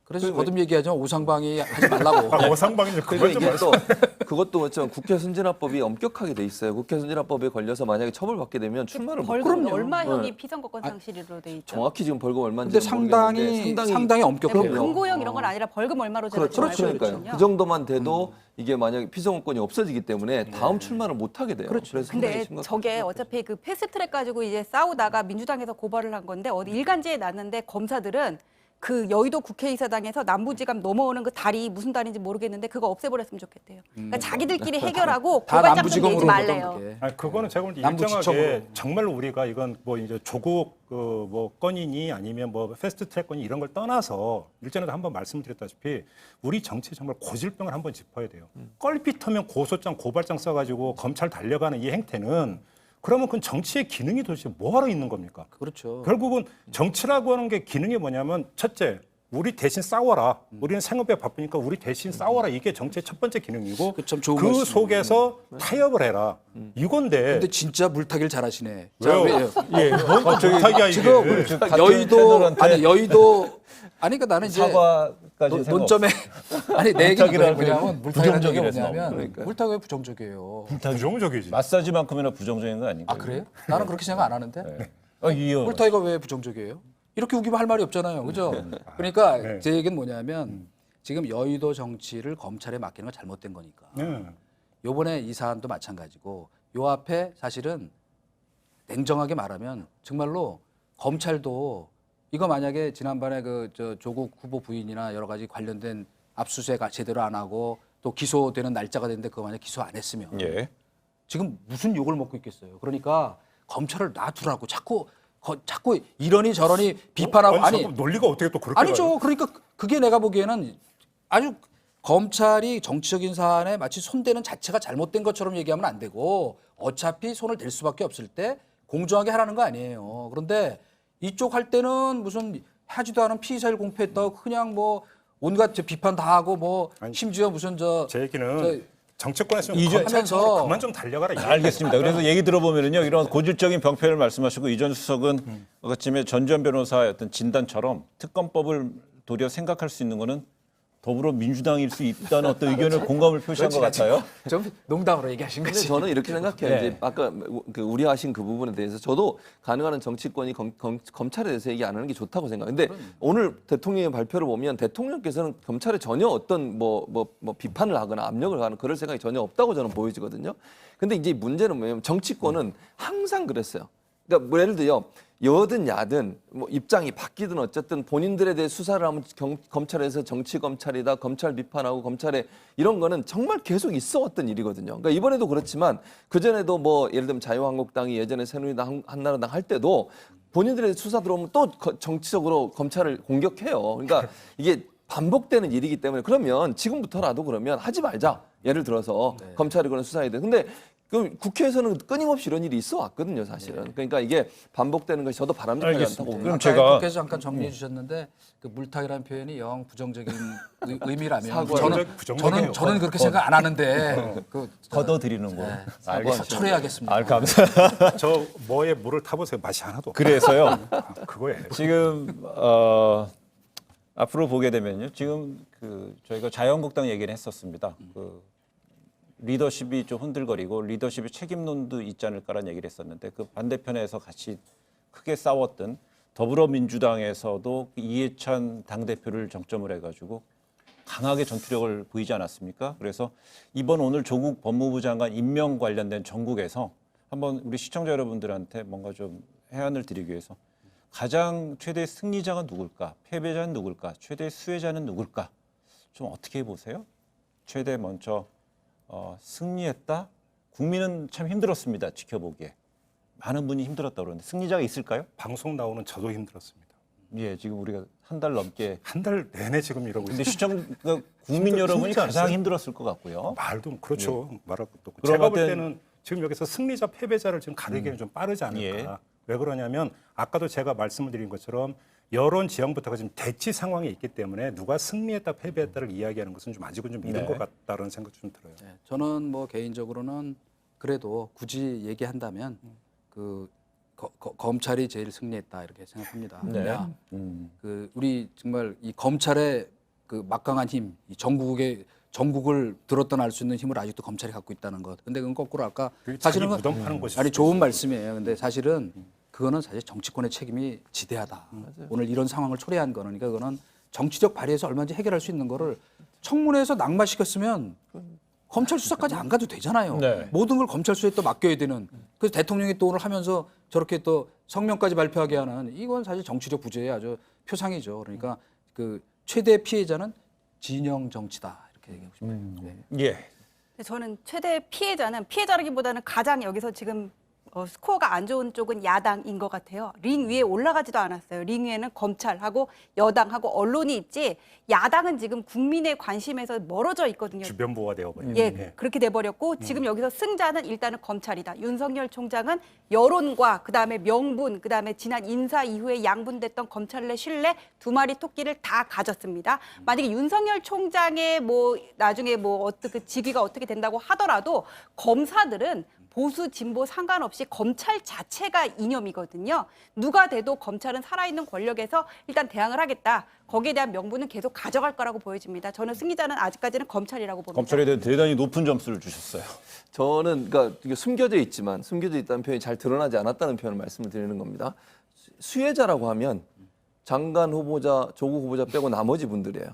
그래서 거듭 얘기하지만 오상방해 하지 말라고. 오상방이 그러니까 이게 또 그것도 그렇지만 국회 선진화법이 엄격하게 돼 있어요. 국회 선진화법에 걸려서 만약에 처벌받게 되면 출마를 못 벌금 하거든요. 얼마형이 네. 피선거권 상실로 돼 있죠. 정확히 지금 벌금 얼마인지 근데 상당히 뭐 엄격해요. 금고형 이런 건 아니라 벌금 얼마로 제가 그렇죠. 지금 알고 그러니까요. 있거든요. 그 정도만 돼도 이게 만약에 피선거권이 없어지기 때문에 다음 출마를 못 하게 돼요. 그래서 상당히 근데 심각한 저게 것 어차피 그 패스트트랙 가지고 이제 싸우다가 민주당에서 고발을 한 건데 어디 일간지에 났는데 검사들은 그 여의도 국회의사당에서 남부지검 넘어오는 그 다리 무슨 다리인지 모르겠는데 그거 없애버렸으면 좋겠대요. 그러니까 자기들끼리 해결하고 다 고발장좀 남부지검으로 내지 말래요. 그렇게. 아니, 그거는 제가 볼 때 남부지청으로. 일정하게 정말로 우리가 이건 뭐 이제 조국 뭐 건이니 아니면 뭐 패스트트랙 건이 이런 걸 떠나서 일전에도 한번 말씀드렸다시피 우리 정치 정말 고질병을 한번 짚어야 돼요. 껄핏하면 고소장 고발장 써가지고 검찰 달려가는 이 행태는 그러면 그건 정치의 기능이 도대체 뭐하러 있는 겁니까? 그렇죠. 결국은 정치라고 하는 게 기능이 뭐냐면 첫째 우리 대신 싸워라. 우리는 생업에 바쁘니까 우리 대신 싸워라. 이게 정치의 첫 번째 기능이고 참 좋은 그 말씀이에요. 속에서 타협을 해라. 이건데 근데 진짜 물타기를 잘하시네. 왜요? 예, 못하기야 이게. 지금 여의도 아니 그러니까 나는 이제 사과까지 생각 논점에 아니 내 얘기는 물타기라는 뭐냐면 물타기라는 게 부정적이라서 뭐냐면 그러니까요. 물타기 왜 부정적이에요? 부정적이지. 마사지만큼이나 부정적인 거 아닌가요? 아 그래요? 나는 그렇게 생각 안 하는데. 이요. 물타기가 왜 부정적이에요? 이렇게 우기면 할 말이 없잖아요. 그죠? 그러니까 네. 제 얘기는 뭐냐면 지금 여의도 정치를 검찰에 맡기는 건 잘못된 거니까. 네. 요번에 이 사안도 마찬가지고 요 앞에 사실은 냉정하게 말하면 정말로 검찰도 이거 만약에 지난번에 조국 후보 부인이나 여러 가지 관련된 압수수색 제대로 안 하고 또 기소되는 날짜가 됐는데 그거 만약 기소 안 했으면 예. 지금 무슨 욕을 먹고 있겠어요. 그러니까 검찰을 놔두라고 자꾸 이러니 저러니 비판하고 아니, 잠깐, 논리가 어떻게 또 그렇게 아니죠. 가요? 그러니까 그게 내가 보기에는 아주 검찰이 정치적인 사안에 마치 손대는 자체가 잘못된 것처럼 얘기하면 안 되고 어차피 손을 댈 수밖에 없을 때 공정하게 하라는 거 아니에요. 그런데 이쪽 할 때는 무슨 하지도 않은 피의사를 공표했다고 그냥 뭐 온갖 비판 다 하고 뭐 아니, 심지어 무슨 제 얘기는 정치권에서 이제 검찰청으로 그만 좀 달려가라. 이 알겠습니다. 그래서 얘기 들어보면은요, 이런 고질적인 병폐를 말씀하시고 이전 수석은 아까쯤에 전주현 변호사의 어떤 진단처럼 특검법을 도리어 생각할 수 있는 거는 더불어민주당일 수 있다는 어떤 의견을 공감을 표시한 것 같아요. 좀 농담으로 얘기하신 근데 거지. 저는 이렇게 생각해요. 네. 이제 아까 그 우려하신 그 부분에 대해서 저도 가능한 한 정치권이 검찰에 대해서 얘기 안 하는 게 좋다고 생각해요. 근데 오늘 대통령의 발표를 보면 대통령께서는 검찰에 전혀 어떤 뭐 비판을 하거나 압력을 하는 그럴 생각이 전혀 없다고 저는 보여지거든요. 근데 이제 문제는 뭐냐면 정치권은 항상 그랬어요. 그러니까 뭐 예를 들어 여든 야든 뭐 입장이 바뀌든 어쨌든 본인들에 대해 수사를 하면 검찰에서 정치 검찰이다, 검찰 비판하고 검찰에 이런 거는 정말 계속 있어왔던 일이거든요. 그러니까 이번에도 그렇지만 그 전에도 뭐 예를 들면 자유한국당이 예전에 새누리당, 한나라당 할 때도 본인들의 수사 들어오면 또 정치적으로 검찰을 공격해요. 그러니까 이게 반복되는 일이기 때문에 그러면 지금부터라도 그러면 하지 말자. 예를 들어서 검찰이 그런 수사해야 돼. 근데 그 국회에서는 끊임없이 이런 일이 있어 왔거든요, 사실은. 그러니까 이게 반복되는 것이 저도 바람직하지 알겠습니다. 않다고 그럼 봅니다. 제가 국회에서 잠깐 정리해 주셨는데 그 물타기라는 표현이 영 부정적인 의미라면 사과를 저는 그렇게 생각 안 하는데 그 걷어드리는 거. 알겠습니다. 철회하겠습니다. 감사합니다. 저 뭐에 물을 타보세요. 맛이 하나도 없어요. 그래서요. 그거예요. 지금 앞으로 보게 되면요. 지금 저희가 자유한국당 얘기를 했었습니다. 리더십이 좀 흔들거리고 리더십의 책임론도 있지 않을까라는 얘기를 했었는데 그 반대편에서 같이 크게 싸웠던 더불어민주당에서도 이해찬 당대표를 정점을 해가지고 강하게 전투력을 보이지 않았습니까? 그래서 오늘 조국 법무부 장관 임명 관련된 전국에서 한번 우리 시청자 여러분들한테 뭔가 좀 해안을 드리기 위해서 가장 최대 승리자가 누굴까? 패배자는 누굴까? 최대 수혜자는 누굴까? 좀 어떻게 보세요? 최대 먼저 승리했다? 국민은 참 힘들었습니다. 지켜보기에. 많은 분이 힘들었다고 그러는데 승리자가 있을까요? 방송 나오는 저도 힘들었습니다. 예, 지금 우리가 한 달 넘게. 한 달 내내 지금 이러고 근데 있어요. 국민 여러분이 힘들지 가장 않았어요? 힘들었을 것 같고요. 말도 그렇죠. 말할 것도 없고. 그럼 제가 볼 어떤- 때는 지금 여기서 승리자 패배자를 지금 가리기는 좀 빠르지 않을까. 예. 왜 그러냐면 아까도 제가 말씀을 드린 것처럼 여론 지형부터가 지금 대치 상황에 있기 때문에 누가 승리했다 패배했다를 이야기하는 것은 좀 아직은 좀 이른 네. 것 같다는 생각이 좀 들어요. 네, 저는 뭐 개인적으로는 그래도 굳이 얘기한다면 그 검찰이 제일 승리했다 이렇게 생각합니다. 네. 왜냐? 그 우리 정말 이 검찰의 그 막강한 힘, 이 전국을 들었다 날 수 있는 힘을 아직도 검찰이 갖고 있다는 것. 근데 그건 거꾸로 아까 그게 사실은 자기 무덤 파는 것일 아니 수도 좋은 있어요. 말씀이에요. 근데 사실은 그거는 사실 정치권의 책임이 지대하다. 오늘 이런 상황을 초래한 거는 그러니까 그거는 정치적 발의에서 얼마든지 해결할 수 있는 거를 청문회에서 낙마시켰으면 검찰 수사까지 안 가도 되잖아요. 네. 모든 걸 검찰 수사에 또 맡겨야 되는. 그래서 대통령이 또 오늘 하면서 저렇게 또 성명까지 발표하게 하는 이건 사실 정치적 부재의 아주 표상이죠. 그러니까 그 최대 피해자는 진영 정치다 이렇게 얘기하고 싶어요. 네. 예. 근데 저는 최대 피해자라기보다는 가장 여기서 지금 스코어가 안 좋은 쪽은 야당인 것 같아요. 링 위에 올라가지도 않았어요. 링 위에는 검찰하고 여당하고 언론이 있지 야당은 지금 국민의 관심에서 멀어져 있거든요. 주변 보호가 되어버려요. 예, 그렇게 돼버렸고 지금 여기서 승자는 일단은 검찰이다. 윤석열 총장은 여론과 그다음에 명분, 그다음에 지난 인사 이후에 양분됐던 검찰 내 신뢰 두 마리 토끼를 다 가졌습니다. 만약에 윤석열 총장의 나중에 어떻게 직위가 어떻게 된다고 하더라도 검사들은 보수 진보 상관없이 검찰 자체가 이념이거든요. 누가 돼도 검찰은 살아있는 권력에서 일단 대항을 하겠다. 거기에 대한 명분은 계속 가져갈 거라고 보여집니다. 저는 승리자는 아직까지는 검찰이라고 봅니다. 검찰에 대해 대단히 높은 점수를 주셨어요. 저는 그러니까 이게 숨겨져 있다는 표현이 잘 드러나지 않았다는 표현을 말씀을 드리는 겁니다. 수혜자라고 하면 장관 후보자, 조국 후보자 빼고 나머지 분들이에요.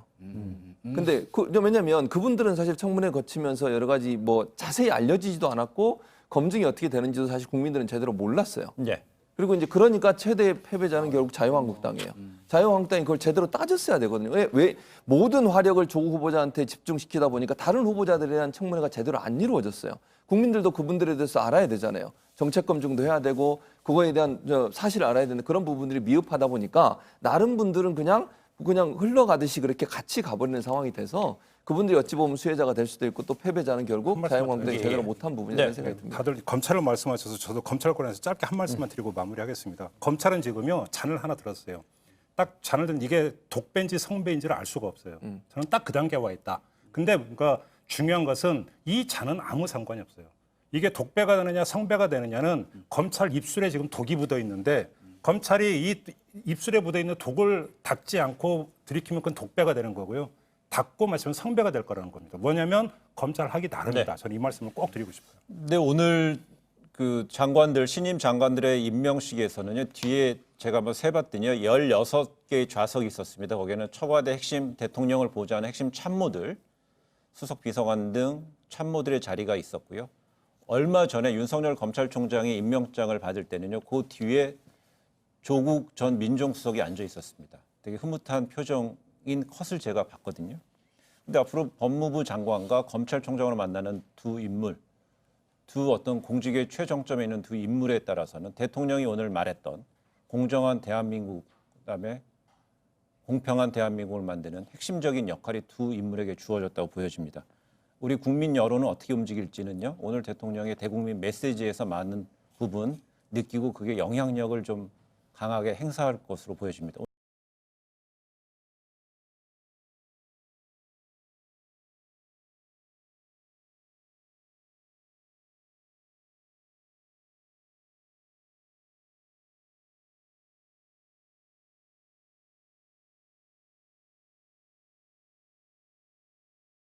근데 왜냐면 그분들은 사실 청문회 거치면서 여러 가지 자세히 알려지지도 않았고 검증이 어떻게 되는지도 사실 국민들은 제대로 몰랐어요. 예. 그리고 이제 그러니까 최대 패배자는 결국 자유한국당이에요. 자유한국당이 그걸 제대로 따졌어야 되거든요. 왜 모든 화력을 조국 후보자한테 집중시키다 보니까 다른 후보자들에 대한 청문회가 제대로 안 이루어졌어요. 국민들도 그분들에 대해서 알아야 되잖아요. 정책 검증도 해야 되고 그거에 대한 사실을 알아야 되는데 그런 부분들이 미흡하다 보니까 나름 분들은 그냥 그냥 흘러가듯이 그렇게 같이 가버리는 상황이 돼서 그분들이 어찌 보면 수혜자가 될 수도 있고 또 패배자는 결국 자유한국당이 제대로 못한 부분이라는 네. 생각이 듭니다. 다들 검찰을 말씀하셔서 저도 검찰 관련해서 짧게 한 말씀만 드리고 마무리하겠습니다. 검찰은 지금요 잔을 하나 들었어요. 딱 잔을 든 이게 독배인지 성배인지를 알 수가 없어요. 저는 딱 그 단계에 와 있다. 근데 그러니까 중요한 것은 이 잔은 아무 상관이 없어요. 이게 독배가 되느냐 성배가 되느냐는 검찰 입술에 지금 독이 묻어 있는데 검찰이 이 입술에 묻어 있는 독을 닦지 않고 들이키면 그건 독배가 되는 거고요. 닦고 마시면 성배가 될 거라는 겁니다. 뭐냐면 검찰 하기 나름이다. 저는 이 말씀을 꼭 드리고 싶어요. 근데 오늘 그 장관들 신임 장관들의 임명식에서는요. 뒤에 제가 한번 세봤더니요. 16개의 좌석이 있었습니다. 거기에는 청와대 핵심 대통령을 보좌하는 핵심 참모들, 수석 비서관 등 참모들의 자리가 있었고요. 얼마 전에 윤석열 검찰총장이 임명장을 받을 때는요. 그 뒤에 조국 전 민정수석이 앉아 있었습니다. 되게 흐뭇한 표정인 컷을 제가 봤거든요. 근데 앞으로 법무부 장관과 검찰총장으로 만나는 두 인물, 두 어떤 공직의 최정점에 있는 두 인물에 따라서는 대통령이 오늘 말했던 공정한 대한민국, 그다음에 공평한 대한민국을 만드는 핵심적인 역할이 두 인물에게 주어졌다고 보여집니다. 우리 국민 여론은 어떻게 움직일지는요. 오늘 대통령의 대국민 메시지에서 많은 부분 느끼고 그게 영향력을 좀 강하게 행사할 것으로 보여집니다.